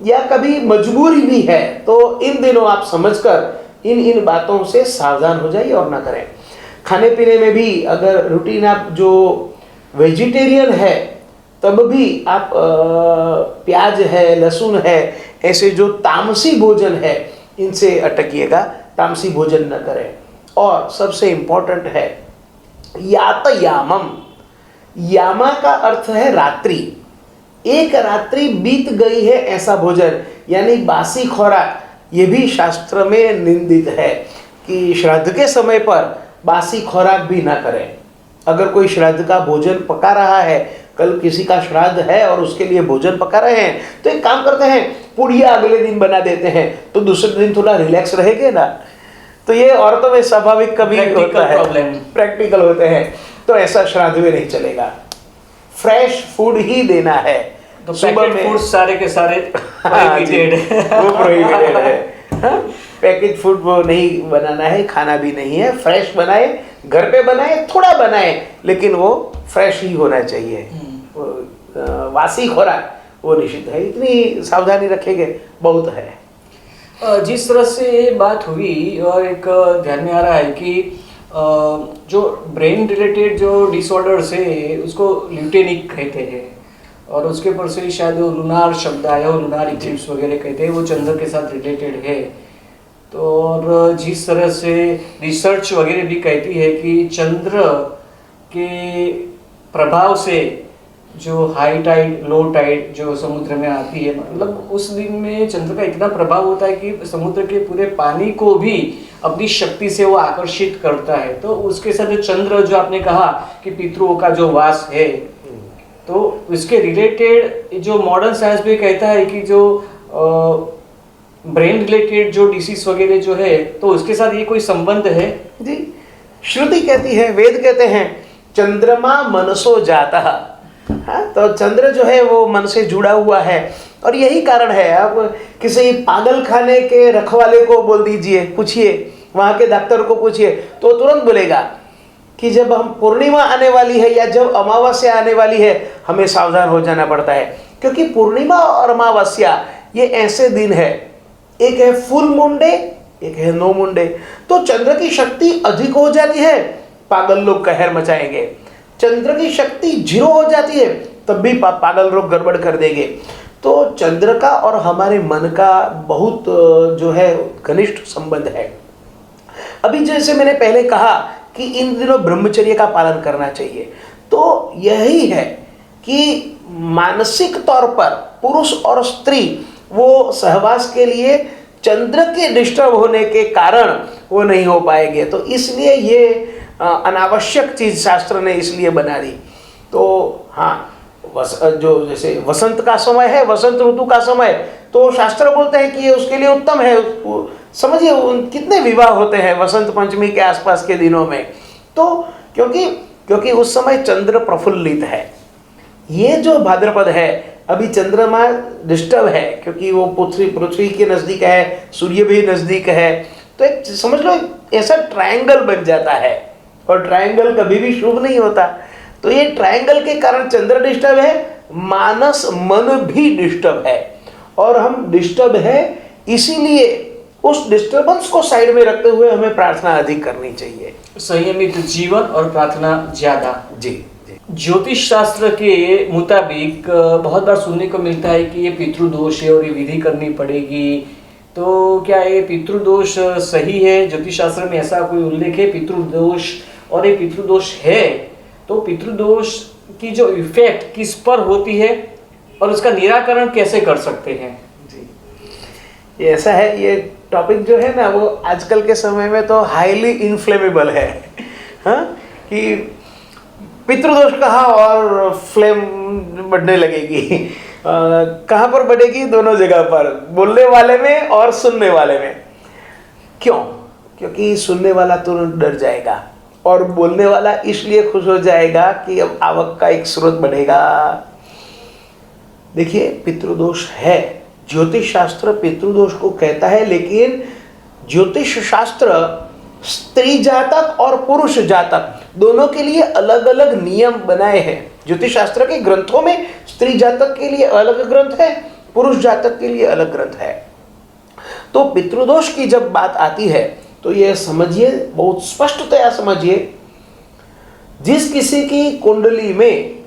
या कभी मजबूरी भी है, तो इन दिनों आप समझकर इन बातों से सावधान हो जाइए और ना करें। खाने पीने में भी अगर रूटीन आप जो वेजिटेरियन है तब भी आप प्याज है, लहसुन है, ऐसे जो तामसी भोजन है इनसे अटकिएगा, तामसी भोजन न करें। और सबसे इम्पोर्टेंट है यातयामम। यामा का अर्थ है रात्रि। एक रात्रि बीत गई है ऐसा भोजन, यानी बासी खुराक, ये भी शास्त्र में निंदित है कि श्राद्ध के समय पर बासी खुराक भी ना करें। अगर कोई श्राद्ध का भोजन पका रहा है, कल किसी का श्राद्ध है और उसके लिए भोजन पका रहे हैं, तो एक काम करते हैं, पुड़िया अगले दिन बना देते हैं तो दूसरे दिन थोड़ा रिलैक्स रहेंगे ना। तो ये औरतों में स्वाभाविक कभी होता है, प्रैक्टिकल होते हैं, तो ऐसा श्राद्ध में नहीं चलेगा। फ्रेश फूड ही देना है, तो सुबह पैकेट में फूड सारे के सारे हाँ जी, prohibited। वो प्रोहिबिटेड है। पैकेज फूड वो नहीं बनाना है, खाना भी नहीं है। फ्रेश बनाए, घर पे बनाए, थोड़ा बनाए, लेकिन वो फ्रेश ही होना चाहिए। वो, वासी खुराक वो निषिद्ध है। इतनी सावधानी रखेंगे बहुत है। जिस तरह से ये बात हुई, और एक ध्यान में आ रहा है कि जो ब्रेन रिलेटेड जो डिसऑर्डर्स है उसको ल्यूटेनिक कहते हैं, और उसके ऊपर से शायद वो लूनार शब्द आया हो, लूनार इक्लिप्स वगैरह कहते हैं, वो चंद्र के साथ रिलेटेड है। तो और जिस तरह से रिसर्च वगैरह भी कहती है कि चंद्र के प्रभाव से जो हाई टाइड लो टाइड जो समुद्र में आती है, मतलब उस दिन में चंद्र का इतना प्रभाव होता है कि समुद्र के पूरे पानी को भी अपनी शक्ति से वो आकर्षित करता है। तो उसके साथ जो चंद्र, जो आपने कहा कि पितरों का जो वास है, तो इसके रिलेटेड जो मॉडर्न साइंस भी कहता है कि जो ब्रेन रिलेटेड जो डिसीज वगैरह जो है, तो उसके साथ ये कोई संबंध है? जी, श्रुति कहती है, वेद कहते हैं, चंद्रमा मनसो जाता। हाँ, तो चंद्र जो है वो मन से जुड़ा हुआ है, और यही कारण है। आप किसी पागल खाने के रखवाले को बोल दीजिए, पूछिए, वहाँ के डॉक्टर को पूछिए, तो तुरंत बोलेगा कि जब हम पूर्णिमा आने वाली है या जब अमावस्या आने वाली है, हमें सावधान हो जाना पड़ता है। क्योंकि पूर्णिमा और अमावस्या ये ऐसे दिन है, एक है फुल मून डे, एक है नो मून डे। तो चंद्र की शक्ति अधिक हो जाती है, पागल लोग कहर मचाएंगे। चंद्र की शक्ति 0 हो जाती है, तब भी पागल लोग गड़बड़ कर देंगे। तो चंद्र का और हमारे मन का बहुत जो है घनिष्ठ संबंध है। अभी जैसे मैंने पहले कहा कि इन दिनों ब्रह्मचर्य का पालन करना चाहिए, तो यही है कि मानसिक तौर पर पुरुष और स्त्री वो सहवास के लिए चंद्र के डिस्टर्ब होने के कारण वो नहीं हो पाएंगे। तो इसलिए ये अनावश्यक चीज शास्त्र ने इसलिए बना दी। तो हाँ, जो जैसे वसंत का समय है, वसंत ऋतु का समय, तो शास्त्र बोलते हैं कि ये उसके लिए उत्तम है। समझिए कितने विवाह होते हैं वसंत पंचमी के आसपास के दिनों में। तो क्योंकि उस समय चंद्र प्रफुल्लित है। ये जो भाद्रपद है, अभी चंद्रमा डिस्टर्ब है, क्योंकि वो पृथ्वी के नज़दीक है, सूर्य भी नज़दीक है। तो एक समझ लो ऐसा ट्रायंगल बन जाता है, और ट्रायंगल कभी भी शुभ नहीं होता। तो ये ट्रायंगल के कारण चंद्र डिस्टर्ब है, मानस मन भी डिस्टर्ब है, और हम डिस्टर्ब है, इसीलिए उस डिस्टर्बेंस को साइड में रखते हुए हमें प्रार्थना अधिक करनी चाहिए। संयमित जीवन और प्रार्थना ज्यादा। जी, ज्योतिष शास्त्र के मुताबिक बहुत बार सुनने को मिलता है कि ये पितृदोष है और ये विधि करनी पड़ेगी। तो क्या ये पितृदोष सही है? ज्योतिष शास्त्र में ऐसा कोई उल्लेख है पितृदोष, और ये पितृदोष है तो पितृदोष की जो इफेक्ट किस पर होती है और उसका निराकरण कैसे कर सकते हैं? जी, ये ऐसा है, ये टॉपिक जो है ना वो आजकल के समय में तो हाईली इन्फ्लेमेबल है। हाँ, कि पितृदोष कहा और फ्लेम बढ़ने लगेगी। कहाँ पर बढ़ेगी? दोनों जगह पर, बोलने वाले में और सुनने वाले में। क्यों? क्योंकि सुनने वाला तुरंत डर जाएगा, और बोलने वाला इसलिए खुश हो जाएगा कि अब आवक का एक स्रोत बढ़ेगा। देखिए, पितृदोष है, ज्योतिष शास्त्र पितृदोष को कहता है, लेकिन ज्योतिष शास्त्र स्त्री जातक और पुरुष जातक दोनों के लिए अलग अलग नियम बनाए हैं। ज्योतिष शास्त्र के ग्रंथों में स्त्री जातक के लिए अलग ग्रंथ है, पुरुष जातक के लिए अलग ग्रंथ है। तो पितृदोष की जब बात आती है तो ये समझिए, बहुत स्पष्टतया समझिए, जिस किसी की कुंडली में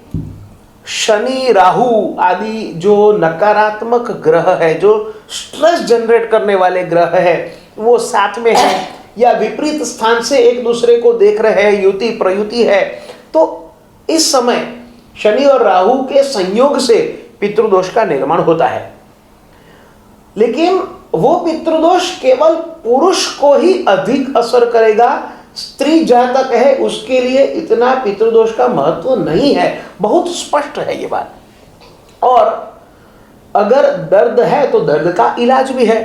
शनि राहु आदि जो नकारात्मक ग्रह है, जो स्ट्रेस जनरेट करने वाले ग्रह है, वो साथ में है या विपरीत स्थान से एक दूसरे को देख रहे हैं, युति प्रयुति है, तो इस समय शनि और राहु के संयोग से पितृदोष का निर्माण होता है। लेकिन वो पितृदोष केवल पुरुष को ही अधिक असर करेगा, स्त्री जातक है उसके लिए इतना पितृदोष का महत्व नहीं है। बहुत स्पष्ट है ये बात। और अगर दर्द है तो दर्द का इलाज भी है,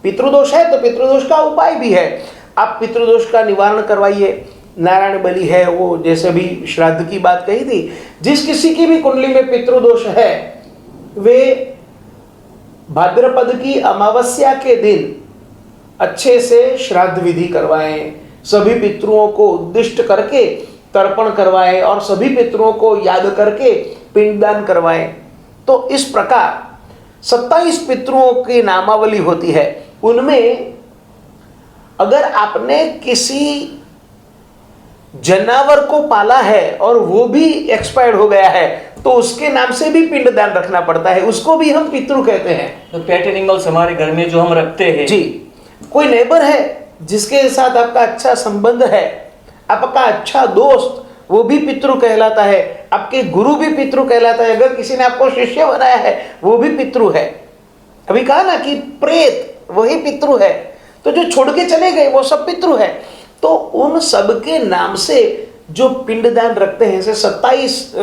पितृदोष है तो पितृदोष का उपाय भी है। आप पितृदोष का निवारण करवाइए, नारायण बलि है, वो जैसे भी श्राद्ध की बात कही थी, जिस किसी की भी कुंडली में पितृदोष है वे भाद्रपद की अमावस्या के दिन अच्छे से श्राद्ध विधि करवाएं, सभी पितरों को उद्दिष्ट करके तर्पण करवाएं और सभी पितरों को याद करके पिंडदान करवाएं। तो इस प्रकार 27 पितरों की नामावली होती है। उनमें अगर आपने किसी जानवर को पाला है और वो भी एक्सपायर्ड हो गया है तो उसके नाम से भी पिंडदान रखना पड़ता है, उसको भी हम पितृ कहते हैं। तो पेट एनिमल्स हमारे घर में जो हम रखते हैं जी, कोई नेबर है जिसके साथ आपका अच्छा संबंध है, आपका अच्छा दोस्त, वो भी पितृ कहलाता है। आपके गुरु भी पितृ कहलाता है। अगर किसी ने आपको शिष्य बनाया है वो भी पितृ है। अभी कहा ना कि प्रेत वही पितृ है, तो जो छोड़ के चले गए वो सब पितृ है। तो उन सब के नाम से जो पिंडदान रखते हैं, ऐसे 27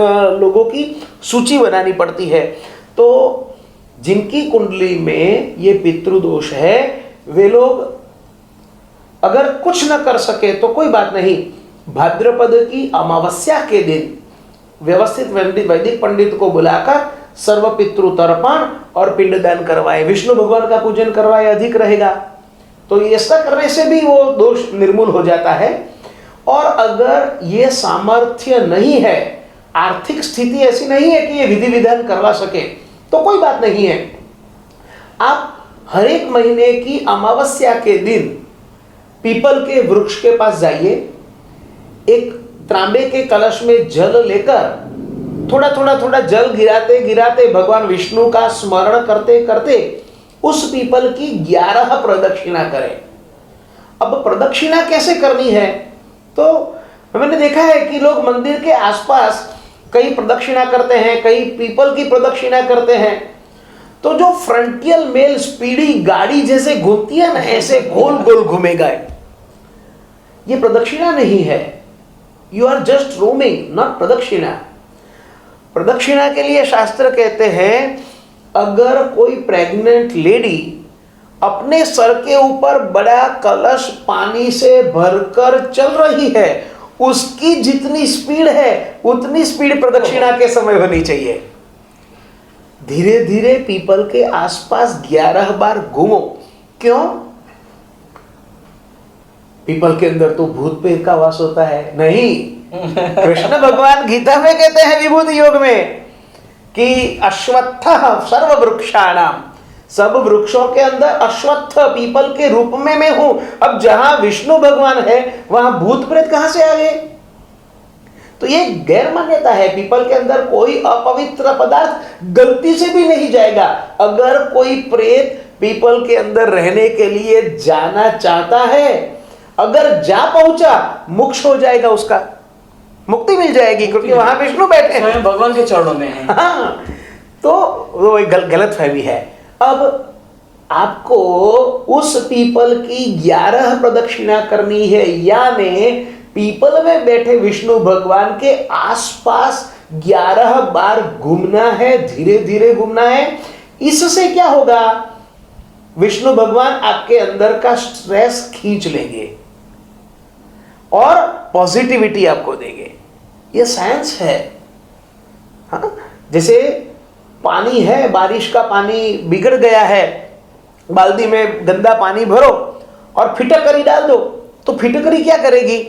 लोगों की सूची बनानी पड़ती है। तो जिनकी कुंडली में ये पितृदोष है वे लोग अगर कुछ न कर सके तो कोई बात नहीं, भाद्रपद की अमावस्या के दिन व्यवस्थित वैदिक पंडित को बुलाकर सर्व पितृ तर्पण और पिंडदान करवाए, विष्णु भगवान का पूजन करवाए, अधिक रहेगा। तो ऐसा करने से भी वो दोष निर्मूल हो जाता है। और अगर ये सामर्थ्य नहीं है, आर्थिक स्थिति ऐसी नहीं है कि ये विधि विधान करवा सके, तो कोई बात नहीं है। आप हर एक महीने की अमावस्या के दिन पीपल के वृक्ष के पास जाइए, एक तांबे के कलश में जल लेकर थोड़ा जल गिराते गिराते भगवान विष्णु का स्मरण करते करते उस पीपल की 11 प्रदक्षिणा करें। अब प्रदक्षिणा कैसे करनी है, तो मैंने देखा है कि लोग मंदिर के आसपास कई प्रदक्षिणा करते हैं, कई पीपल की प्रदक्षिणा करते हैं। तो जो फ्रंटियल मेल स्पीडी गाड़ी जैसे घूमती है ना, ऐसे गोल गोल घूमेगा। ये प्रदक्षिणा नहीं है, you are just roaming, not प्रदक्षिणा। प्रदक्षिणा के लिए शास्त्र कहते हैं अगर कोई प्रेग्नेंट लेडी अपने सर के ऊपर बड़ा कलश पानी से भरकर चल रही है, उसकी जितनी स्पीड है उतनी स्पीड प्रदक्षिणा के समय होनी चाहिए। धीरे धीरे पीपल के आसपास 11 बार घूमो। क्यों? पीपल के अंदर तो भूत प्रेत का वास होता है? नहीं। कृष्ण भगवान गीता में कहते हैं विभूति योग में कि अश्वत्थ सर्व वृक्षाणाम, सब वृक्षों के अंदर अश्वत्थ पीपल के रूप में मैं हूं। अब जहां विष्णु भगवान है वहां भूत प्रेत कहां से आ गए? तो ये गैर मान्यता है। पीपल के अंदर कोई अपवित्र पदार्थ गलती से भी नहीं जाएगा। अगर कोई प्रेत पीपल के अंदर रहने के लिए जाना चाहता है, अगर जा पहुंचा मोक्ष हो जाएगा, उसका मुक्ति मिल जाएगी, क्योंकि वहां विष्णु बैठे हैं, भगवान के चरणों में है। हाँ, तो वो एक गलत फहमी है। अब आपको उस पीपल की 11 प्रदक्षिणा करनी है, यानी पीपल में बैठे विष्णु भगवान के आसपास 11 बार घूमना है, धीरे धीरे घूमना है। इससे क्या होगा? विष्णु भगवान आपके अंदर का स्ट्रेस खींच लेंगे और पॉजिटिविटी आपको देंगे। ये साइंस है। हाँ, जैसे पानी है, बारिश का पानी बिगड़ गया है, बाल्टी में गंदा पानी भरो और फिटकरी डाल दो, तो फिटकरी क्या करेगी?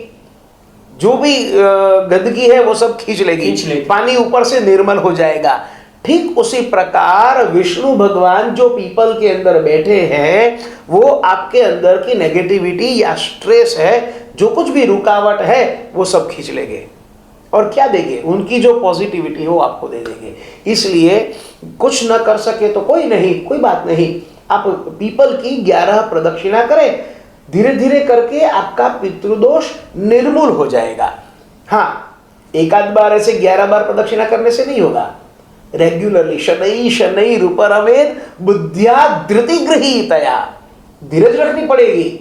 जो भी गंदगी है वो सब खींच लेगी, पानी ऊपर से निर्मल हो जाएगा। ठीक उसी प्रकार विष्णु भगवान जो पीपल के अंदर बैठे हैं वो आपके अंदर की नेगेटिविटी या स्ट्रेस है, जो कुछ भी रुकावट है वो सब खींच लेंगे और क्या देंगे? उनकी जो पॉजिटिविटी हो आपको दे देंगे। इसलिए कुछ न कर सके तो कोई नहीं, कोई बात नहीं, आप पीपल की 11 प्रदक्षिणा करें, धीरे धीरे करके आपका पितृदोष निर्मूल हो जाएगा। हाँ, एक आध बार ऐसे 11 बार प्रदक्षिणा करने से नहीं होगा, रेगुलरली शनै शनै रूपरमेद बुद्धिया धृति गृहीतया, धीरज रखनी पड़ेगी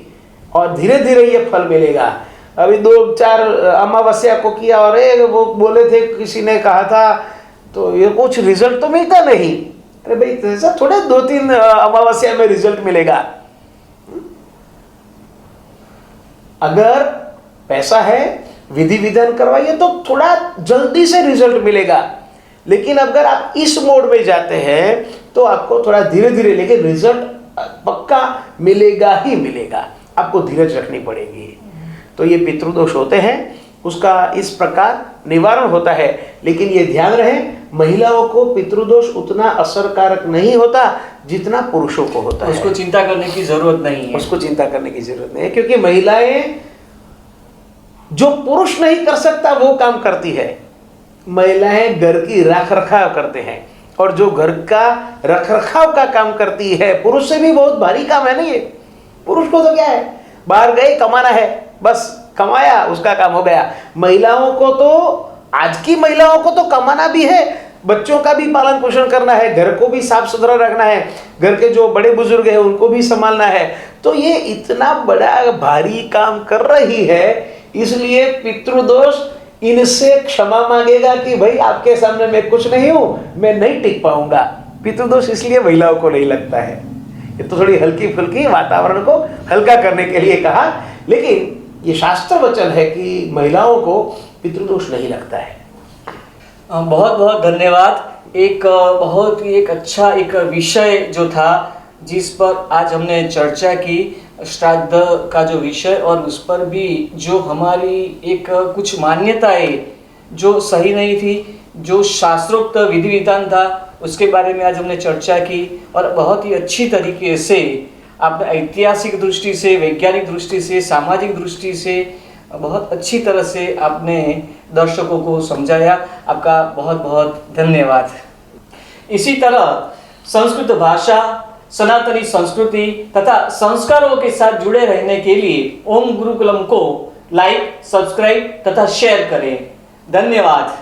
और धीरे धीरे ये फल मिलेगा। अभी 2-4 अमावस्या को किया और वो बोले थे, किसी ने कहा था, तो ये कुछ रिजल्ट तो मिलता नहीं। अरे भाई ऐसा थोड़े 2-3 अमावस्या में रिजल्ट मिलेगा। अगर पैसा है, विधि विधान करवाइए तो थोड़ा जल्दी से रिजल्ट मिलेगा। लेकिन अगर आप इस मोड में जाते हैं तो आपको थोड़ा धीरे धीरे, लेकिन रिजल्ट पक्का मिलेगा ही मिलेगा, आपको धीरज रखनी पड़ेगी। तो ये पितृदोष होते हैं, उसका इस प्रकार निवारण होता है। लेकिन ये ध्यान रहे, महिलाओं को पितृदोष उतना असरकारक नहीं होता जितना पुरुषों को होता है। उसको चिंता करने की जरूरत नहीं है। उसको चिंता करने की जरूरत नहीं है, क्योंकि महिलाएं जो पुरुष नहीं कर सकता वो काम करती है। महिलाएं घर की रख रखाव करते हैं, और जो घर का रख रखाव का काम करती है, पुरुष से भी बहुत भारी काम है ना ये। पुरुष को तो क्या है, बाहर गए कमाना है, बस कमाया उसका काम हो गया। महिलाओं को तो, आज की महिलाओं को तो कमाना भी है, बच्चों का भी पालन पोषण करना है, घर को भी साफ सुथरा रखना है, घर के जो बड़े बुजुर्ग हैं उनको भी संभालना है। तो ये इतना बड़ा भारी काम कर रही है, इसलिए पितृदोष इनसे क्षमा मांगेगा कि भाई आपके सामने मैं कुछ नहीं हूं, मैं नहीं टिक पाऊंगा। पितृदोष इसलिए महिलाओं को नहीं लगता है। ये तो थोड़ी हल्की फुल्की वातावरण को हल्का करने के लिए कहा, लेकिन ये शास्त्र वचन है कि महिलाओं को पितृदोष नहीं लगता है। बहुत बहुत धन्यवाद। एक बहुत ही एक अच्छा एक विषय जो था जिस पर आज हमने चर्चा की, श्राद्ध का जो विषय, और उस पर भी जो हमारी एक कुछ मान्यताएं जो सही नहीं थी, जो शास्त्रोक्त विधि विधान था, उसके बारे में आज हमने चर्चा की। और बहुत ही अच्छी तरीके से आपने ऐतिहासिक दृष्टि से, वैज्ञानिक दृष्टि से, सामाजिक दृष्टि से बहुत अच्छी तरह से आपने दर्शकों को समझाया। आपका बहुत बहुत धन्यवाद। इसी तरह संस्कृत भाषा, सनातनी संस्कृति तथा संस्कारों के साथ जुड़े रहने के लिए ओम गुरुकुलम को लाइक, सब्सक्राइब तथा शेयर करें। धन्यवाद।